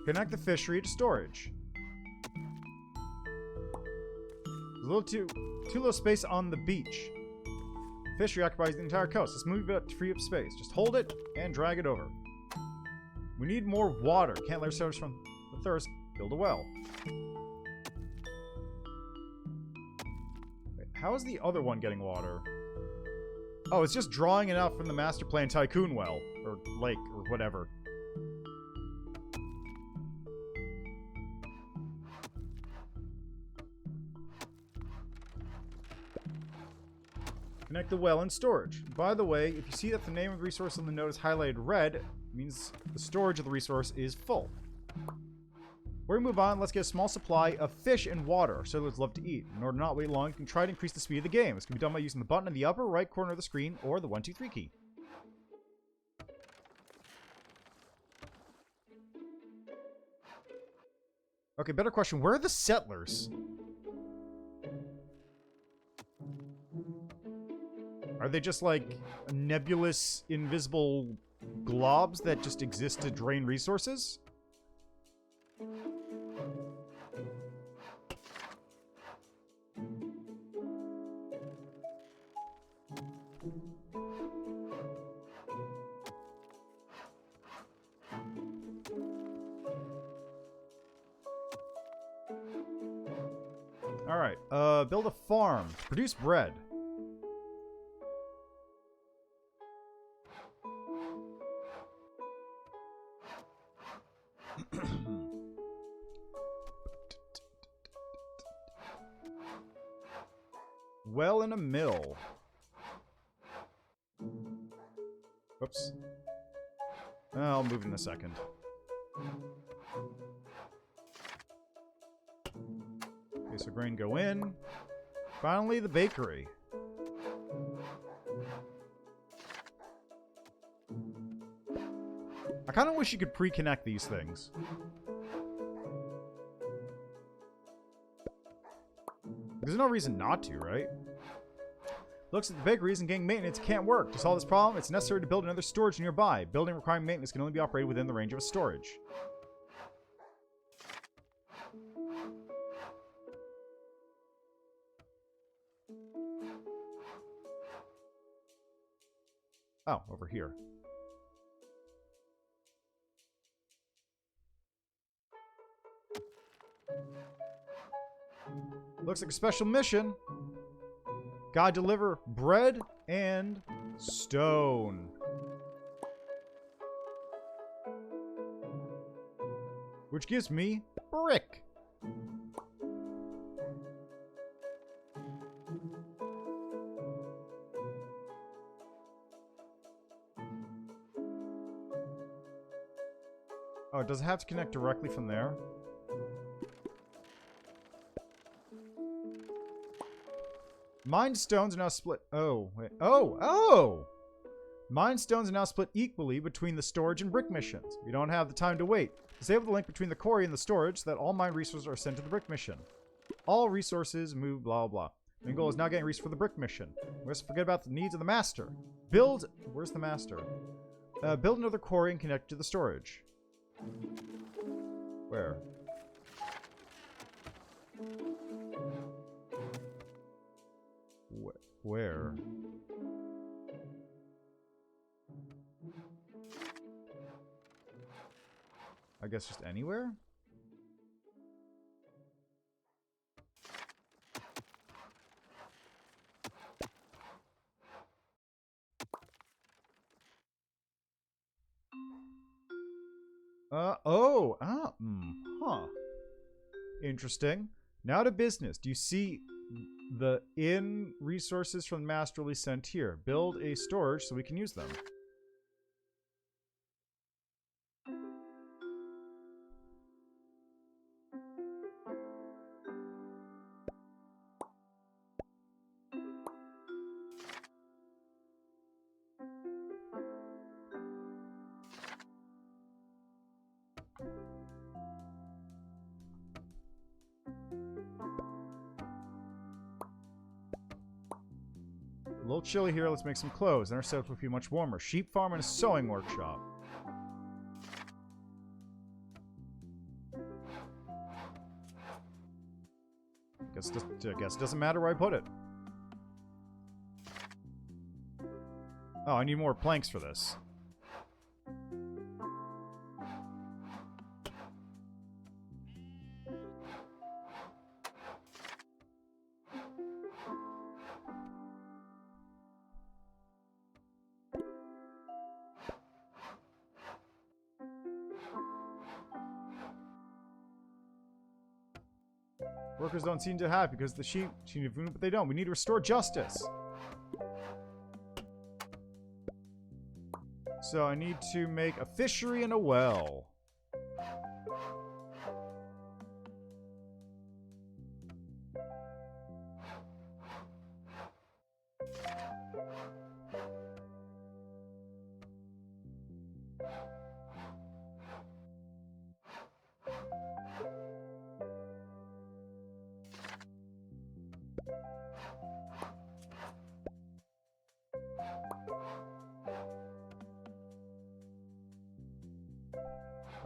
Connect the fishery to storage. There's a little too little space on the beach. Fishery occupies the entire coast. Let's move it up to free up space. Just hold it and drag it over. We need more water. Can't let ourselves from the thirst. Build a well. Wait, how is the other one getting water? Oh, it's just drawing enough from the Masterplan Tycoon well. Or lake, or whatever. Connect the well and storage. By the way, if you see that the name of the resource on the node is highlighted red, it means the storage of the resource is full. Before we move on, let's get a small supply of fish and water. Our settlers love to eat. In order to not wait long, you can try to increase the speed of the game. This can be done by using the button in the upper right corner of the screen or the 1, 2, 3 key. Okay, better question. Where are the settlers? Are they just like nebulous, invisible globs that just exist to drain resources? Alright, build a farm. Produce bread. Well in a mill. Whoops. I'll move in a second. Okay, so grain go in. Finally, the bakery. I kind of wish you could pre-connect these things. There's no reason not to, right? Looks at the bakeries and getting maintenance can't work. To solve this problem, it's necessary to build another storage nearby. Building requiring maintenance can only be operated within the range of a storage. Oh, over here. Looks like a special mission. Gotta deliver bread and stone. Which gives me brick. Oh, does it have to connect directly from there? Mined stones are now split. Oh, wait. Oh! Mined stones are now split equally between the storage and brick missions. We don't have the time to wait. Disable the link between the quarry and the storage so that all mined resources are sent to the brick mission. All resources move blah blah. Main goal is now getting resources for the brick mission. We must forget about the needs of the master. Build. Where's the master? Build another quarry and connect to the storage. Where? Where? I guess just anywhere? Huh. Interesting. Now to business. Do you see the in resources from the master release sent here? Build a storage so we can use them. A little chilly here, let's make some clothes. Then our setup will be much warmer. Sheep farm and a sewing workshop. I guess it doesn't matter where I put it. Oh, I need more planks for this. Workers don't seem to have because the sheep seem to, but they don't. We need to restore justice. So I need to make a fishery and a well.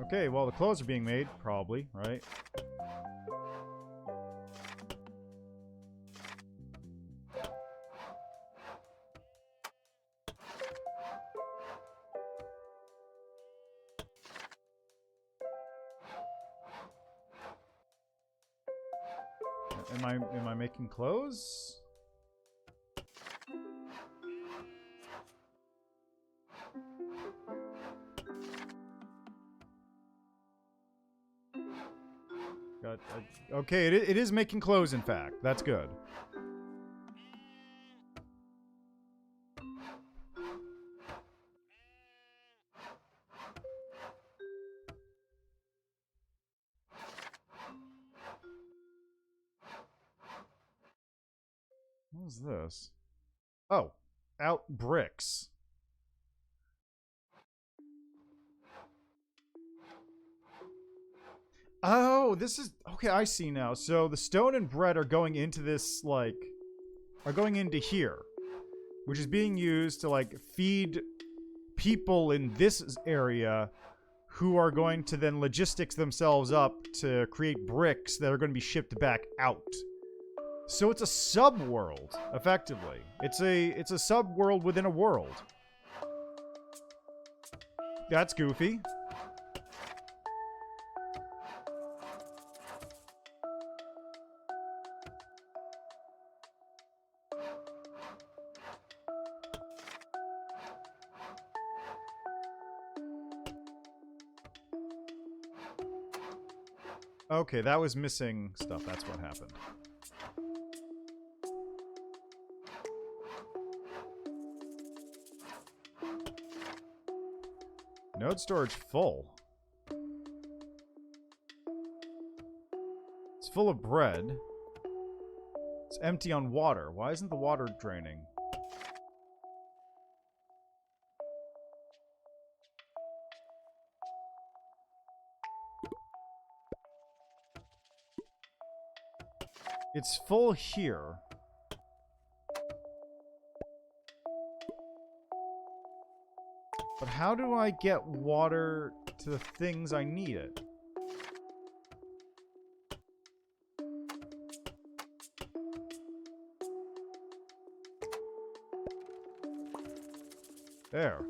Okay, well, the clothes are being made, probably, right? Am I making clothes? Okay, it is making clothes, in fact. That's good. What is this? Oh, out bricks. Oh, this is... Okay, I see now. So the stone and bread are going into this, like... Are going into here. Which is being used to, like, feed people in this area who are going to then logistics themselves up to create bricks that are going to be shipped back out. So it's a sub-world, effectively. It's a sub-world within a world. That's goofy. Okay, that was missing stuff. That's what happened. Node storage full. It's full of bread. It's empty on water. Why isn't the water draining? It's full here. But how do I get water to the things I need it? There.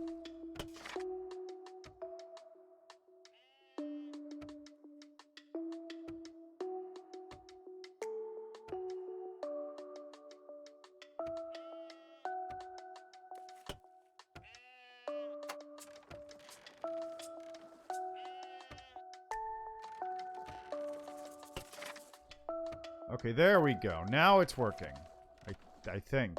Okay, there we go. Now it's working. I think.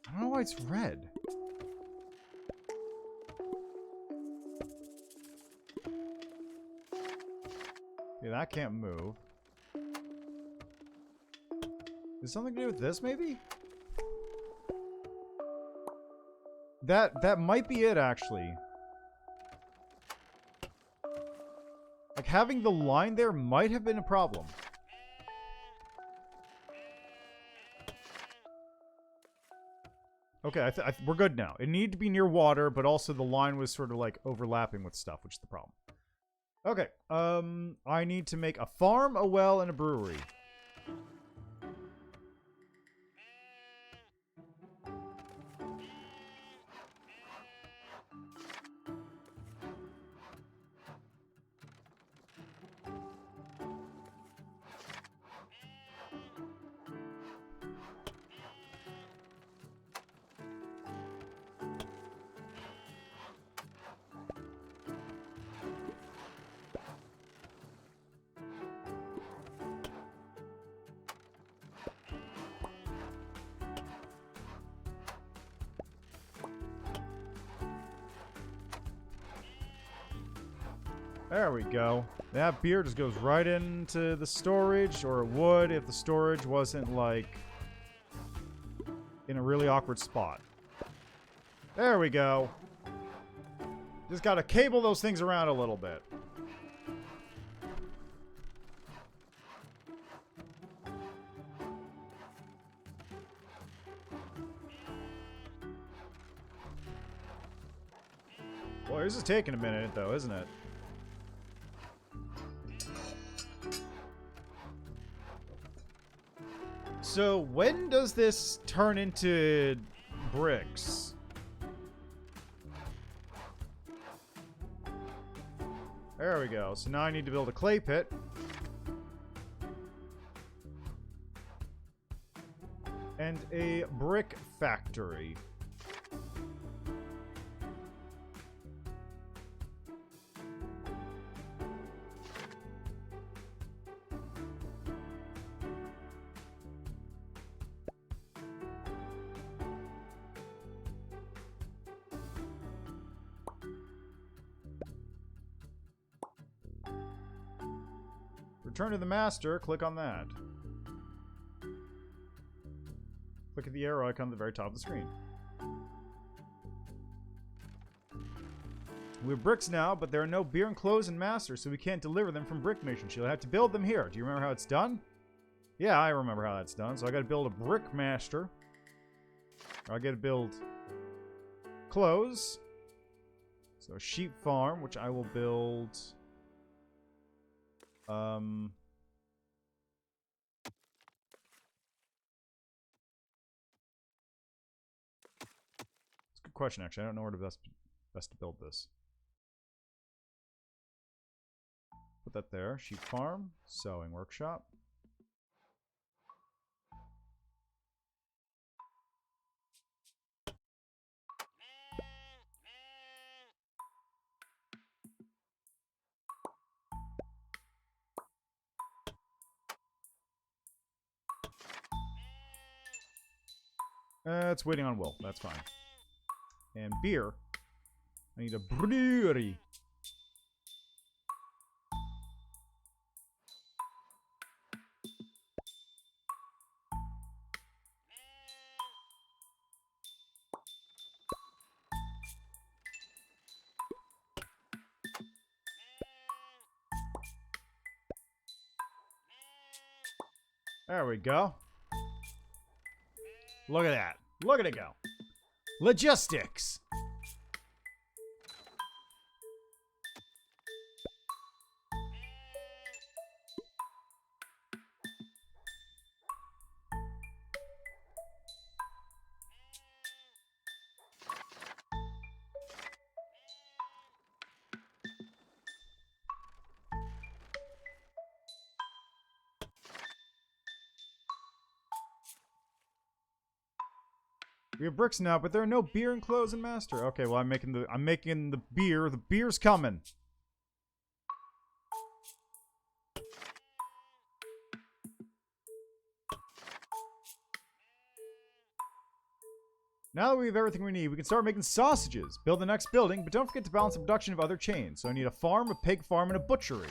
I don't know why it's red. Yeah, that can't move. Is something to do with this, maybe? That might be it, actually. Like, having the line there might have been a problem. Okay, we're good now. It needed to be near water, but also the line was sort of, like, overlapping with stuff, which is the problem. Okay, I need to make a farm, a well, and a brewery. There we go. That beer just goes right into the storage, or it would if the storage wasn't, like, in a really awkward spot. There we go. Just gotta cable those things around a little bit. Boy, this is taking a minute, though, isn't it? So, when does this turn into bricks? There we go. So now I need to build a clay pit. And a brick factory. Return to the master, click on that. Click at the arrow icon at the very top of the screen. We have bricks now, but there are no beer and clothes in master, so we can't deliver them from brick mission. She'll have to build them here. Do you remember how it's done? Yeah, I remember how that's done. So I gotta build a brick master. Or I gotta build clothes. So sheep farm, which I will build... It's a good question, actually. I don't know where to best to build this. Put that there. Sheep farm, sewing workshop. It's waiting on Will. That's fine. And beer. I need a brewery. There we go. Look at that. Look at it go. Logistics. We have bricks now, but there are no beer and clothes in master. Okay, well I'm making the beer. The beer's coming. Now that we have everything we need, we can start making sausages. Build the next building, but don't forget to balance the production of other chains. So I need a farm, a pig farm, and a butchery.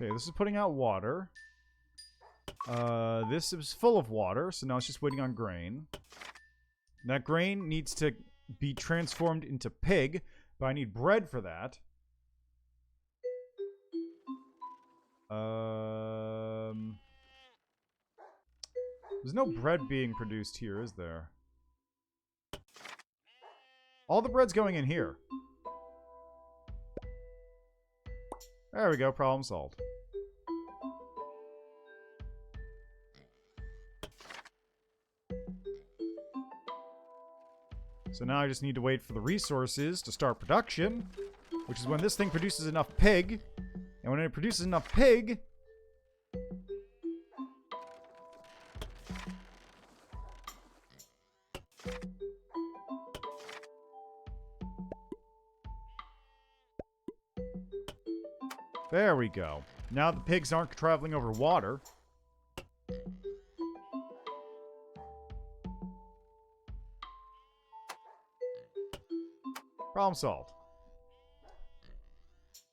Okay, this is putting out water. This is full of water, so now it's just waiting on grain. That grain needs to be transformed into pig, but I need bread for that. There's no bread being produced here, is there? All the bread's going in here. There we go, problem solved. So now I just need to wait for the resources to start production, which is when this thing produces enough pig. And when it produces enough pig... There we go. Now the pigs aren't traveling over water. Problem solved.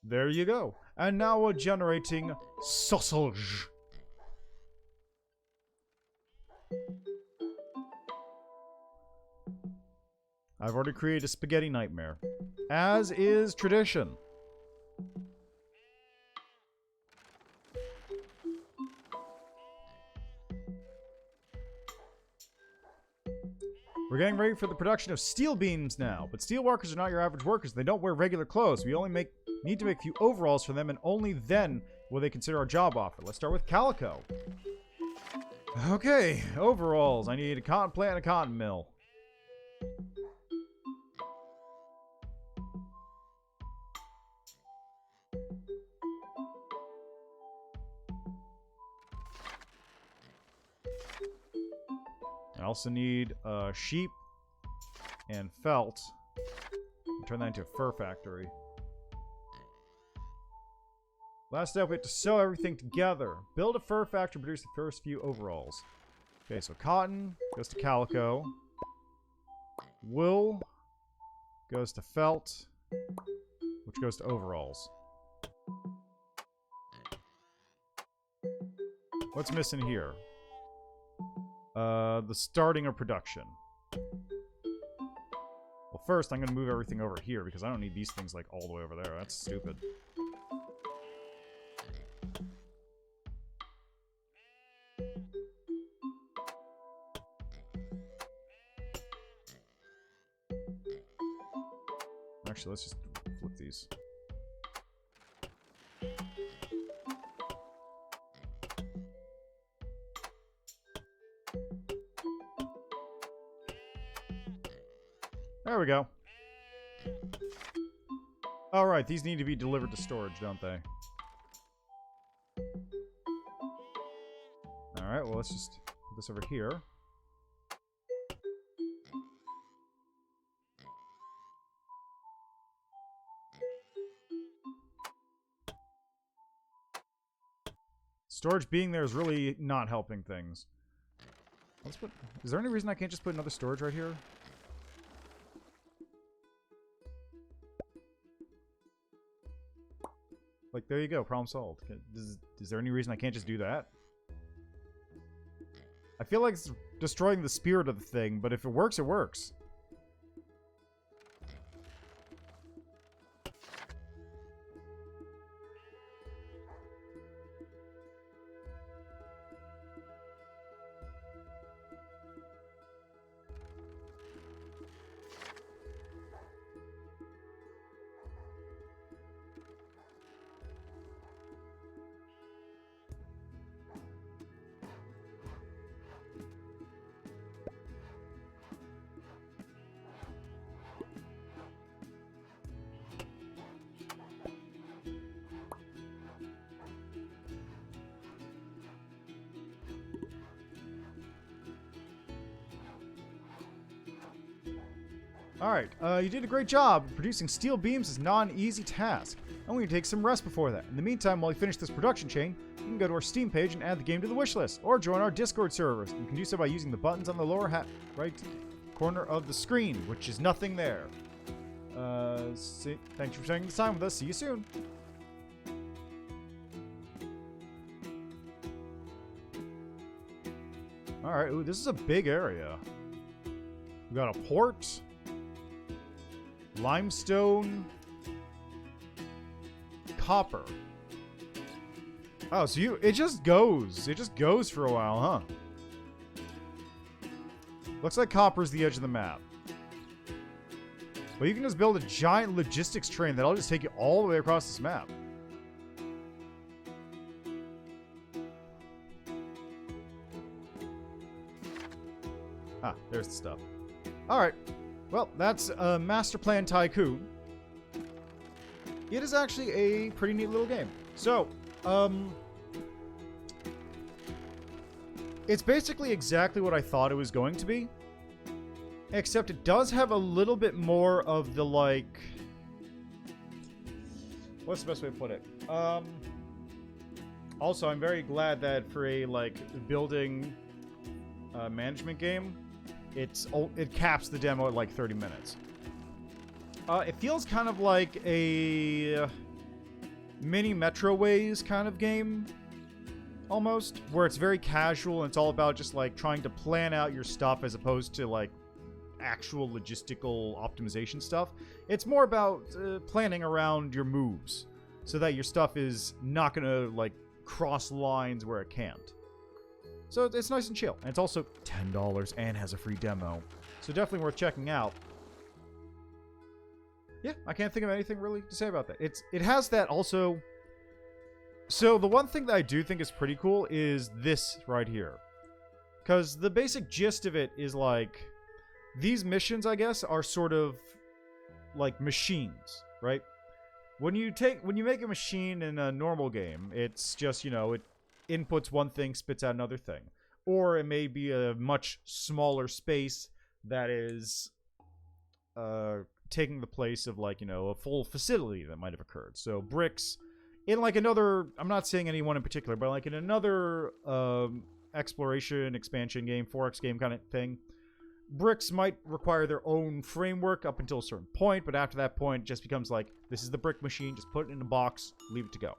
There you go. And now we're generating sausage. I've already created a spaghetti nightmare. As is tradition. We're getting ready for the production of steel beams now, but steel workers are not your average workers. They don't wear regular clothes. We only need to make a few overalls for them, and only then will they consider our job offer. Let's start with calico. Okay, overalls. I need a cotton plant and a cotton mill. I also need sheep and felt. Turn that into a fur factory. Last step, we have to sew everything together. Build a fur factory, produce the first few overalls. Okay, so cotton goes to calico. Wool goes to felt, which goes to overalls. What's missing here? The starting of production. Well, first, I'm going to move everything over here, because I don't need these things, like, all the way over there. That's stupid. Actually, let's just flip these. There we go. Alright, these need to be delivered to storage, don't they? Alright, well, let's just put this over here. Storage being there is really not helping things. Let's put... Is there any reason I can't just put another storage right here? Like, there you go, problem solved. Is there any reason I can't just do that? I feel like it's destroying the spirit of the thing, but if it works, it works. Alright, you did a great job. Producing steel beams is not an easy task. I'm going to take some rest before that. In the meantime, while you finish this production chain, you can go to our Steam page and add the game to the wishlist, or join our Discord servers. You can do so by using the buttons on the lower right corner of the screen, which is nothing there. Thanks for spending this time with us. See you soon. Alright, ooh, this is a big area. We got a port. Limestone. Copper. Oh, so it just goes. It just goes for a while, huh? Looks like copper's the edge of the map. Well, you can just build a giant logistics train that'll just take you all the way across this map. Ah, there's the stuff. Alright. Well, that's Masterplan Tycoon. It is actually a pretty neat little game. So, it's basically exactly what I thought it was going to be. Except it does have a little bit more of the, like... What's the best way to put it? Also, I'm very glad that for a, like, building management game, it caps the demo at, like, 30 minutes. It feels kind of like a mini Metroways kind of game, almost, where it's very casual and it's all about just, like, trying to plan out your stuff as opposed to, like, actual logistical optimization stuff. It's more about planning around your moves so that your stuff is not going to, like, cross lines where it can't. So it's nice and chill. And it's also $10 and has a free demo. So definitely worth checking out. Yeah, I can't think of anything really to say about that. It has that also. So the one thing that I do think is pretty cool is this right here. Because the basic gist of it is like, these missions, I guess, are sort of like machines, right? When you make a machine in a normal game, it's just, you know, it inputs one thing, spits out another thing. Or it may be a much smaller space that is taking the place of, like, you know, a full facility that might have occurred. So bricks, in like another, I'm not saying anyone in particular, but like in another exploration, expansion game, 4X game kind of thing, bricks might require their own framework up until a certain point, but after that point, it just becomes like, this is the brick machine, just put it in a box, leave it to go.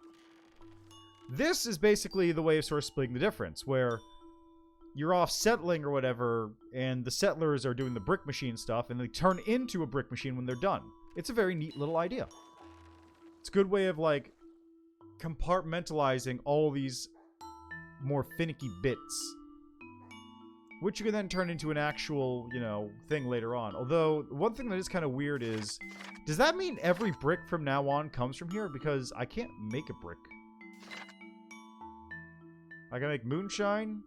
This is basically the way of sort of splitting the difference, where you're off settling or whatever, and the settlers are doing the brick machine stuff, and they turn into a brick machine when they're done. It's a very neat little idea. It's a good way of, like, compartmentalizing all these more finicky bits, which you can then turn into an actual, you know, thing later on. Although, one thing that is kind of weird is, does that mean every brick from now on comes from here? Because I can't make a brick. I can make moonshine.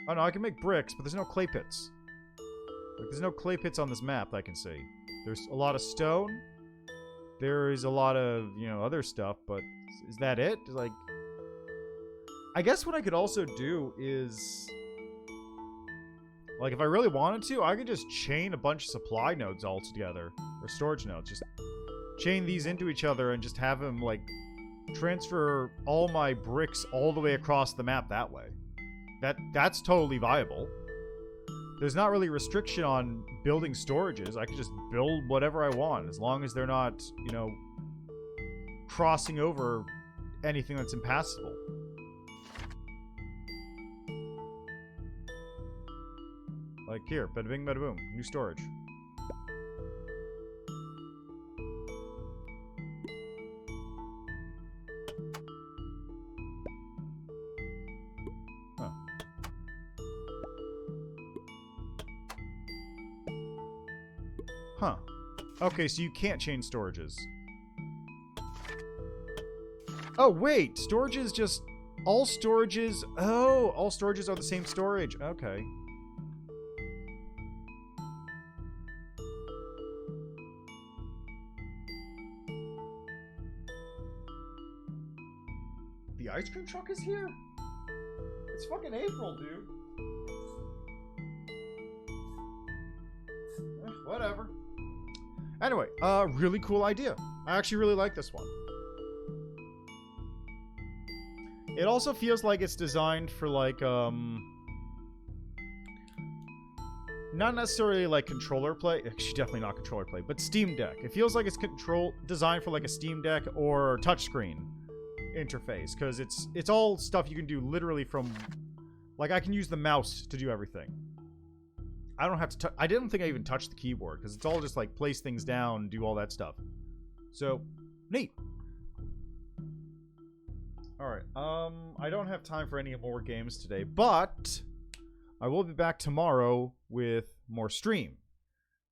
Oh no, I can make bricks, but there's no clay pits. Like, there's no clay pits on this map that I can see. There's a lot of stone. There is a lot of, you know, other stuff, but is that it? Like, I guess what I could also do is, like, if I really wanted to, I could just chain a bunch of supply nodes all together. Or storage nodes. Just chain these into each other and just have them, like, transfer all my bricks all the way across the map that way. That's totally viable. There's not really restriction on building storages. I could just build whatever I want, as long as they're not, you know, crossing over anything that's impassable. Like here, bada bing, bada boom, new storage. Huh. Huh. Okay, so you can't change storages. Oh, wait! Storages just... All storages... Oh! All storages are the same storage. Okay. The ice cream truck is here? It's fucking April, dude. Whatever. Anyway, really cool idea. I actually really like this one. It also feels like it's designed for, like, not necessarily, like, controller play. Actually, definitely not controller play, but Steam Deck. It feels like it's designed for, like, a Steam Deck or touchscreen interface, because it's all stuff you can do literally from... Like, I can use the mouse to do everything. I don't have to I didn't think I even touched the keyboard, because it's all just like place things down, do all that stuff. So, neat. Alright, I don't have time for any more games today, but I will be back tomorrow with more stream,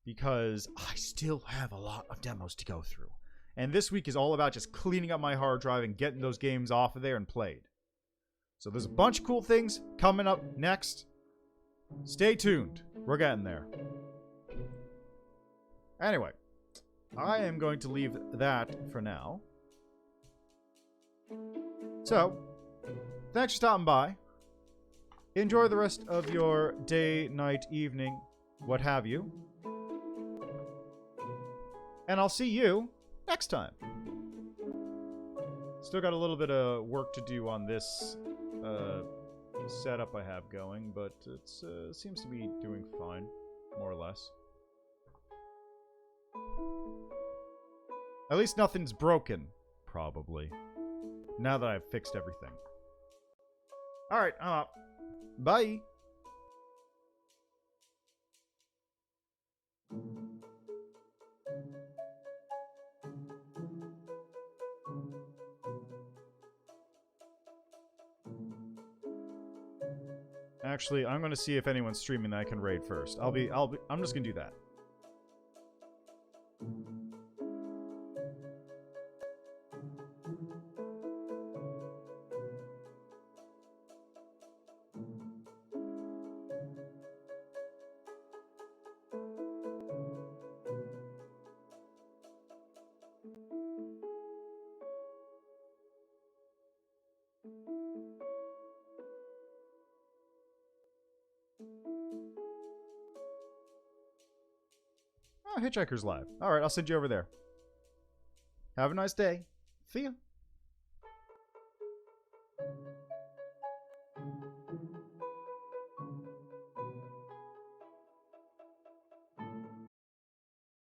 because I still have a lot of demos to go through. And this week is all about just cleaning up my hard drive and getting those games off of there and played. So there's a bunch of cool things coming up next. Stay tuned. We're getting there. Anyway, I am going to leave that for now. So, thanks for stopping by. Enjoy the rest of your day, night, evening, what have you. And I'll see you next time. Still got a little bit of work to do on this setup I have going, but it seems to be doing fine, more or less. At least nothing's broken, probably. Now that I've fixed everything. Alright, bye! Actually, I'm gonna see if anyone's streaming that I can raid first. I'm just gonna do that. Oh, Hitchhiker's Live. Alright, I'll send you over there. Have a nice day. See ya.